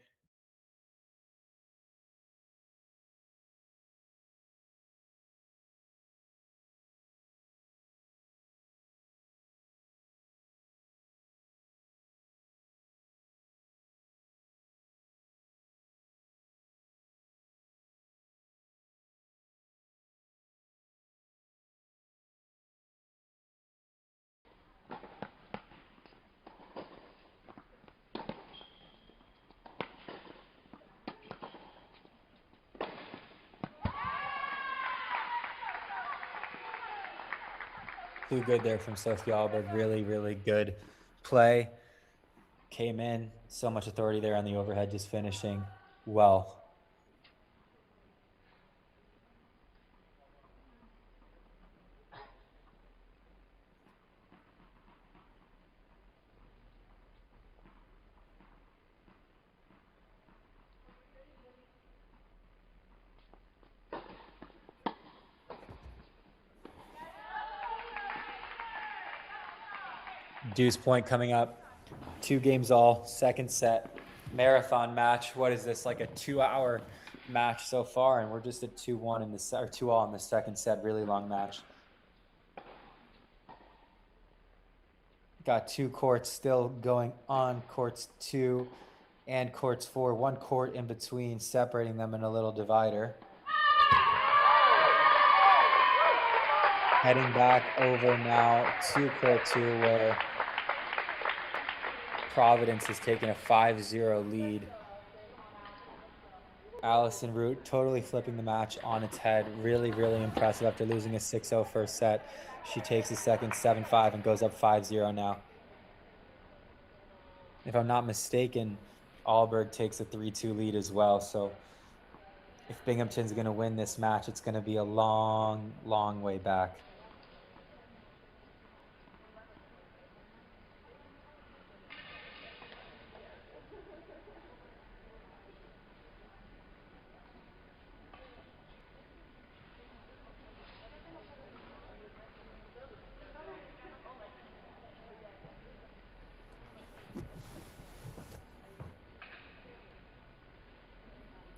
Too good there from Sophie Alberg. Really, really good play. Came in. So much authority there on the overhead, just finishing well. Deuce point coming up. 2 games all, second set. Marathon match. What is this, like a 2-hour match so far? And we're just at 2-1 in the set, or 2-all in the second set. Really long match. Got 2 courts still going on. Courts 2 and courts 4, one court in between, separating them in a little divider. Heading back over now to court 2, where Providence has taken a 5-0 lead. Allison Root totally flipping the match on its head. Really, really impressive. After losing a 6-0 first set, she takes the second 7-5 and goes up 5-0 now. If I'm not mistaken, Alberg takes a 3-2 lead as well. So if Binghamton's going to win this match, it's going to be a long, long way back.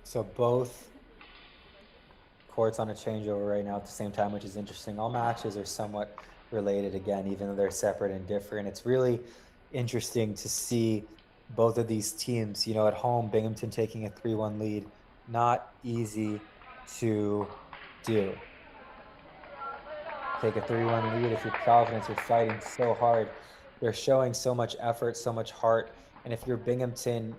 So both courts on a changeover right now at the same time, which is interesting. All matches are somewhat related again, even though they're separate and different. It's really interesting to see both of these teams, you know, at home, Binghamton taking a 3-1 lead. Not easy to do. Take a 3-1 lead. If you're Providence, you're fighting so hard. They're showing so much effort, so much heart. And if you're Binghamton,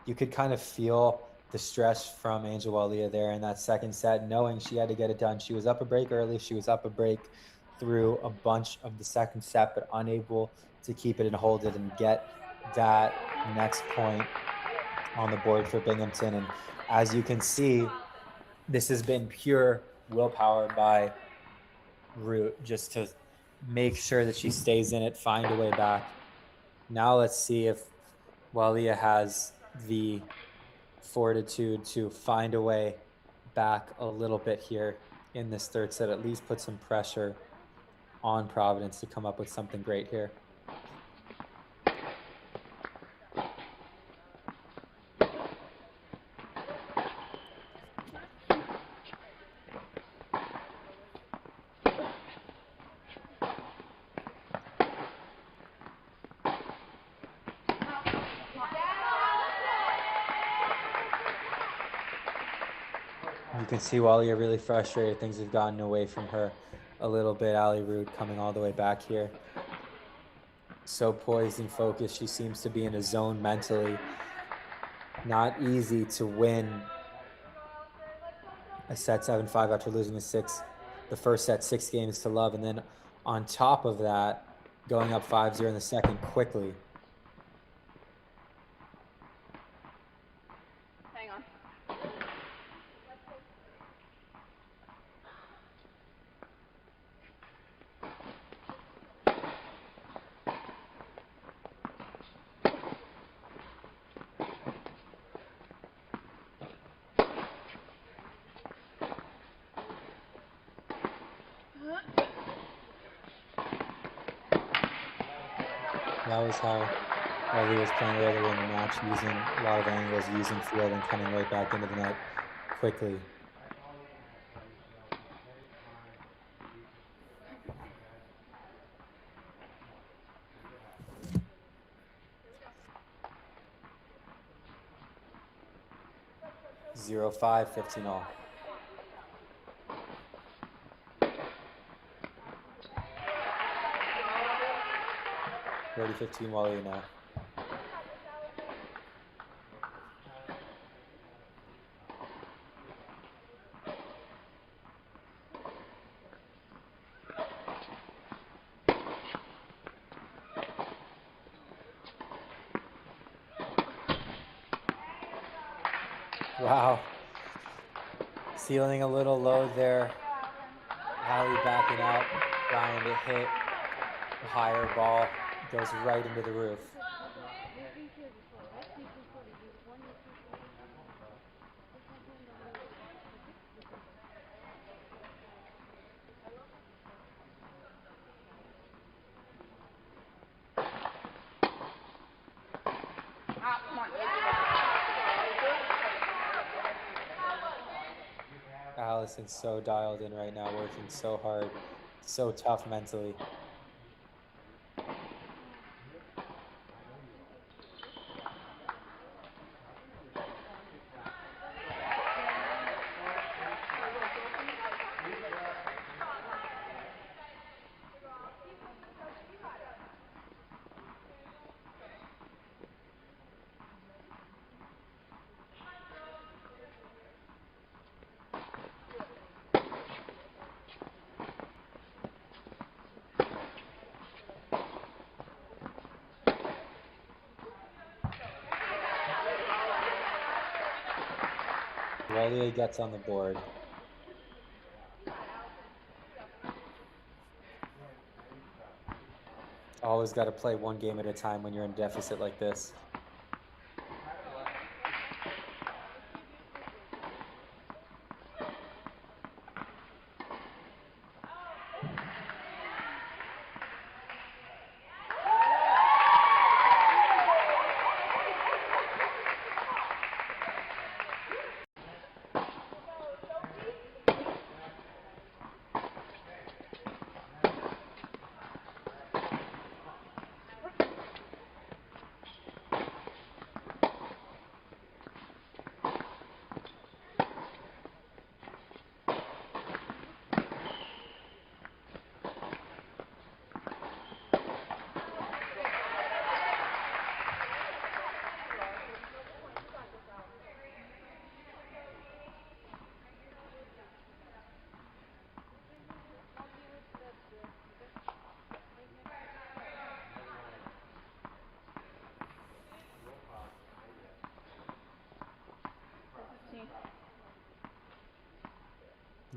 you could kind of feel the stress from Angel Walia there in that second set, knowing she had to get it done. She was up a break early. She was up a break through a bunch of the second set, but unable to keep it and hold it and get that next point on the board for Binghamton. And as you can see, this has been pure willpower by Root just to make sure that she stays in it, find a way back. Now let's see if Walia has the fortitude to find a way back a little bit here in this third set, at least put some pressure on Providence to come up with something great here. You can see Walia really frustrated. Things have gotten away from her a little bit. Ali Root coming all the way back here. So poised and focused. She seems to be in a zone mentally. Not easy to win a set 7-5 after losing the first set 6 games to love. And then on top of that, going up 5-0 in the second quickly. Hang on. That was how Walia was playing earlier in the match, using a lot of angles, using field, and coming right back into the net quickly. Zero 5, 15 all. 30-15 Walia now. Wow. Ceiling a little low there. Ali backing out, trying to hit a higher ball. Goes right into the roof. Allison's so dialed in right now, working so hard, so tough mentally. Walia gets on the board. Always got to play one game at a time when you're in deficit like this.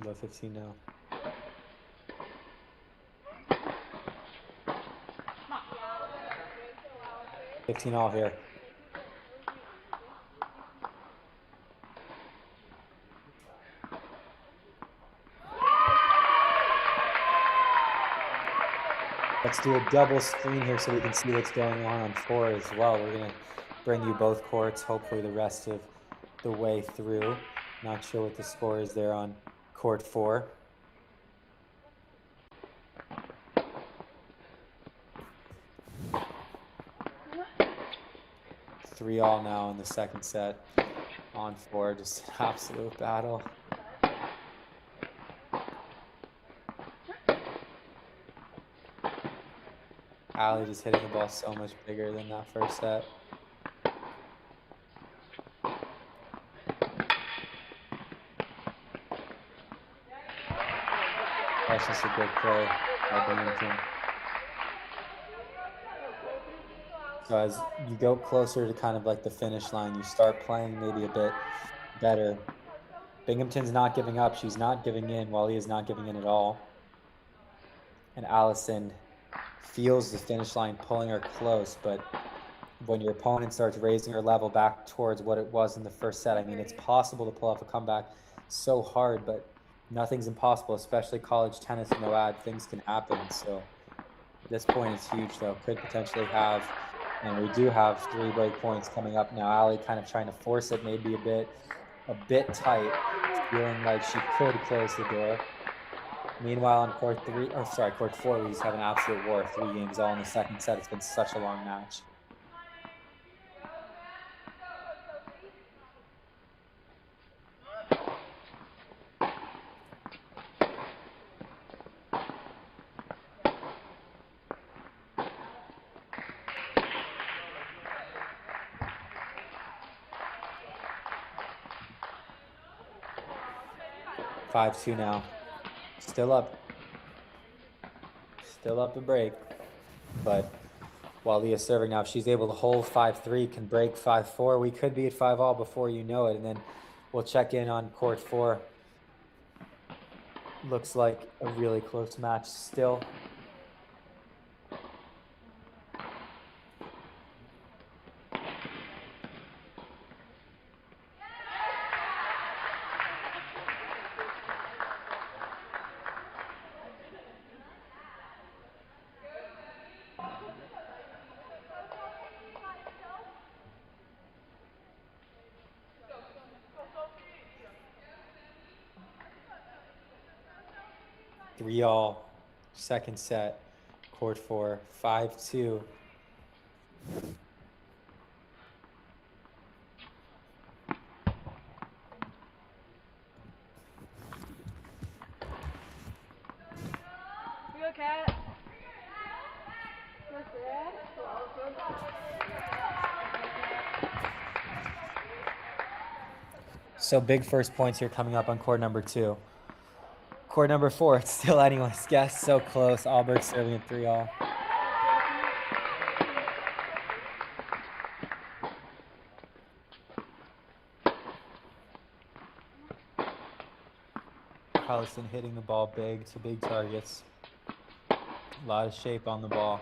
Low 15 now. 15 all here. Let's do a double screen here so we can see what's going on 4 as well. We're going to bring you both courts, hopefully the rest of the way through. Not sure what the score is there on court 4. Three all now in the second set on 4, just an absolute battle. Ali just hitting the ball so much bigger than that first set. That's just a good play by Binghamton. So as you go closer to kind of like the finish line, you start playing maybe a bit better. Binghamton's not giving up. She's not giving in. Wally is not giving in at all. And Allison feels the finish line pulling her close, but when your opponent starts raising her level back towards what it was in the first set, I mean, it's possible to pull off a comeback so hard, but nothing's impossible, especially college tennis, no ad, things can happen. So at this point, it's huge, though. Could potentially have, and we do have 3 break points coming up now. Ali kind of trying to force it, maybe a bit tight, feeling like she could close the door. Meanwhile, on court 4, we just have an absolute war. 3 games all in the second set. It's been such a long match. Five two now. Still up a break, but Walia's serving now. If she's able to hold 5-3, can break 5-4. We could be at 5 all before you know it, and then we'll check in on court 4. Looks like a really close match still. Three all, second set, court 4, 5-2. You go, Cat. So big first points here coming up on court number 2. Court number 4, it's still anyone's guess. So close. Alberg serving at 3 all. Allison hitting the ball big to big targets. A lot of shape on the ball.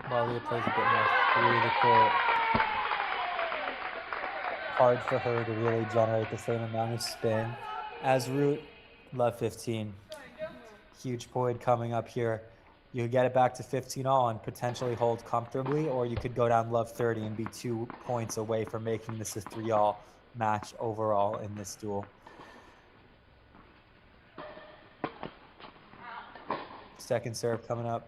Walia plays a bit more through the court. Hard for her to really generate the same amount of spin as Root. Love 15. Huge point coming up here. You could get it back to 15-all and potentially hold comfortably, or you could go down love 30 and be 2 points away from making this a 3-all match overall in this duel. Second serve coming up.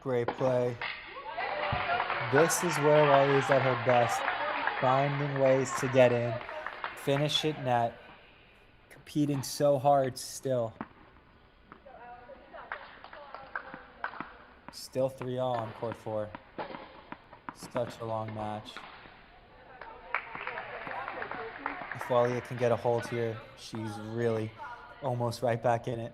Great play. This is where Wally is at her best, finding ways to get in, finish it net, competing so hard still. Still 3-all on court 4. Such a long match. If Walia can get a hold here, she's really almost right back in it.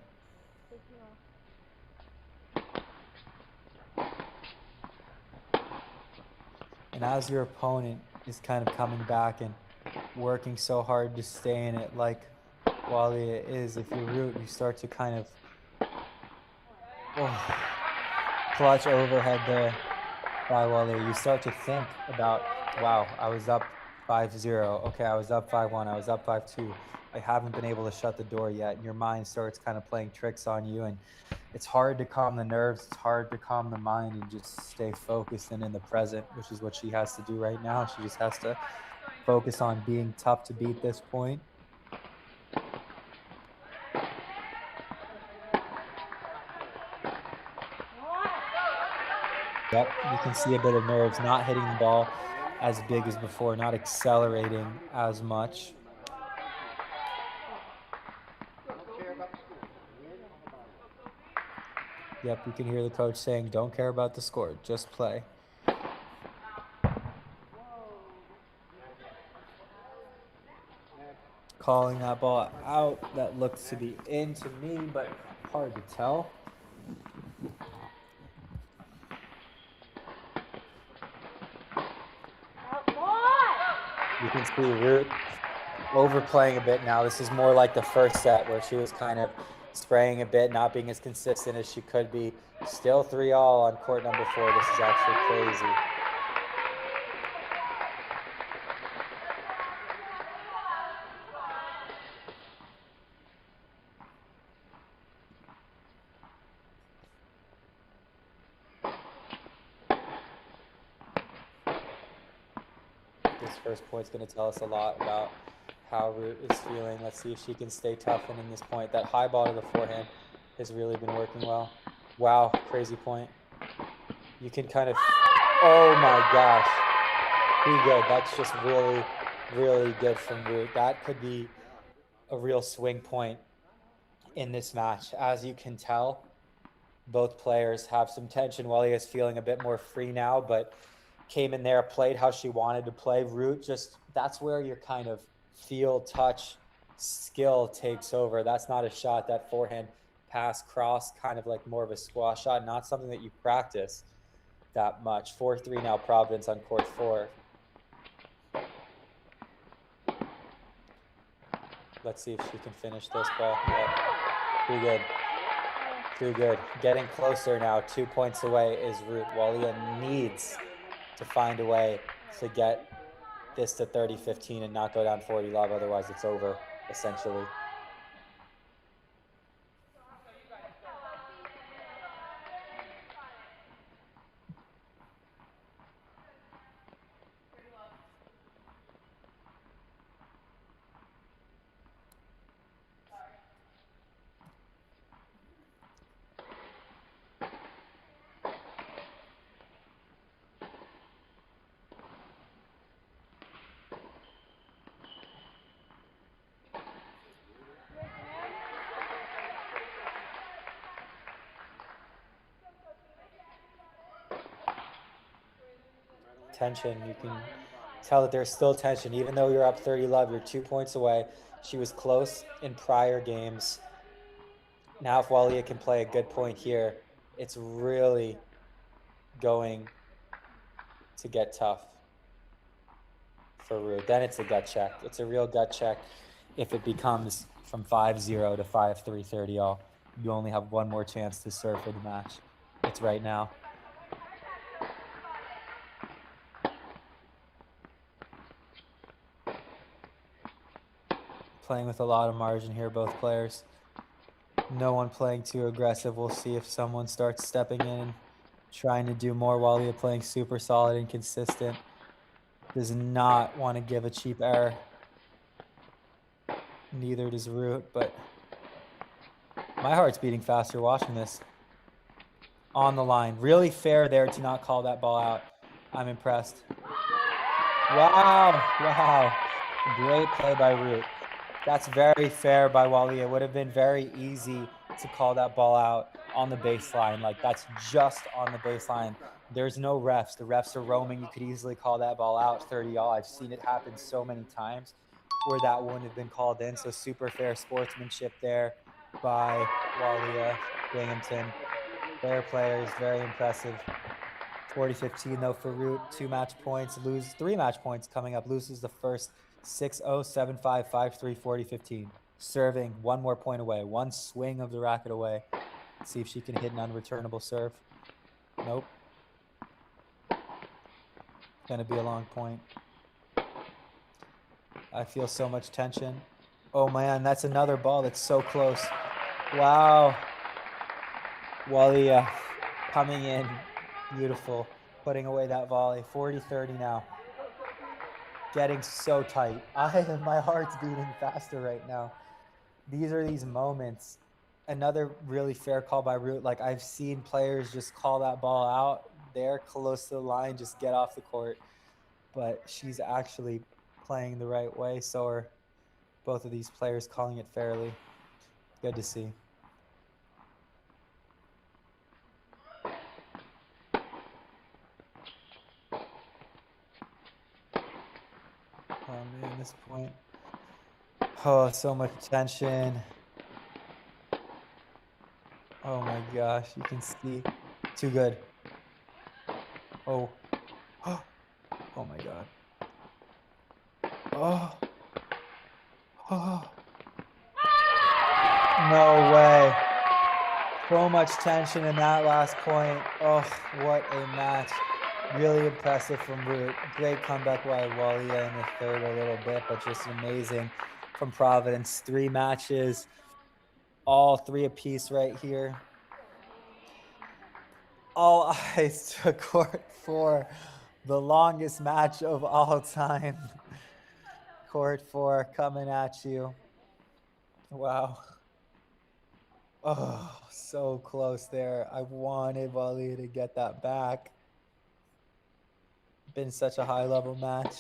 And as your opponent is kind of coming back and working so hard to stay in it like Walia is, if you root, you start to kind of clutch overhead there by Walia. You start to think about, wow, I was up 5-0. Okay, I was up 5-1. I was up 5-2. I haven't been able to shut the door yet. And your mind starts kind of playing tricks on you. And it's hard to calm the nerves. It's hard to calm the mind and just stay focused and in the present, which is what she has to do right now. She just has to focus on being tough to beat this point. Yep, you can see a bit of nerves, not hitting the ball as big as before, not accelerating as much. Yep, you can hear the coach saying, don't care about the score, just play. Calling that ball out, that looks to be in to me, but hard to tell. You can see Root overplaying a bit now. This is more like the first set where she was kind of spraying a bit, not being as consistent as she could be. Still 3-all on court number 4. This is actually crazy. This first point's going to tell us a lot about how Root is feeling. Let's see if she can stay tough and in this point. That high ball to the forehand has really been working well. Wow, crazy point. You can kind of, oh my gosh, pretty good. That's just really, really good from Root. That could be a real swing point in this match. As you can tell, both players have some tension. Walia is feeling a bit more free now, but came in there, played how she wanted to play. Root just, that's where your kind of feel, touch, skill takes over. That's not a shot. That forehand pass cross, kind of like more of a squash shot, not something that you practice that much. 4-3 now, Providence on court 4. Let's see if she can finish this ball. Yeah. Pretty good. Pretty good. Getting closer now. 2 points away is Root. Walia needs to find a way to get this to 30-15 and not go down 40 love. Otherwise, it's over, essentially. tension. You can tell that there's still tension. Even though you're up 30 love, you're 2 points away. She was close in prior games. Now if Walia can play a good point here, it's really going to get tough for Root. Then it's a gut check. It's a real gut check if it becomes from 5-0 to 5-3 30 all. You only have one more chance to serve for the match. It's right now. Playing with a lot of margin here, both players. No one playing too aggressive. We'll see if someone starts stepping in, trying to do more. Walia playing super solid and consistent. Does not want to give a cheap error. Neither does Root, but my heart's beating faster watching this. On the line. Really fair there to not call that ball out. I'm impressed. Wow. Wow. Great play by Root. That's very fair by Walia. It would have been very easy to call that ball out on the baseline. Like, that's just on the baseline. There's no refs. The refs are roaming. You could easily call that ball out 30 all. I've seen it happen so many times where that wouldn't have been called in. So super fair sportsmanship there by Walia Binghamton. Fair players, very impressive. 40-15 though for Root. 2 match points. 3 match points coming up. Loses the first 6-0, 7-5, 5-3, 40-15. Serving 1 more point away. 1 swing of the racket away. Let's see if she can hit an unreturnable serve. Nope. Gonna be a long point. I feel so much tension. Oh man, that's another ball that's so close. Wow. Walia coming in. Beautiful. Putting away that volley. 40-30 now. Getting so tight. My heart's beating faster right now. These are these moments. Another really fair call by Root. Like, I've seen players just call that ball out. They're close to the line, just get off the court. But she's actually playing the right way. So are both of these players calling it fairly. Good to see. Oh man, this point. Oh, so much tension. Oh my gosh, you can see. Too good. Oh. Oh my god. Oh. Oh. No way. So much tension in that last point. Oh, what a match. Really impressive from Root. Great comeback by Walia in the third a little bit, but just amazing from Providence. 3 matches, all 3 apiece right here. All eyes to court 4, the longest match of all time. Court 4 coming at you. Wow. Oh, so close there. I wanted Walia to get that back. Been such a high level match.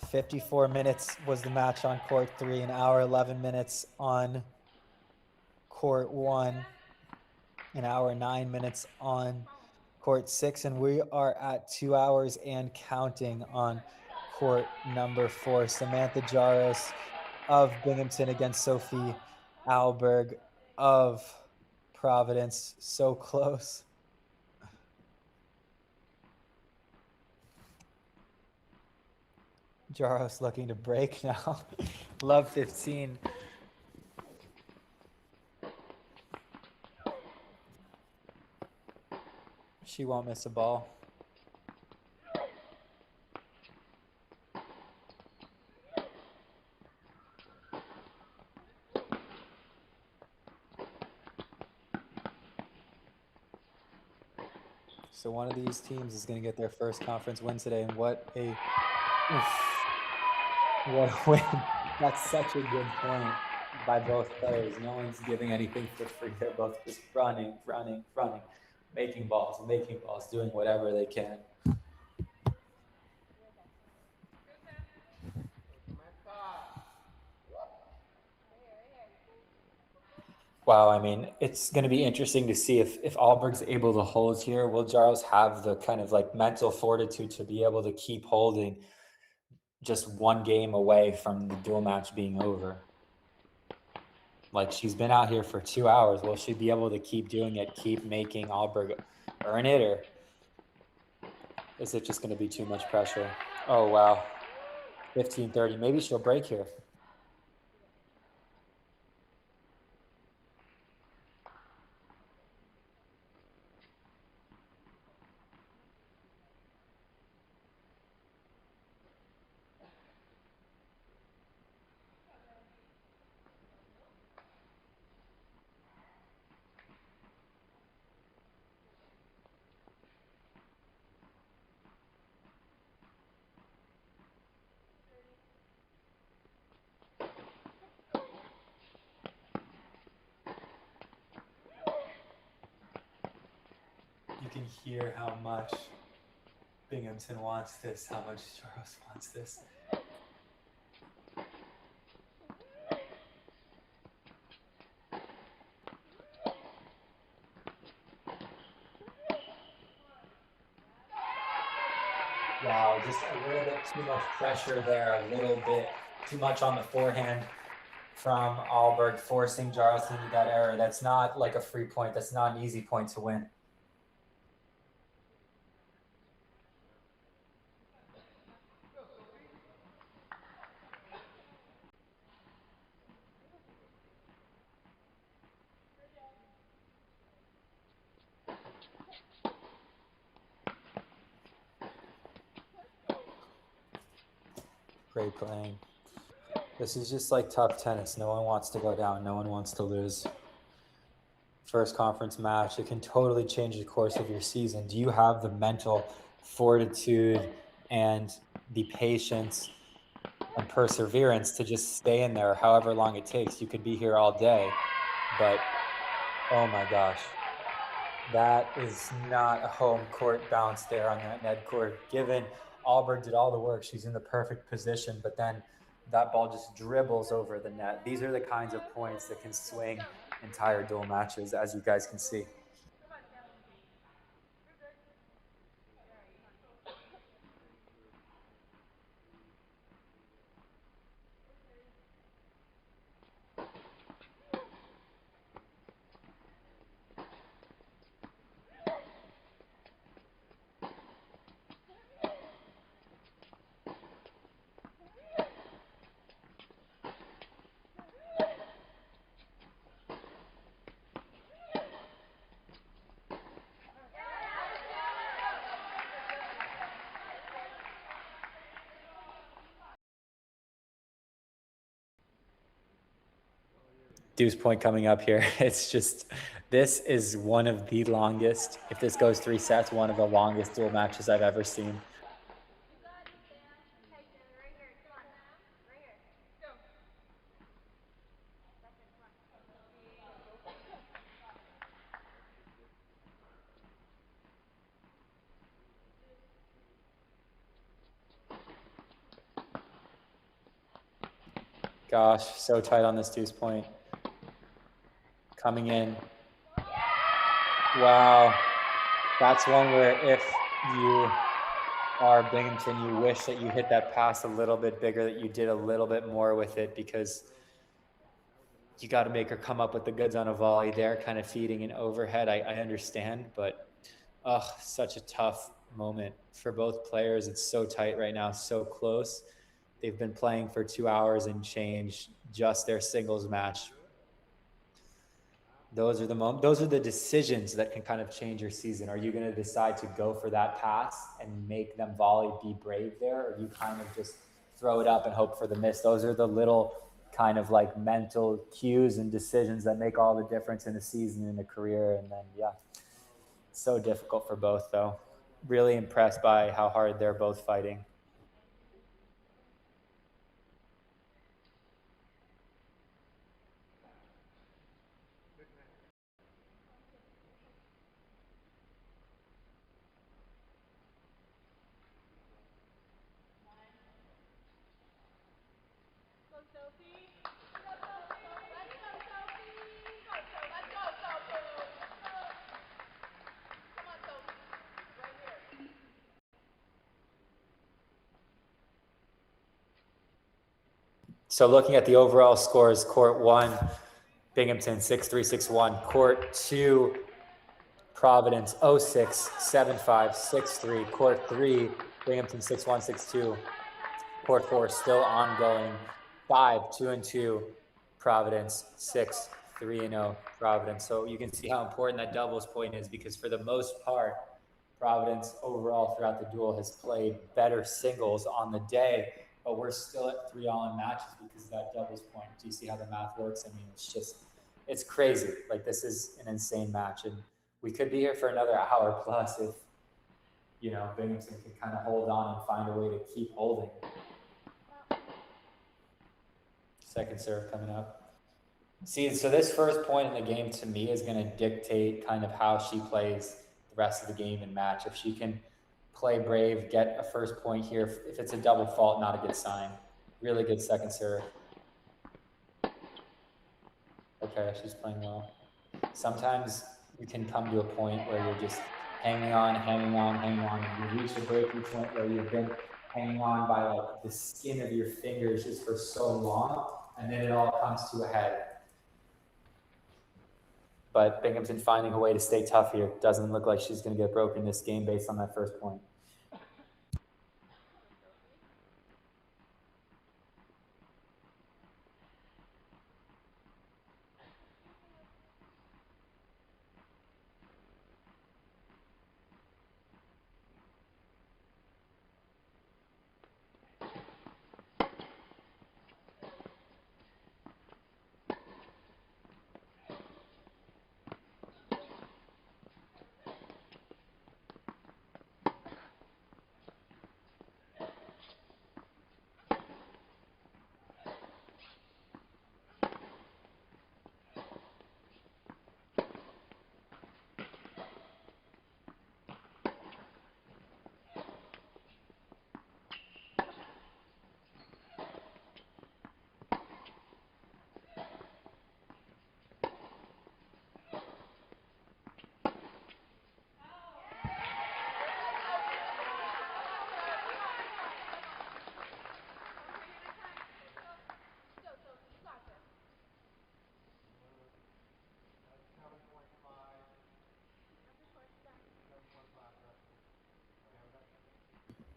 54 minutes was the match on court 3, an hour 11 minutes on court 1, an hour 9 minutes on court 6, and we are at 2 hours and counting on court number 4. Samantha Jaros of Binghamton against Sophie Alberg of Providence. So close. Jaros looking to break now. Love 15. She won't miss a ball. So one of these teams is going to get their first conference win today, and what a win. That's such a good point by both players. No one's giving anything for free. They're both just running, making balls, doing whatever they can. Wow, I mean, it's going to be interesting to see if Alberg's able to hold here. Will Giles have the kind of like mental fortitude to be able to keep holding just one game away from the dual match being over? Like, she's been out here for 2 hours. Will she be able to keep doing it, keep making Alberg earn it, or is it just going to be too much pressure? Oh, wow. 15-30. Maybe she'll break here. You can hear how much Binghamton wants this, how much Charles wants this. Wow, just a little bit too much pressure there, a little bit too much on the forehand from Alberg, forcing Giles into that error. That's not like a free point. That's not an easy point to win. Great playing. This is just like tough tennis. No one wants to go down. No one wants to lose. First conference match, it can totally change the course of your season. Do you have the mental fortitude and the patience and perseverance to just stay in there however long it takes? You could be here all day, but oh my gosh, that is not a home court bounce there on that net court. Given Alberg did all the work, she's in the perfect position, but then that ball just dribbles over the net. These are the kinds of points that can swing entire dual matches, as you guys can see. Deuce point coming up here. It's just, this is one of the longest, if this goes 3 sets, one of the longest dual matches I've ever seen. Gosh, so tight on this deuce point. Coming in. Wow. That's one where if you are Binghamton, you wish that you hit that pass a little bit bigger, that you did a little bit more with it, because you got to make her come up with the goods on a volley there, kind of feeding an overhead. I understand, but such a tough moment for both players. It's so tight right now, so close. They've been playing for 2 hours and change, just their singles match. Those are the decisions that can kind of change your season. Are you going to decide to go for that pass and make them volley, be brave there, or you kind of just throw it up and hope for the miss? Those are the little kind of like mental cues and decisions that make all the difference in a season, in a career. And then, yeah, so difficult for both, though. Really impressed by how hard they're both fighting. So looking at the overall scores, court 1, Binghamton 6-3, 6-1. Court 2, Providence 0-6, 7-5, 6-3. Court 3, Binghamton 6-1, 6-2. Court 4 still ongoing, 5-2-2. Providence 6-3-0. Providence. So you can see how important that doubles point is, because for the most part, Providence overall throughout the duel has played better singles on the day, but we're still at 3-all in matches because of that doubles point. Do you see how the math works? I mean, it's crazy. Like, this is an insane match, and we could be here for another hour plus if, Binghamton can kind of hold on and find a way to keep holding. Second serve coming up. See, so this first point in the game to me is going to dictate kind of how she plays the rest of the game and match. If she can play brave, get a first point here, if it's a double fault, not a good sign. Really good second serve. Okay, she's playing well. Sometimes you can come to a point where you're just hanging on, and you reach a breaking point where you've been hanging on by like the skin of your fingers just for so long, and then it all comes to a head. But Binghamton finding a way to stay tough here. Doesn't look like she's going to get broken this game based on that first point.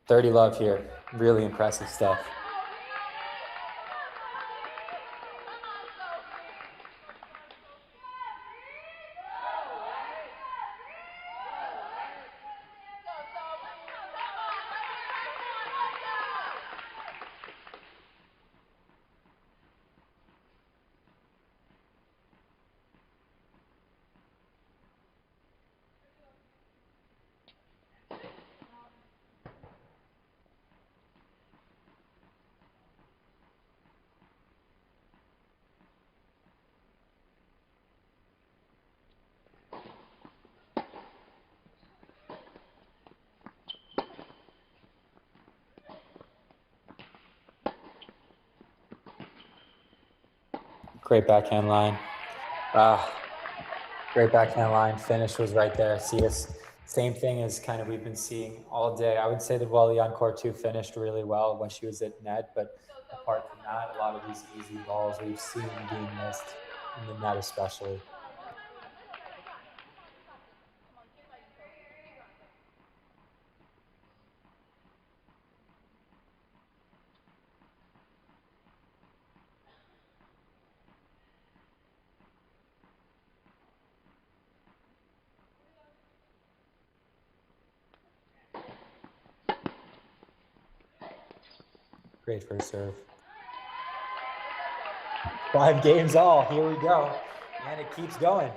Dirty love here. Really impressive stuff. Great backhand line. Great backhand line. Finish was right there. See, this same thing as kind of we've been seeing all day. I would say that Wally on court 2 finished really well when she was at net, but apart from that, a lot of these easy balls we've seen being missed in the net especially. Great first serve. 5 games all. Here we go. And it keeps going.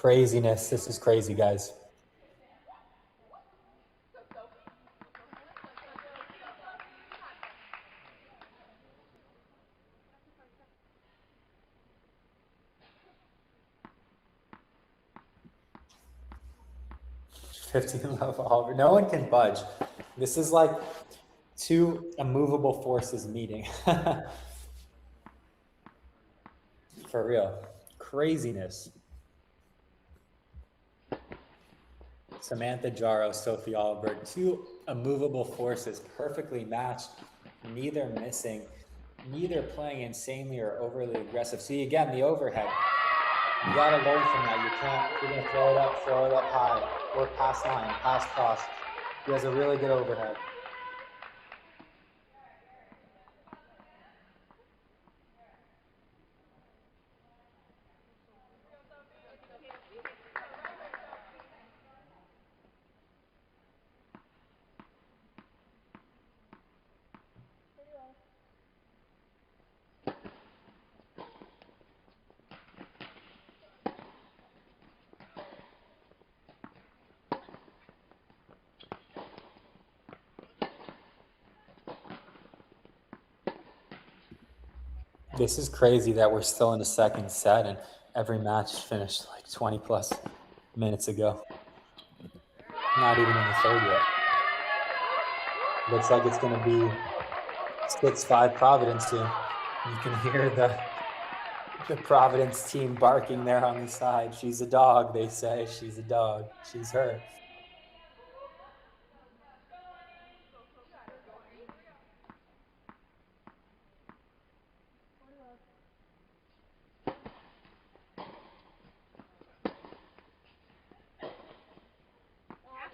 Craziness. This is crazy, guys. $15 No one can budge. This is like two immovable forces meeting. For real. Craziness. Samantha Jaro, Sophie Alberg, two immovable forces, perfectly matched, neither missing, neither playing insanely or overly aggressive. See, again, the overhead. You got to learn from that. You can't, you're going to throw it up high, or pass line, pass cross. He has a really good overhead. This is crazy that we're still in the second set and every match finished like 20 plus minutes ago. Not even in the third yet. Looks like it's going to be 6-5 Providence here. You can hear the Providence team barking there on the side. She's a dog, they say. She's a dog. She's her.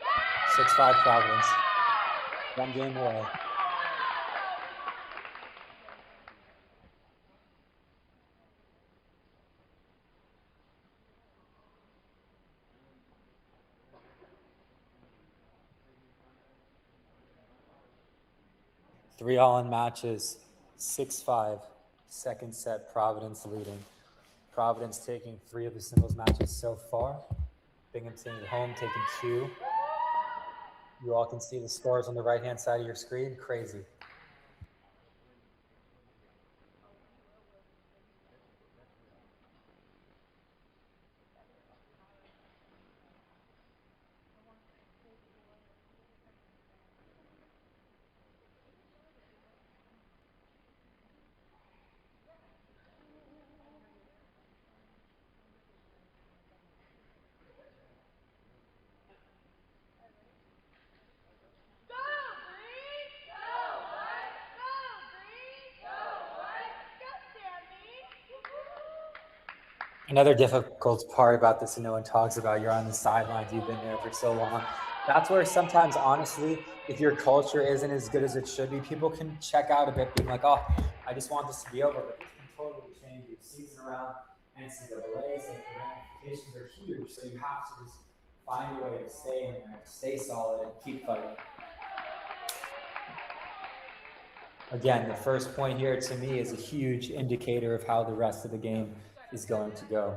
Yeah! 6-5 Providence. One game away. Three all-in matches, 6-5, second set, Providence leading. Providence taking 3 of the singles matches so far. Binghamton at home taking 2. You all can see the scores on the right-hand side of your screen. Crazy. Another difficult part about this, and no one talks about, you're on the sidelines, you've been there for so long. That's where sometimes, honestly, if your culture isn't as good as it should be, people can check out a bit, being like, oh, I just want this to be over. But this can totally change your season around. NCAA's, like, the ramifications are huge, so you have to just find a way to stay in there, stay solid, and keep fighting. Again, the first point here to me is a huge indicator of how the rest of the game is going to go.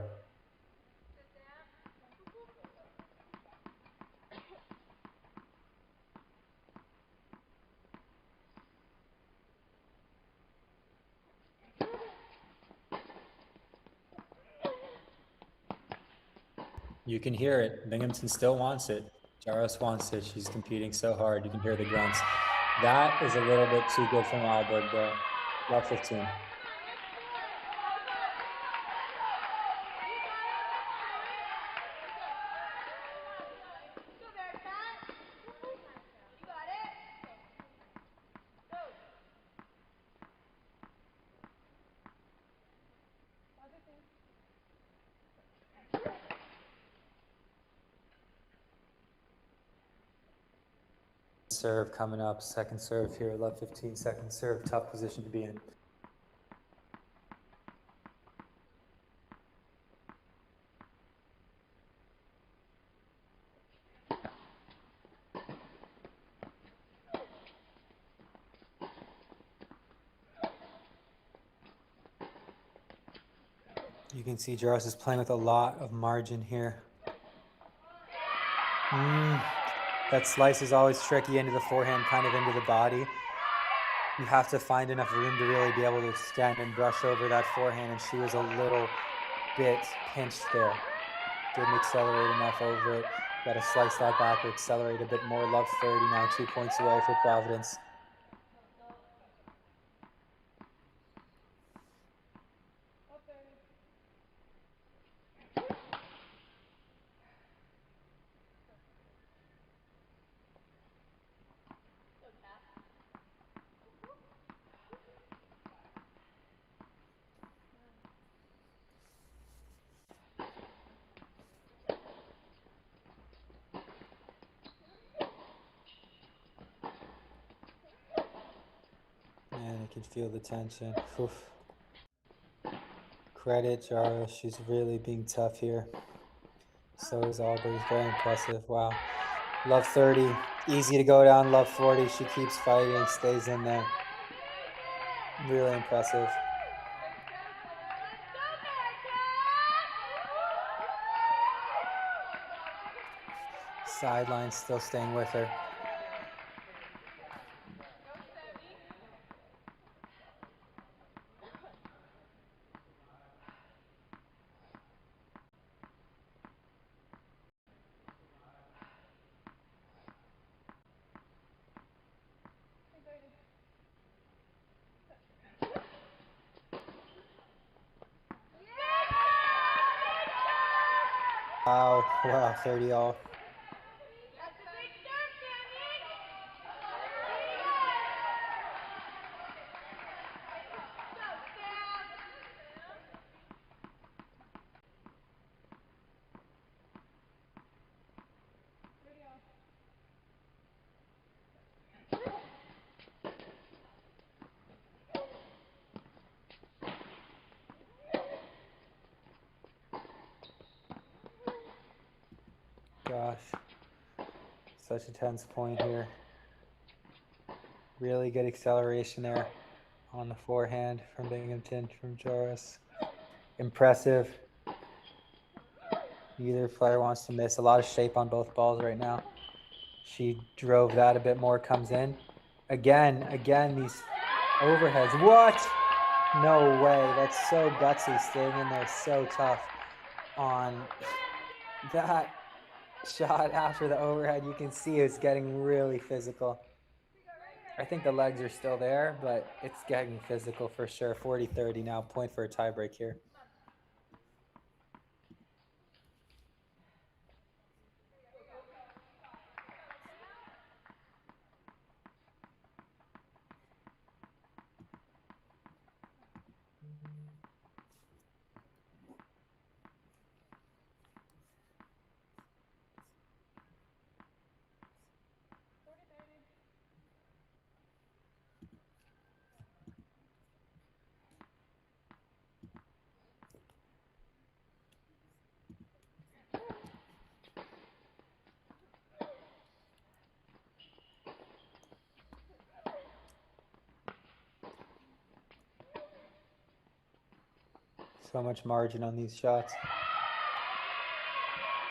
You can hear it. Binghamton still wants it. Jaros wants it. She's competing so hard. You can hear the grunts. That is a little bit too good from Alberg, though. Love 15. Serve coming up, second serve here, love 15, second serve, tough position to be in. You can see Jaros is playing with a lot of margin here. That slice is always tricky into the forehand, kind of into the body. You have to find enough room to really be able to extend and brush over that forehand, and she was a little bit pinched there. Didn't accelerate enough over it. Got to slice that back or accelerate a bit more. Love 30 now, 2 points away for Providence. Man, I can feel the tension. Oof. Credit Jaros, she's really being tough here. So is Aubrey, very impressive. Wow. Love 30, easy to go down. Love 40, she keeps fighting, stays in there. Really impressive. Sideline still staying with her. Wow, 30 all. Gosh, such a tense point here. Really good acceleration there on the forehand from Binghamton, from Jaros. Impressive. Neither player wants to miss. A lot of shape on both balls right now. She drove that a bit more, comes in. Again, these overheads. What? No way. That's so gutsy, staying in there so tough on that shot after the overhead. You can see it's getting really physical. I think the legs are still there, but it's getting physical for sure. 40-30 now, point for a tiebreak here. So much margin on these shots.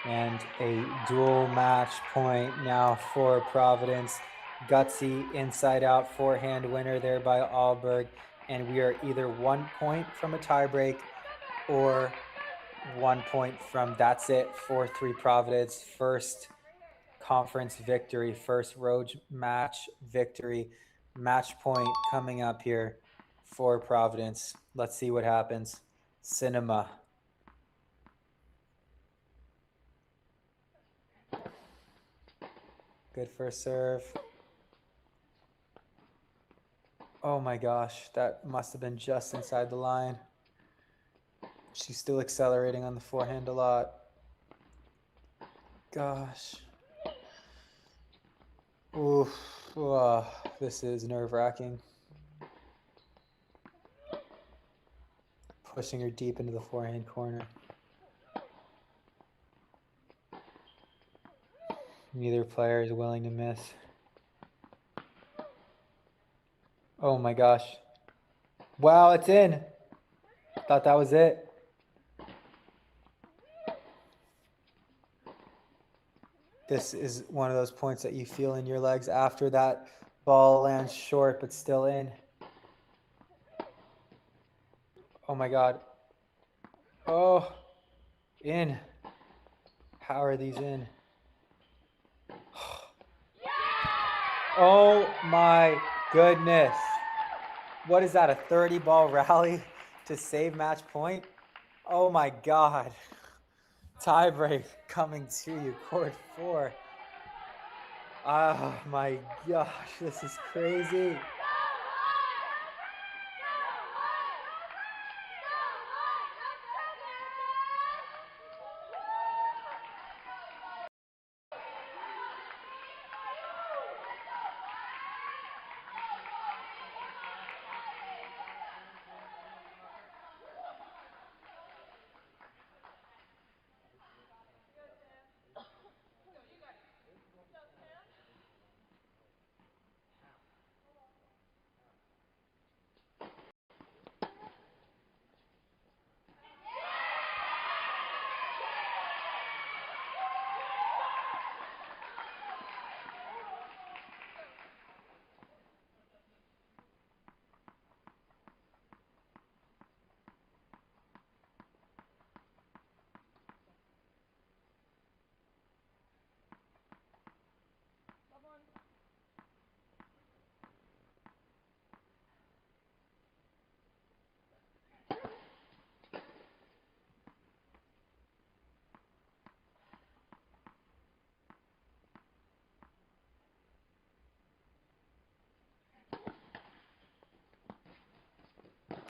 And a dual match point now for Providence. Gutsy inside out forehand winner there by Alberg. And we are either 1 point from a tiebreak or 1 point from that's it. 4-3 Providence. First conference victory, first road match victory. Match point coming up here for Providence. Let's see what happens. Cinema. Good first serve. Oh my gosh, that must have been just inside the line. She's still accelerating on the forehand a lot. Gosh. Oof. Oh, this is nerve-wracking. Pushing her deep into the forehand corner. Neither player is willing to miss. Oh my gosh. Wow, it's in. Thought that was it. This is one of those points that you feel in your legs after that ball lands short but still in. Oh my God. Oh, in. How are these in? Oh my goodness. What is that, a 30-ball rally to save match point? Oh my God. Tiebreak coming to you, court 4. Oh my gosh, this is crazy.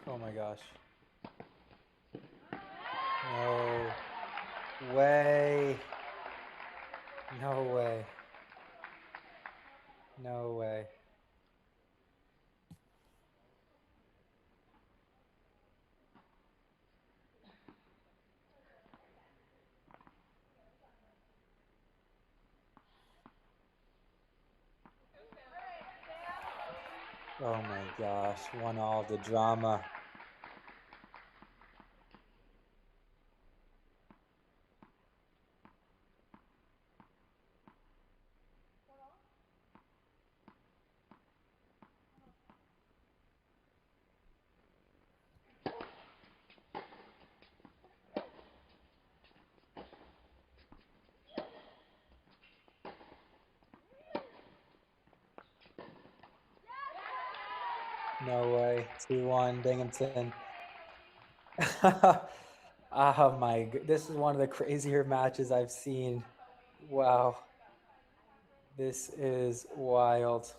Oh my gosh. No way. No way. No way. Oh my gosh, 1-all, the drama. No way. 2-1, Binghamton. Oh my, this is one of the crazier matches I've seen. Wow. This is wild.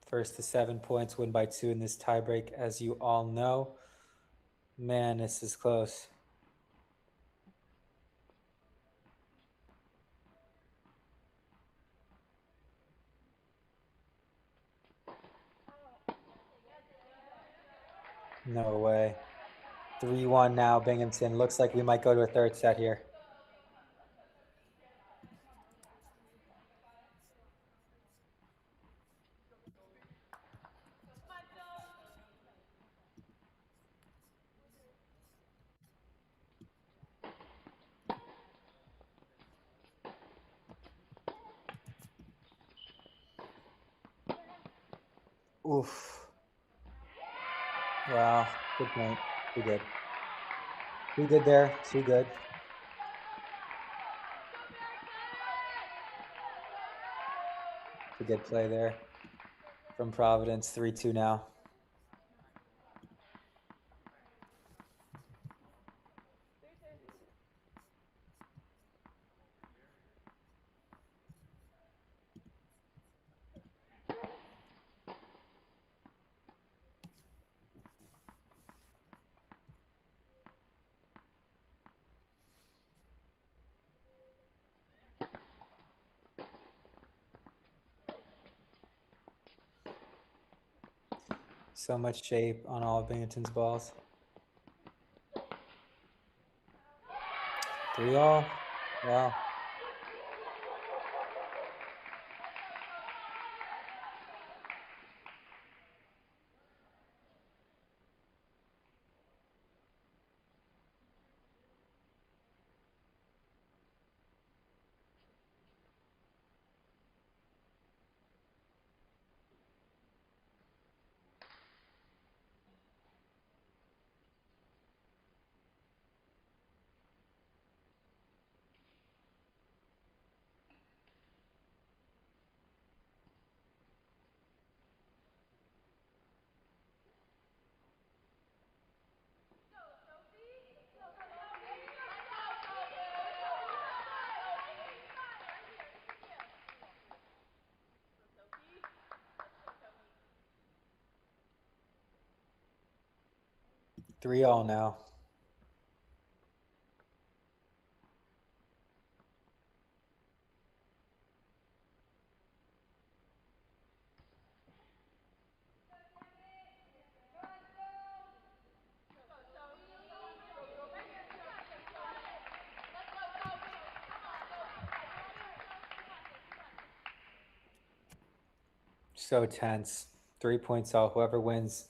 First to 7 points, win by 2 in this tiebreak, as you all know. Man, this is close. No way. 3-1 now, Binghamton. Looks like we might go to a third set here. Oof. Wow, good point. Too good. Too good there, too good. It's a good play there from Providence. 3-2 now. So much shape on all of Binghamton's balls. 3-all. Wow. Three all now. So tense. 3 points all. Whoever wins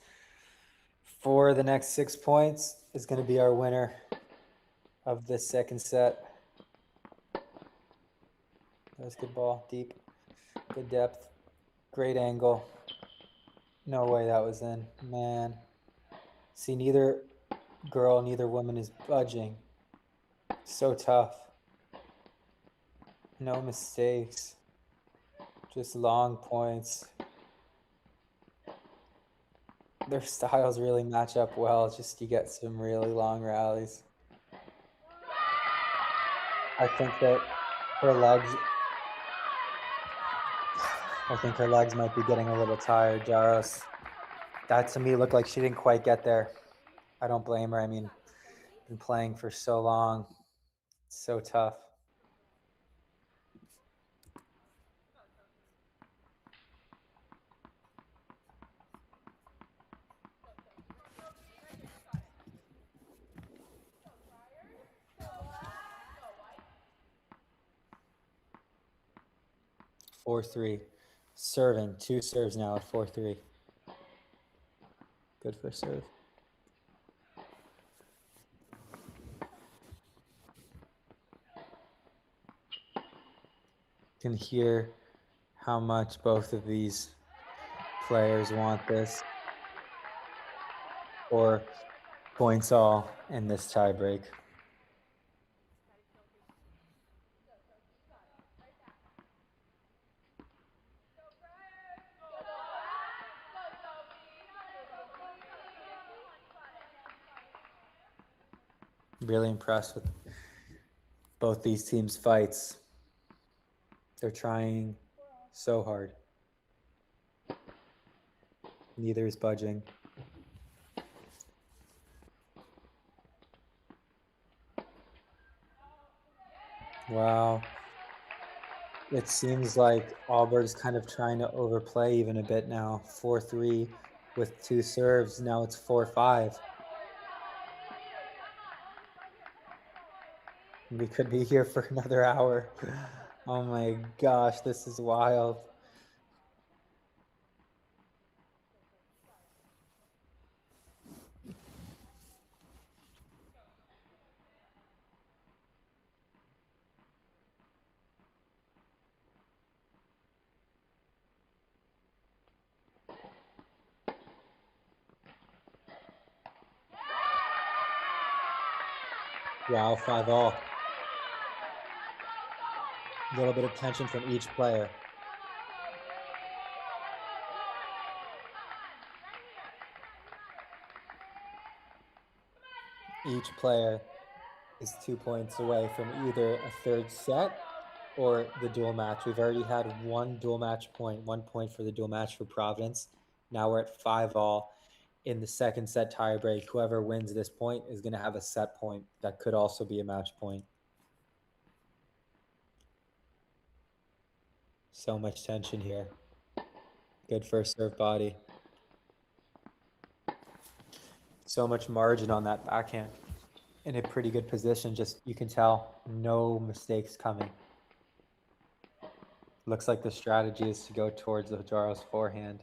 for the next 6 points is going to be our winner of this second set. That was good ball. Deep. Good depth. Great angle. No way that was in. Man. See, neither girl, neither woman is budging. So tough. No mistakes. Just long points. Their styles really match up well. It's just you get some really long rallies. I think that her legs might be getting a little tired, Jaros. That to me looked like she didn't quite get there. I don't blame her. I mean, been playing for so long. It's so tough. Four three. Serving. 2 serves now at 4-3. Good for serve. Can hear how much both of these players want this. 4 points all in this tiebreak. Really impressed with both these teams' fights. They're trying so hard. Neither is budging. Wow. It seems like Auburn's kind of trying to overplay even a bit now. 4-3 with 2 serves. Now it's 4-5. We could be here for another hour. Oh my gosh, this is wild. Wow, 5 all. A little bit of tension from each player. Each player is 2 points away from either a third set or the dual match. We've already had 1 dual match point, 1 point for the dual match for Providence. Now we're at 5 all in the second set tiebreak. Whoever wins this point is going to have a set point that could also be a match point. So much tension here. Good first serve body. So much margin on that backhand. in a pretty good position. Just, you can tell, no mistakes coming. Looks like the strategy is to go towards the Jaro's forehand.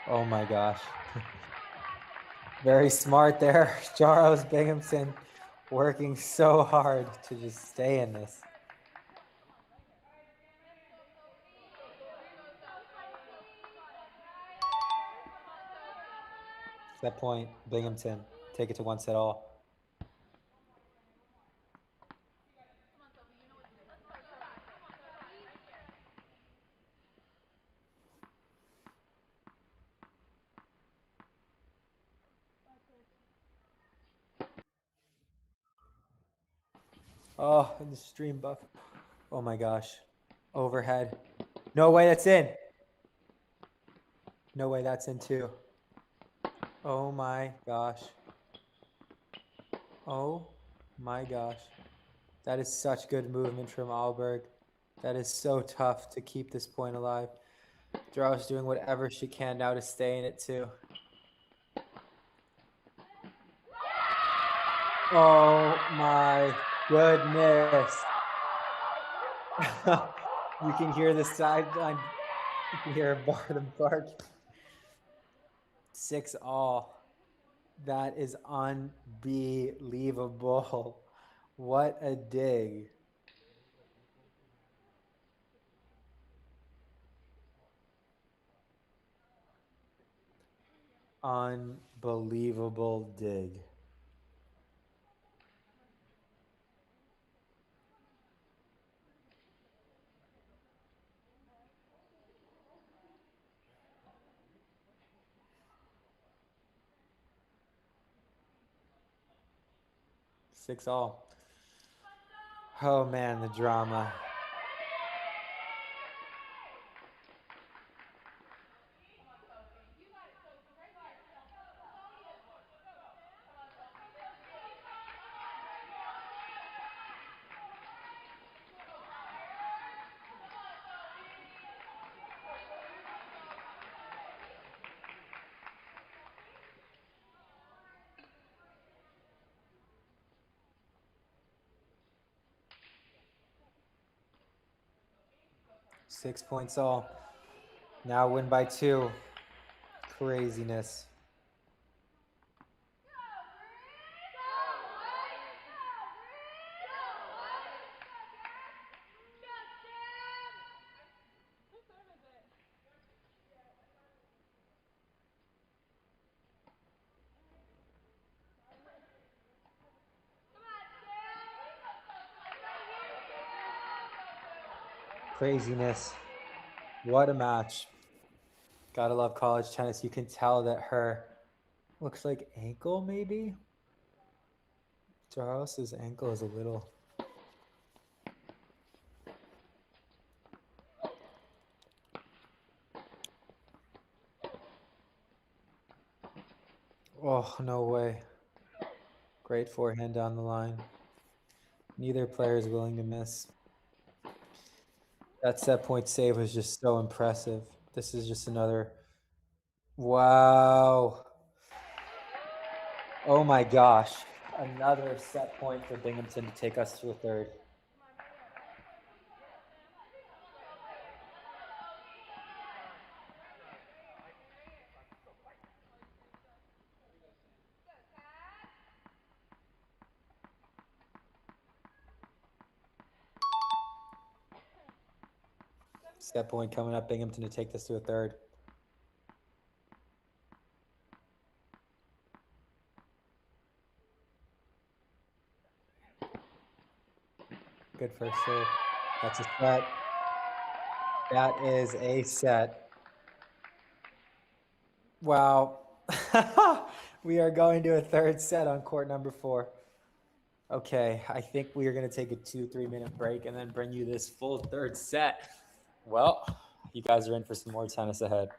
Oh my gosh. Very smart there. Jaro's Binghamton working so hard to just stay in this. Set point, Binghamton. Take it to 1-set-all. Oh, and the stream buff. Oh my gosh. Overhead. No way that's in. No way that's in too. Oh my gosh. Oh my gosh. That is such good movement from Alberg. That is so tough to keep this point alive. Jaro's doing whatever she can now to stay in it too. Oh my goodness. You can hear the sideline. You can hear Barnum bark. 6-all. That is unbelievable. What a dig. Unbelievable dig. Six all. Oh man, the drama. Six points all. Now win by 2. Craziness. Craziness. What a match. Gotta love college tennis. You can tell that her, looks like ankle maybe? Jaros's ankle is a little. Oh, no way. Great forehand down the line. Neither player is willing to miss. That set point save was just so impressive. This is just another. Wow. Oh my gosh. Another set point for Binghamton to take us to a third. Set point coming up, Binghamton to take this to a third. Good first serve. That's a set. That is a set. Wow. We are going to a third set on court number 4. Okay, I think we are going to take a 2-3 minute break and then bring you this full third set. Well, you guys are in for some more tennis ahead.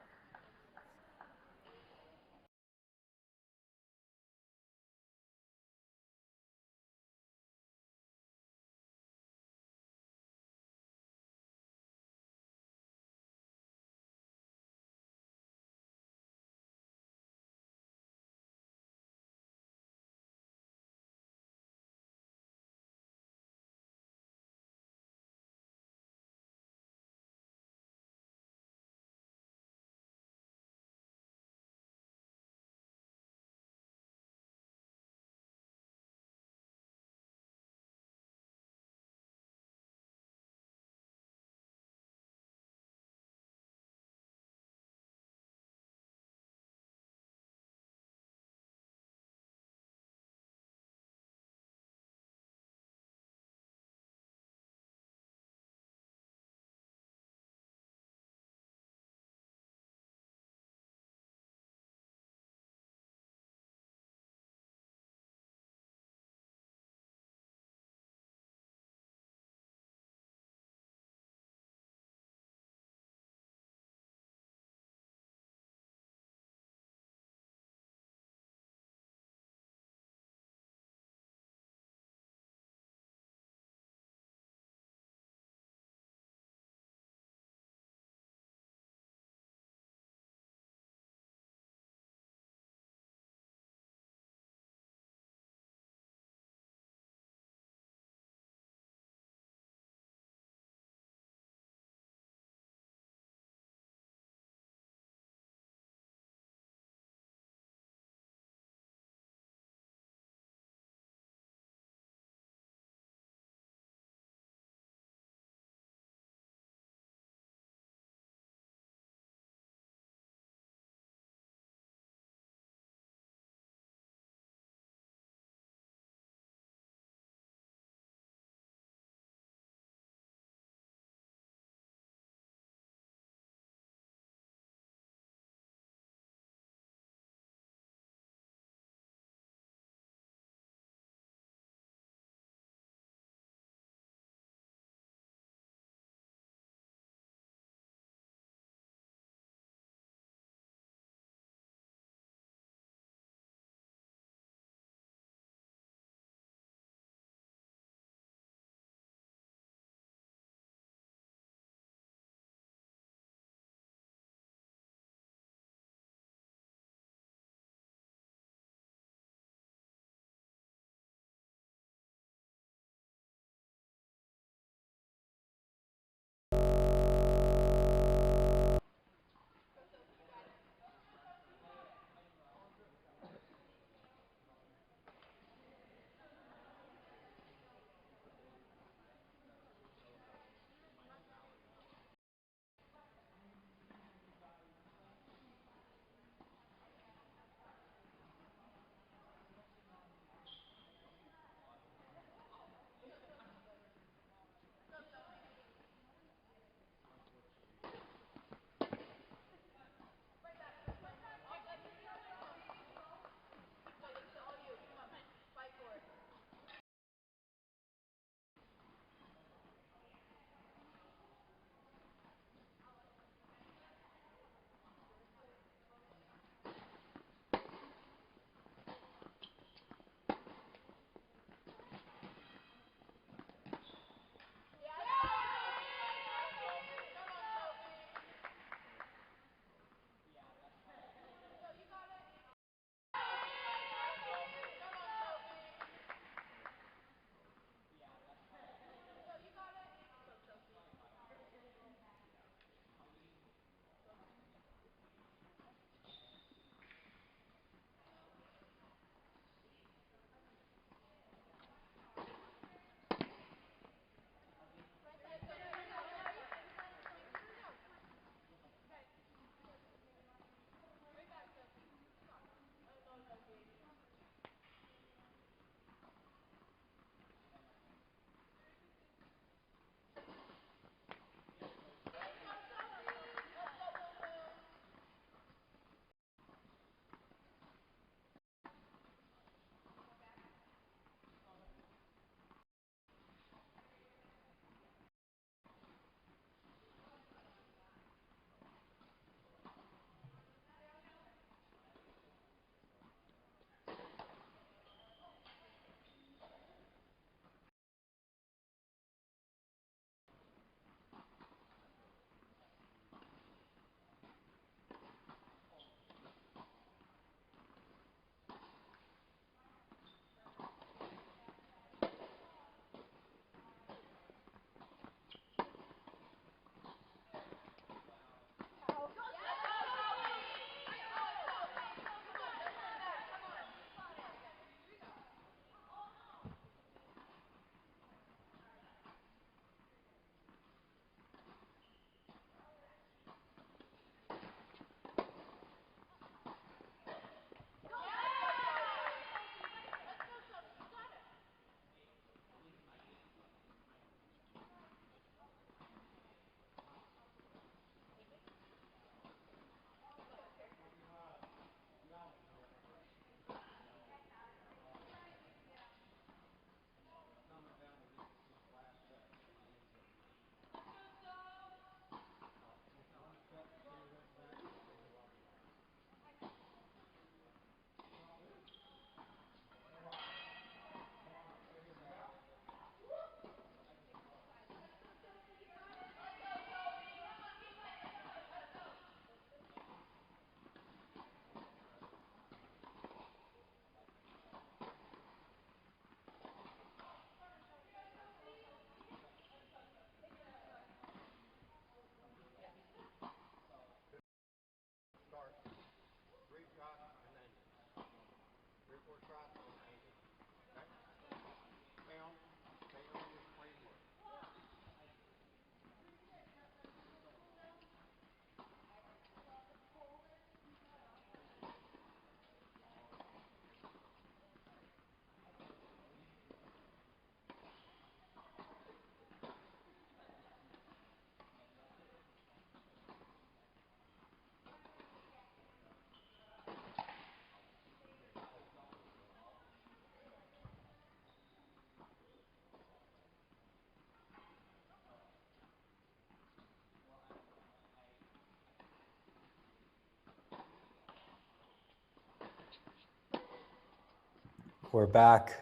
We're back.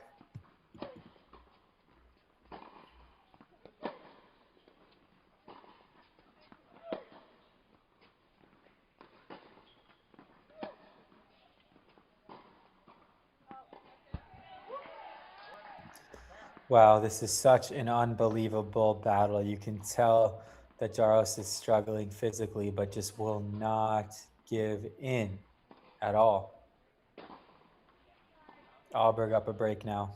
Wow, this is such an unbelievable battle. You can tell that Jaros is struggling physically, but just will not give in at all. I'll bring up a break now.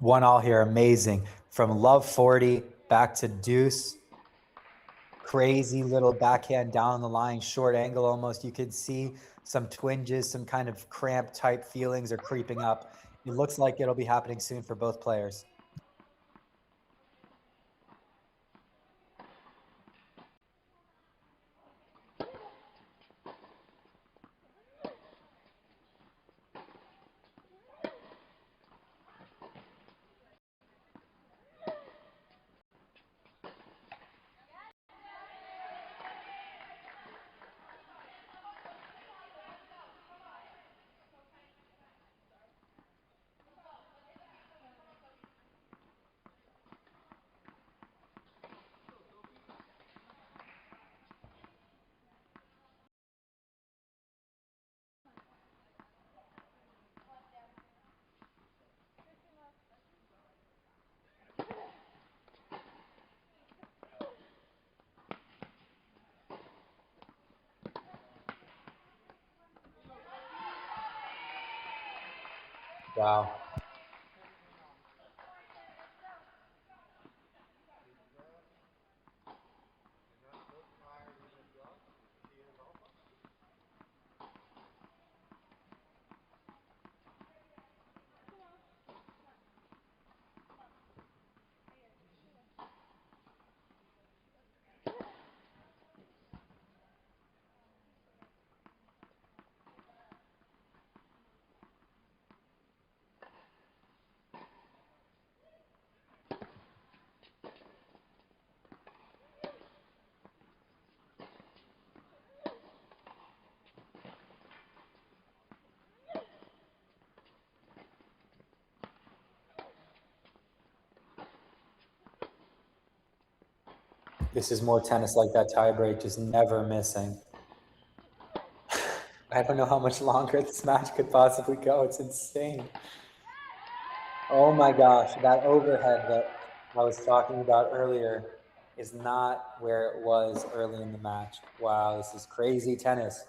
1-1 here, amazing. From love 40 back to deuce. Crazy little backhand down the line, short angle almost. You can see some twinges, some kind of cramp type feelings are creeping up. It looks like it'll be happening soon for both players. Wow. This is more tennis like that tie break, just never missing. I don't know how much longer this match could possibly go. It's insane. Oh my gosh, that overhead that I was talking about earlier is not where it was early in the match. Wow, this is crazy tennis.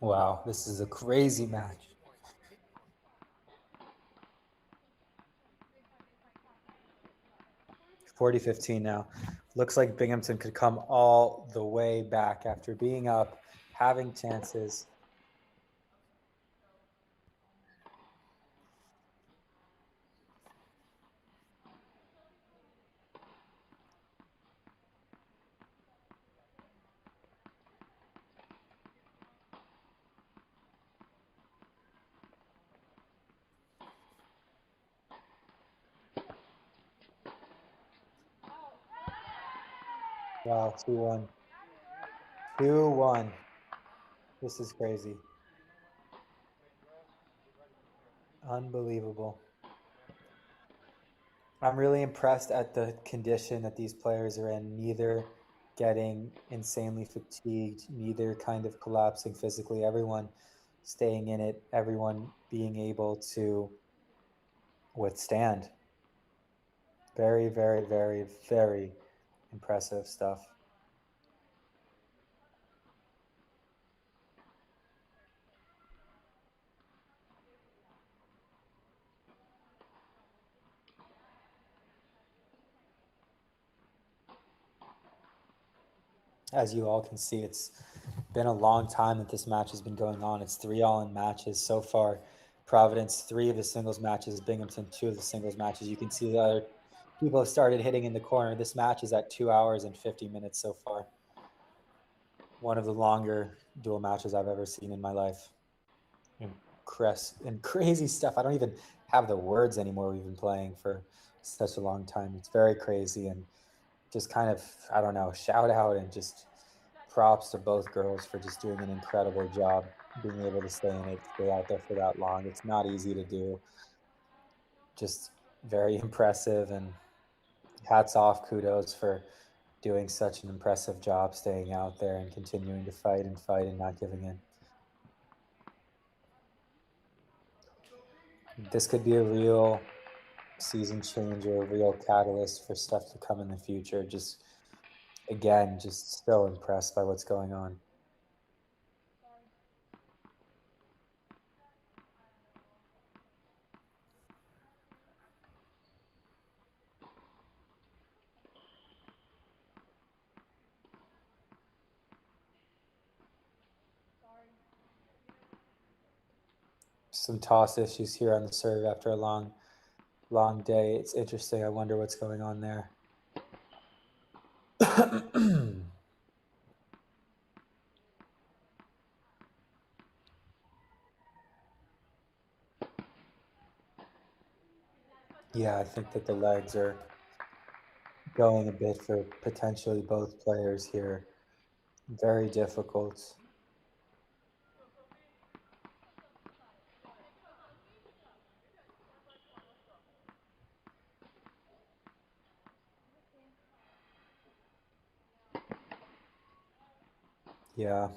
Wow, this is a crazy match. 40-15 now. Looks like Binghamton could come all the way back after being up, having chances. Wow, 2-1. 2-1. This is crazy. Unbelievable. I'm really impressed at the condition that these players are in, neither getting insanely fatigued, neither kind of collapsing physically, everyone staying in it, everyone being able to withstand. Very, very, very, very impressive stuff. As you all can see, it's been a long time that this match has been going on. It's 3 all-in matches so far. Providence, 3 of the singles matches. Binghamton, 2 of the singles matches. You can see the other people have started hitting in the corner. This match is at 2 hours and 50 minutes so far. one of the longer dual matches I've ever seen in my life. And crazy stuff. I don't even have the words anymore. We've been playing for such a long time. It's very crazy, and just kind of, I don't know, shout out and just props to both girls for just doing an incredible job being able to stay in it, stay out there for that long. It's not easy to do. Just very impressive, and hats off, kudos for doing such an impressive job staying out there and continuing to fight and not giving in. This could be a real season changer, a real catalyst for stuff to come in the future. Just again, just so impressed by what's going on. Some toss issues here on the serve after a long day. It's interesting. I wonder what's going on there. Yeah, I think that the legs are going a bit for potentially both players here. Very difficult. Yeah.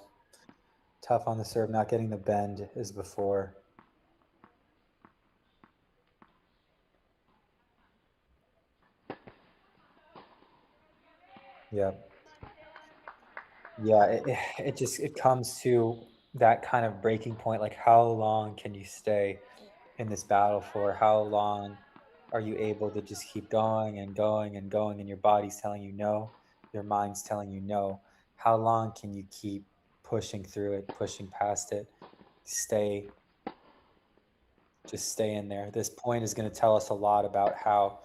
Tough on the serve, not getting the bend as before. Yeah. Yeah, it comes to that kind of breaking point. Like, how long can you stay in this battle for? How long are you able to just keep going and going and going, and your body's telling you no, your mind's telling you no? How long can you keep pushing through it, pushing past it? Stay, just stay in there. This point is going to tell us a lot about how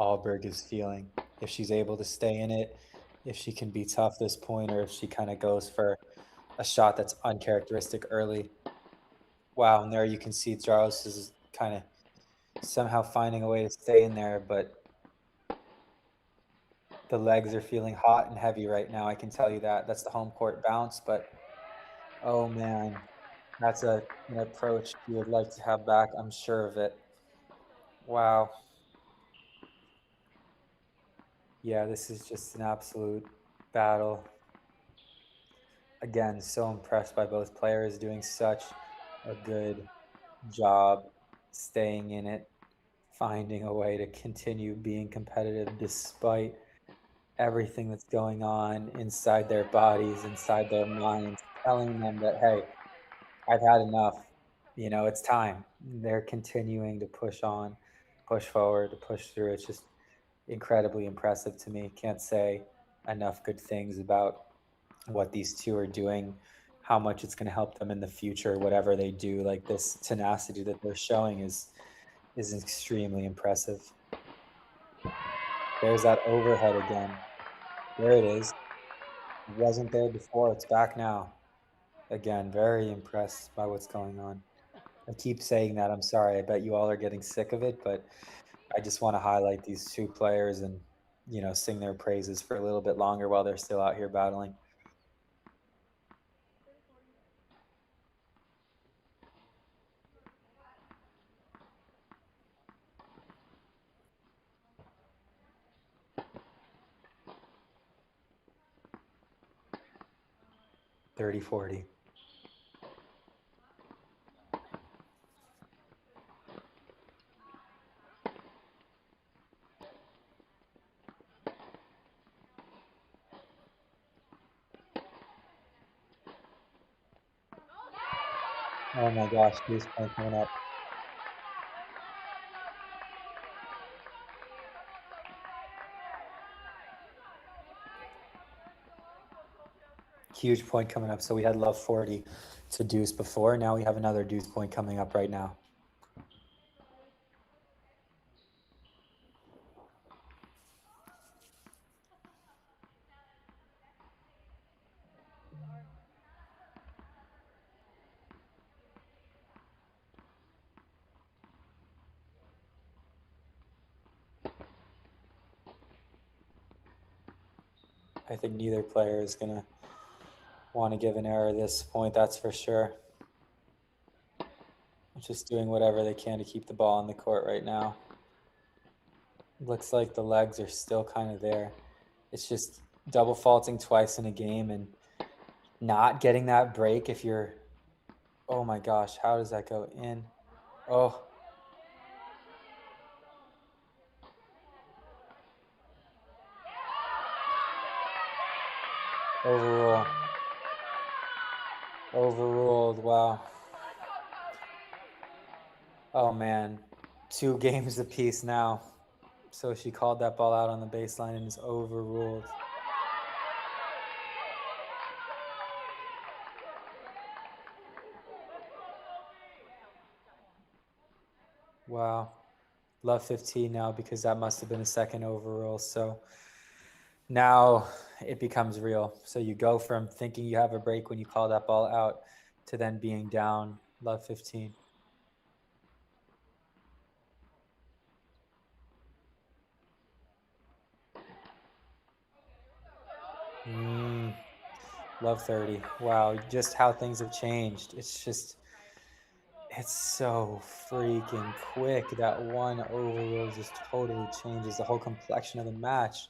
Alberg is feeling. If she's able to stay in it, if she can be tough this point, or if she kind of goes for a shot that's uncharacteristic early. Wow, and there you can see Jarros is kind of somehow finding a way to stay in there, but the legs are feeling hot and heavy right now. I can tell you that. That's the home court bounce, but oh man, that's an approach you would like to have back. I'm sure of it. Wow. Yeah, this is just an absolute battle. Again, so impressed by both players doing such a good job staying in it, finding a way to continue being competitive despite everything that's going on inside their bodies, inside their minds, telling them that, hey, I've had enough. It's time. They're continuing to push on, push forward, to push through. It's just incredibly impressive to me. Can't say enough good things about what these two are doing, how much it's going to help them in the future, whatever they do. Like, this tenacity that they're showing is extremely impressive. There's that overhead again. There it is. It wasn't there before. It's back now. Again, very impressed by what's going on. I keep saying that. I'm sorry. I bet you all are getting sick of it, but I just want to highlight these two players and, sing their praises for a little bit longer while they're still out here battling. Thirty, 40. Oh my gosh, this point coming up. Huge point coming up. So we had love 40 to deuce before. Now we have another deuce point coming up right now. I think neither player is going to want to give an error at this point, that's for sure. Just doing whatever they can to keep the ball on the court right now. Looks like the legs are still kind of there. It's just double faulting twice in a game and not getting that break if you're, oh my gosh, how does that go in? Oh. Overrule. Overruled, wow. Oh man, 2 games apiece now. So she called that ball out on the baseline and is overruled. Wow. Love 15 now because that must have been a second overrule. So now it becomes real. So you go from thinking you have a break when you call that ball out to then being down. Love 15. Love 30. Wow, just how things have changed. It's so freaking quick. That one overrule just totally changes the whole complexion of the match.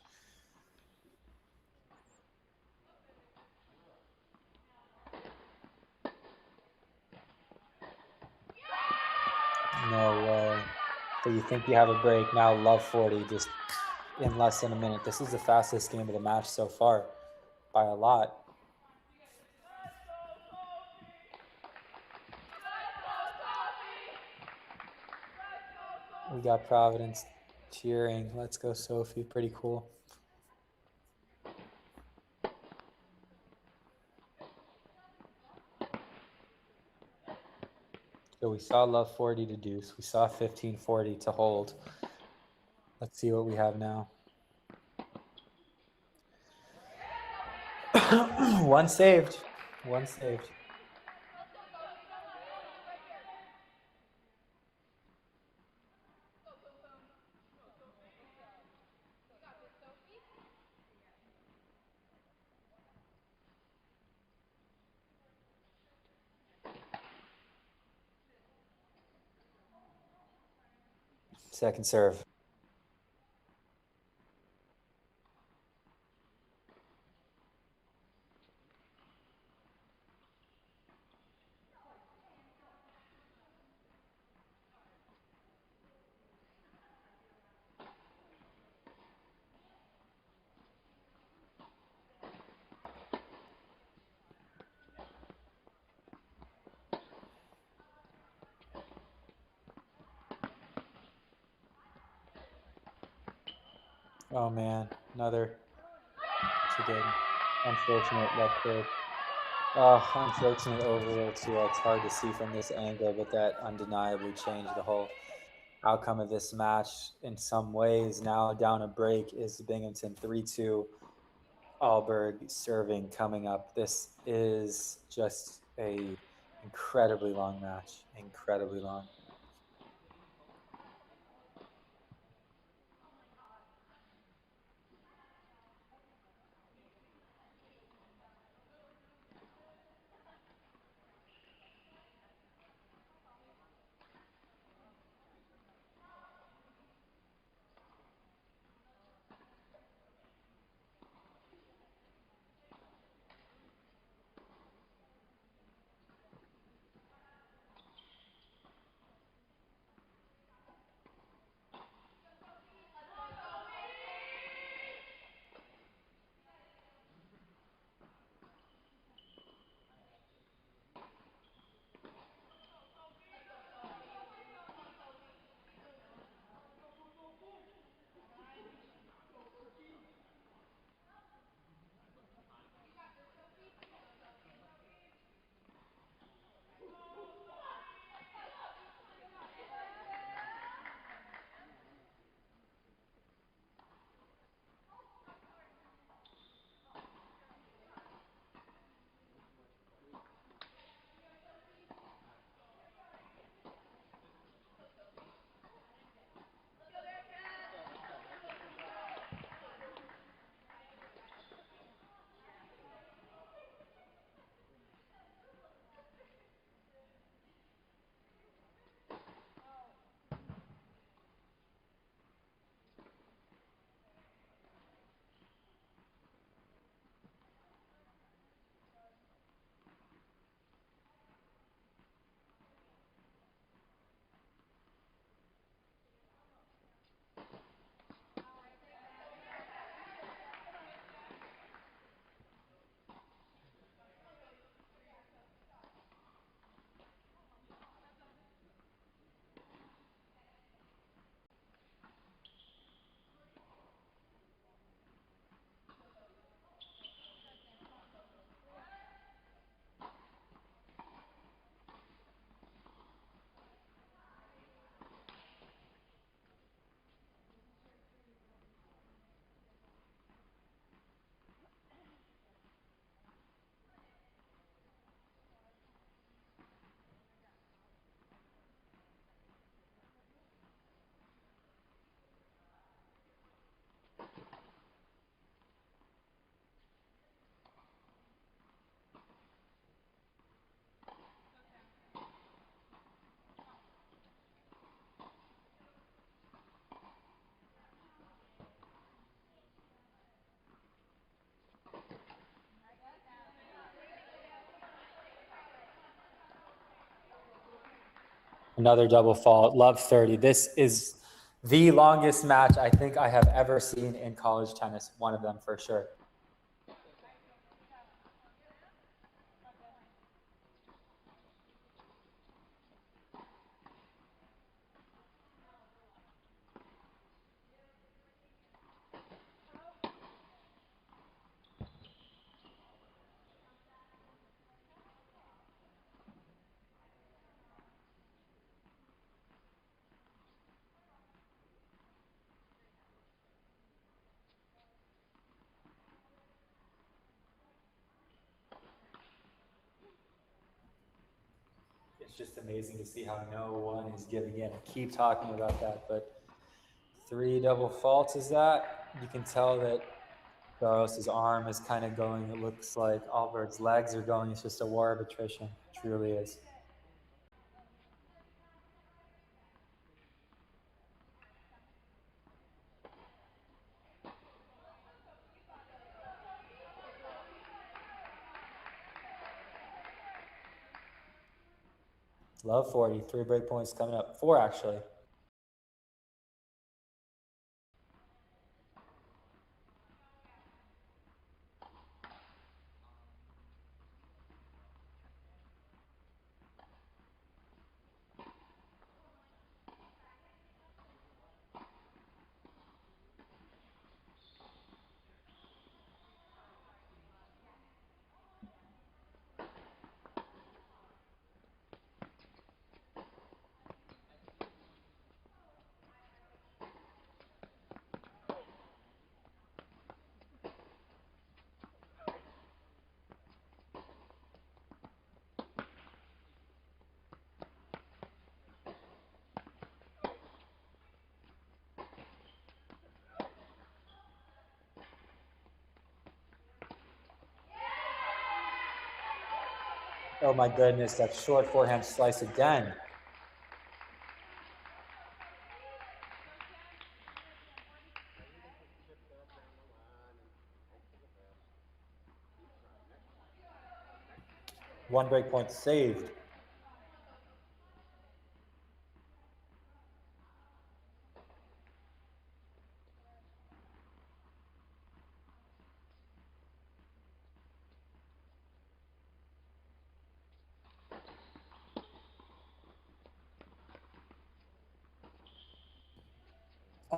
No way. So you think you have a break, now love 40 just in less than a minute. This is the fastest game of the match so far by a lot. We got Providence cheering. Let's go, Sophie. Pretty cool. So we saw love 40 to deuce. We saw 15-40 to hold. Let's see what we have now. One saved. One saved. Second serve. Oh man, another too good. Unfortunate left third. Oh, unfortunate overrule too. It's hard to see from this angle, but that undeniably changed the whole outcome of this match in some ways. Now down a break is Binghamton 3-2. Alberg serving coming up. This is just a incredibly long match. Incredibly long. Another double fault. Love 30. This is the longest match I think I have ever seen in college tennis. One of them for sure. It's just amazing to see how no one is giving in. I keep talking about that, but 3 double faults is that. You can tell that Garros's arm is kind of going. It looks like Albert's legs are going. It's just a war of attrition. It truly is. Love 40. 3 break points coming up. 4 actually. Oh my goodness, that short forehand slice again. One break point saved.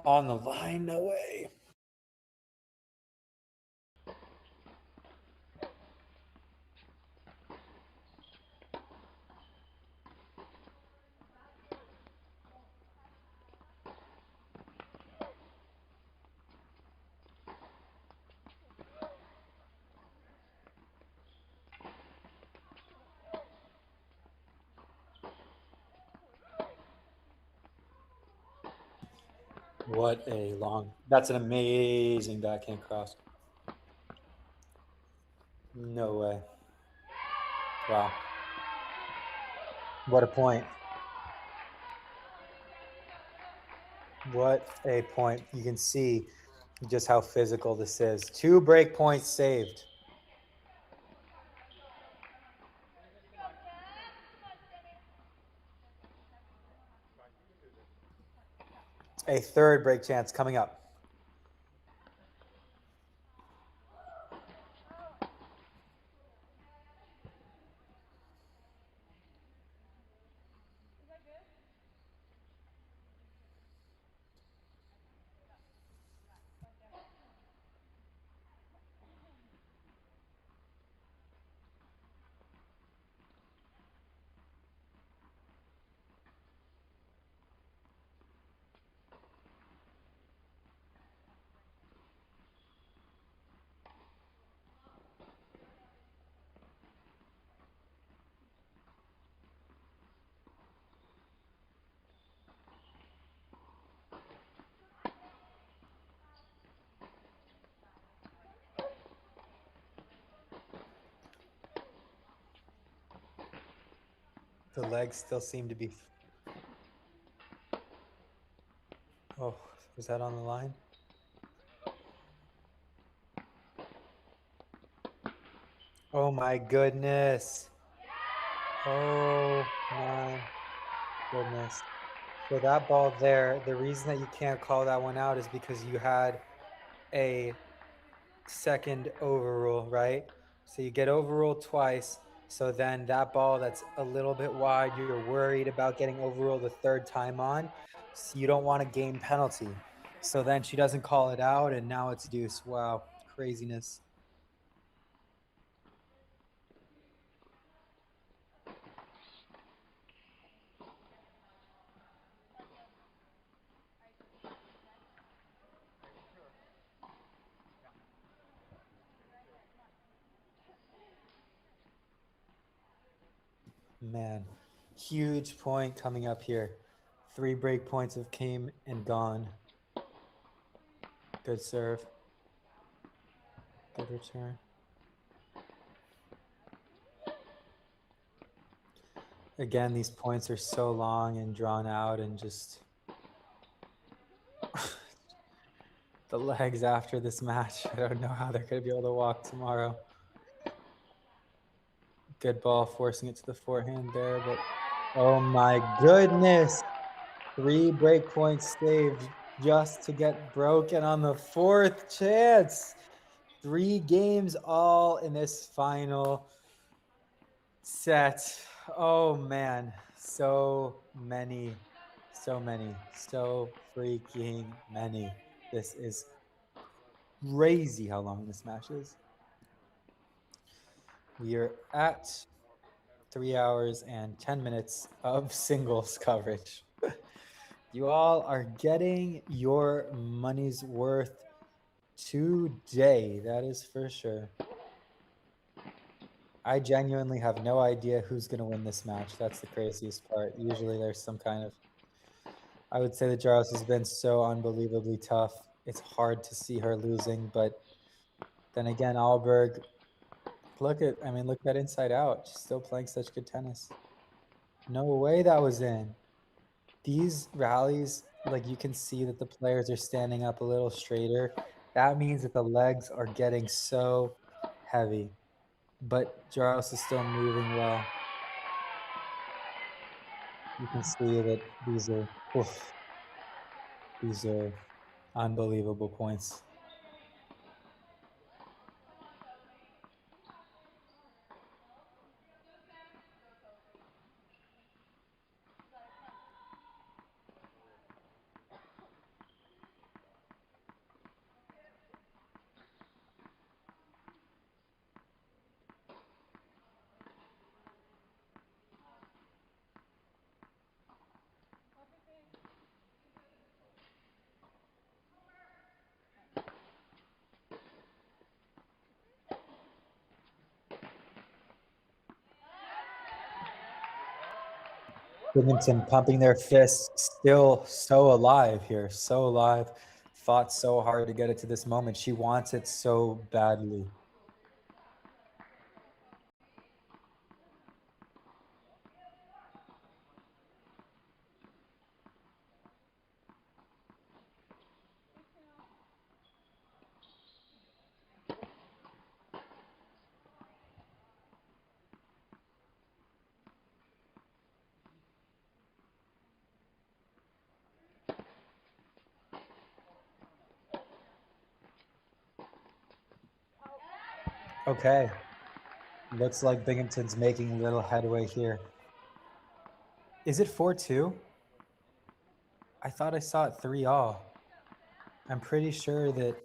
On the line, no way. What a long, that's an amazing backhand cross. No way. Wow. What a point. What a point. You can see just how physical this is. 2 break points saved. A 3rd break chance coming up. The legs still seem to be. Oh, was that on the line? Oh my goodness. Oh my. goodness. So that ball there, the reason that you can't call that one out is because you had a second overrule, right? So you get overruled twice. So then that ball that's a little bit wide, you're worried about getting overruled the third time on. So you don't want a game penalty. So then she doesn't call it out, and now it's deuce. Wow, craziness. Man, huge point coming up here. 3 break points have came and gone. Good serve. Good return. Again, these points are so long and drawn out, and just the legs after this match. I don't know how they're going to be able to walk tomorrow. Good ball, forcing it to the forehand there, but oh my goodness. 3 break points saved just to get broken on the 4th chance. 3 games all in this final set. Oh man, so many, so freaking many. This is crazy how long this match is. We are at 3 hours and 10 minutes of singles coverage. You all are getting your money's worth today, that is for sure. I genuinely have no idea who's going to win this match. That's the craziest part. Usually there's some kind of, I would say that Jaros has been so unbelievably tough. It's hard to see her losing, but then again, Alberg, look at Inside Out. She's still playing such good tennis. No way that was in. These rallies, like you can see that the players are standing up a little straighter. That means that the legs are getting so heavy. But Jaros is still moving well. You can see that these are unbelievable points. Binghamton pumping their fists, still so alive here, so alive. Fought so hard to get it to this moment. She wants it so badly. Okay. Looks like Binghamton's making a little headway here. Is it 4-2? I thought I saw it 3-all. I'm pretty sure that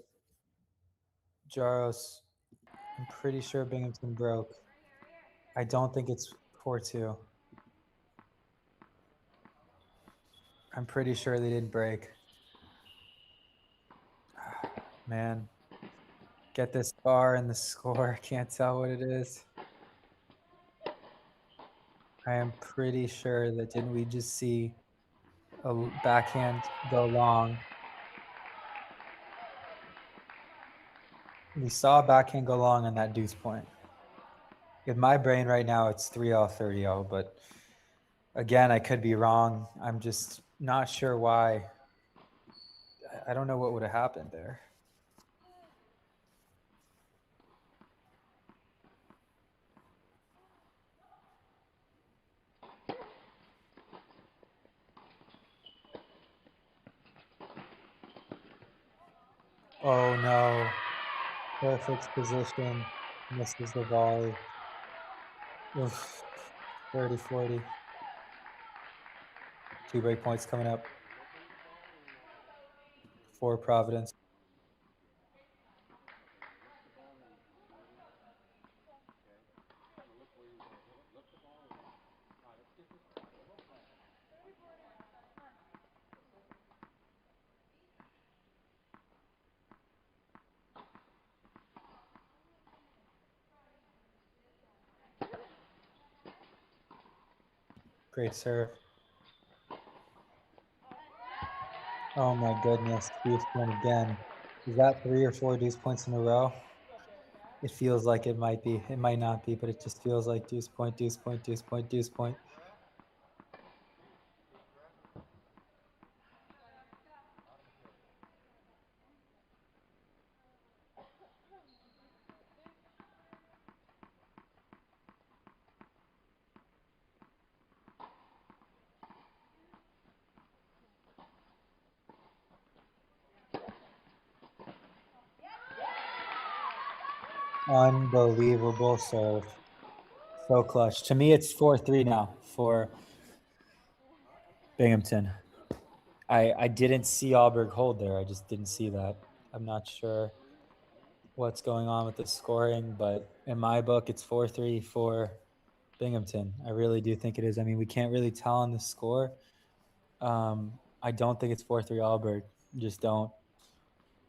Jaros, I'm pretty sure Binghamton broke. I don't think it's 4-2. I'm pretty sure they didn't break. Man, get this far in the score. Can't tell what it is. I am pretty sure that didn't we just see a backhand go long? We saw a backhand go long on that deuce point. In my brain right now, it's 3-all, 30-all, but again, I could be wrong. I'm just not sure why. I don't know what would have happened there. Oh no. Perfect position. Misses the volley. Oof. 30-40. 2 break points coming up for Providence. Great serve. Oh my goodness. Deuce point again. Is that 3 or 4 deuce points in a row? It feels like it might be. It might not be, but it just feels like deuce point, deuce point, deuce point, deuce point. Unbelievable serve. So clutch. To me, it's 4-3 now for Binghamton. I didn't see Alberg hold there. I just didn't see that. I'm not sure what's going on with the scoring, but in my book, it's 4-3 for Binghamton. I really do think it is. I mean, we can't really tell on the score. I don't think it's 4-3 Alberg. Just don't.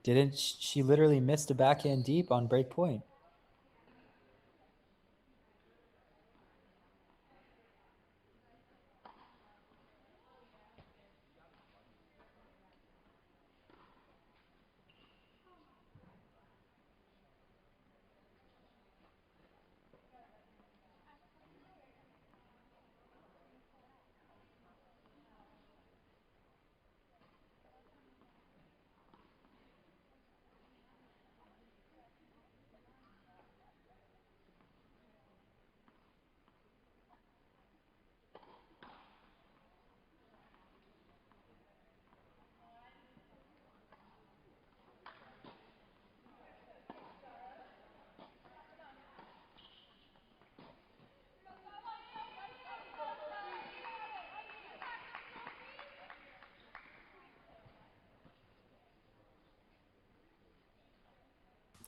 Didn't she literally missed a backhand deep on break point?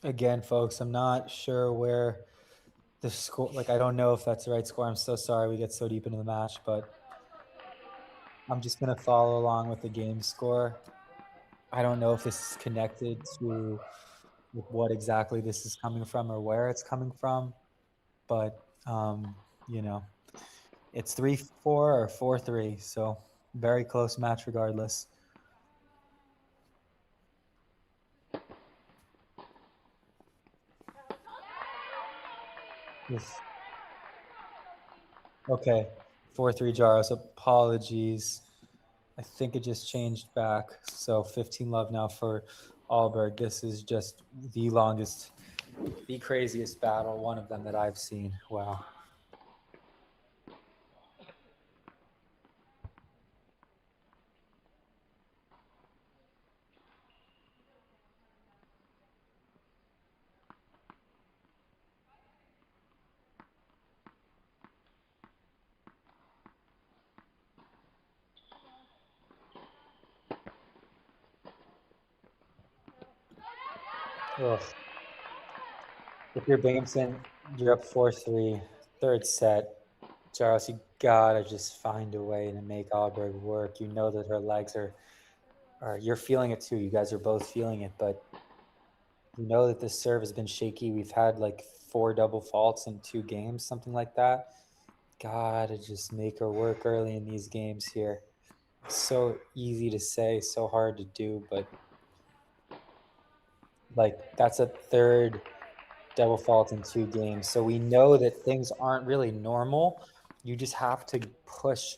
Again, folks, I'm not sure where the score, like, I don't know if that's the right score. I'm so sorry we get so deep into the match, but I'm just going to follow along with the game score. I don't know if this is connected to what exactly this is coming from or where it's coming from, but, you know, it's 3-4 or 4-3, so very close match regardless. Yes. Okay, 4-3 Jaros. Apologies. I think it just changed back. So 15 love now for Alberg. This is just the longest, the craziest battle, one of them that I've seen. Wow. Ugh. If you're Binghamton, you're up 4-3, third set. Jaros, you gotta just find a way to make Alberg work. You know that her legs are you're feeling it too. You guys are both feeling it, but you know that this serve has been shaky. We've had like 4 double faults in 2 games, something like that. Gotta just make her work early in these games here. It's so easy to say, so hard to do, but like that's a third double fault in 2 games. So we know that things aren't really normal. You just have to push.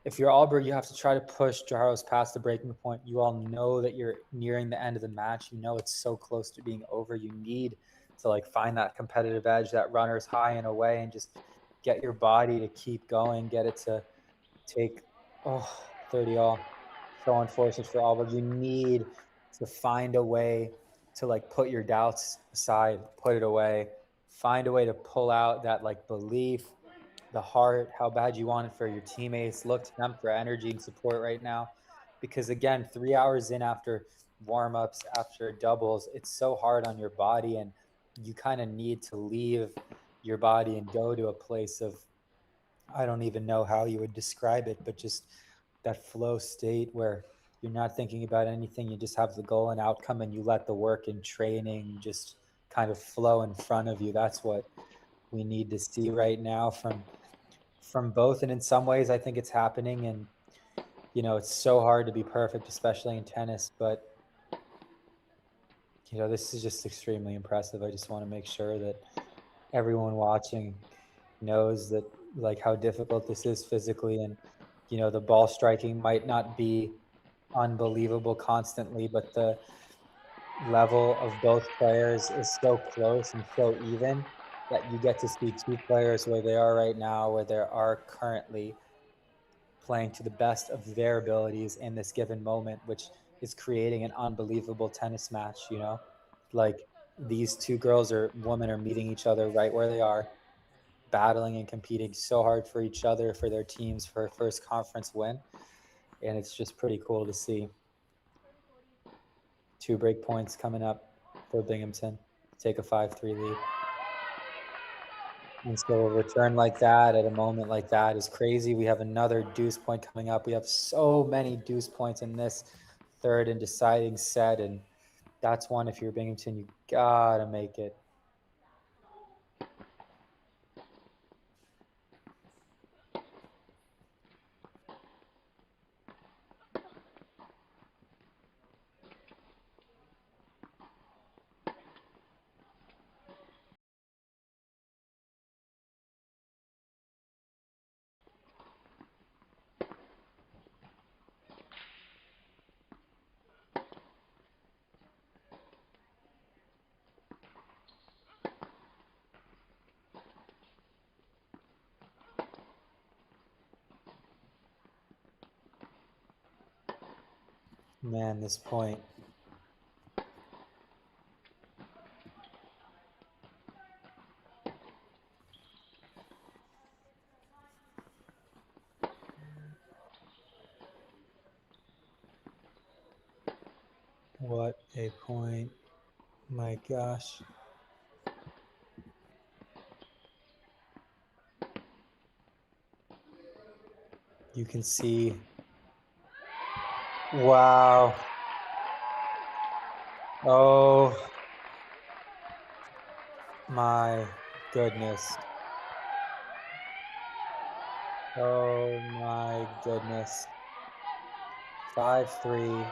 If you're Alberg, you have to try to push Jaros past the breaking point. You all know that you're nearing the end of the match. You know it's so close to being over. You need to like find that competitive edge, that runner's high and away, and just get your body to keep going, get it to take 30 all. So unfortunate for Alberg. You need to find a way to like put your doubts aside, put it away, find a way to pull out that like belief, the heart, how bad you want it for your teammates. Look to them for energy and support right now. Because again, 3 hours in after warm-ups, after doubles, it's so hard on your body, and you kind of need to leave your body and go to a place of, I don't even know how you would describe it, but just that flow state where you're not thinking about anything. You just have the goal and outcome, and you let the work and training just kind of flow in front of you. That's what we need to see right now from both. And in some ways, I think it's happening. And, you know, it's so hard to be perfect, especially in tennis. But, you know, this is just extremely impressive. I just want to make sure that everyone watching knows that, like, how difficult this is physically. And, you know, the ball striking might not be unbelievable constantly, but the level of both players is so close and so even that you get to see two players where they are right now, where they are currently playing to the best of their abilities in this given moment, which is creating an unbelievable tennis match. You know, like, these two girls or women are meeting each other right where they are, battling and competing so hard for each other, for their teams, for a first conference win. And it's just pretty cool to see. 2 break points coming up for Binghamton, take a 5-3 lead. And so a return like that at a moment like that is crazy. We have another deuce point coming up. We have so many deuce points in this third and deciding set. And that's one, if you're Binghamton, you gotta make it. Man, this point. What a point. My gosh. You can see. Wow. Oh my goodness. Oh my goodness. 5-3.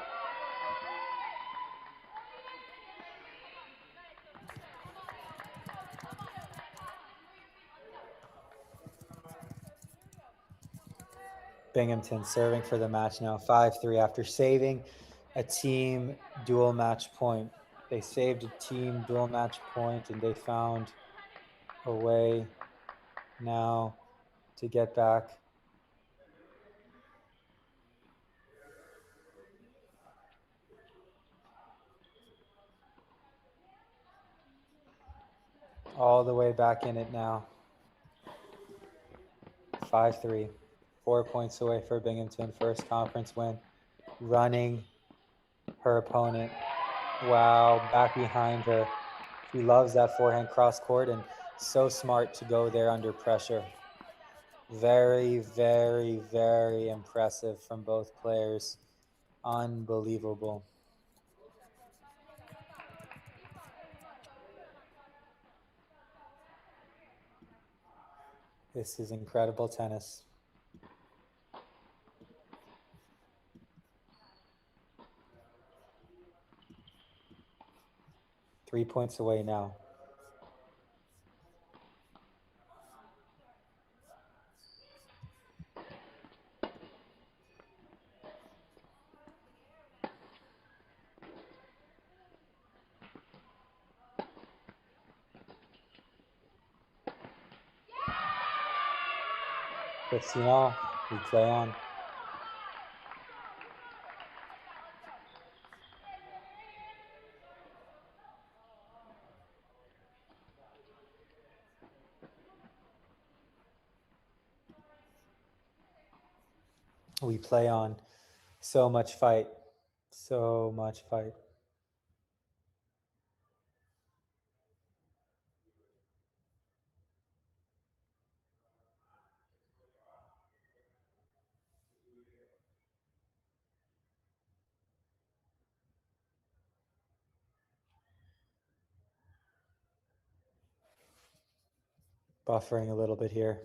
Binghamton serving for the match now, 5-3 after saving a team dual match point. They saved a team dual match point, and they found a way now to get back. All the way back in it now. 5-3. 4 points away for Binghamton, first conference win. Running her opponent. Wow, back behind her. She loves that forehand cross court, and so smart to go there under pressure. Very, very, very impressive from both players. Unbelievable. This is incredible tennis. Three points away now. Christina, we play on. we play on. So much fight. So much fight. Buffering a little bit here.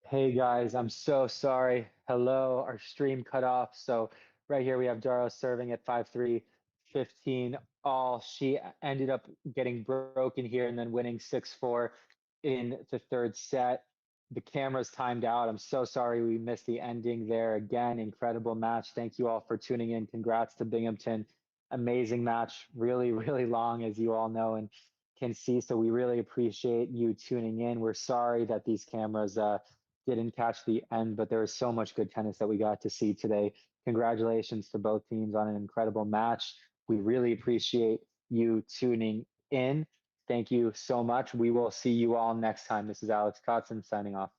Hey guys, I'm so sorry. Hello, our stream cut off. So right here we have Daro serving at 5-3, 15 all. She ended up getting broken here and then winning 6-4 in the third set. The camera's timed out. I'm so sorry we missed the ending there. Again, incredible match. Thank you all for tuning in. Congrats to Binghamton. Amazing match. Really, really long, as you all know and can see. So we really appreciate you tuning in. We're sorry that these cameras didn't catch the end, but there was so much good tennis that we got to see today. Congratulations to both teams on an incredible match. We really appreciate you tuning in. Thank you so much. We will see you all next time. This is Alex Kotzen signing off.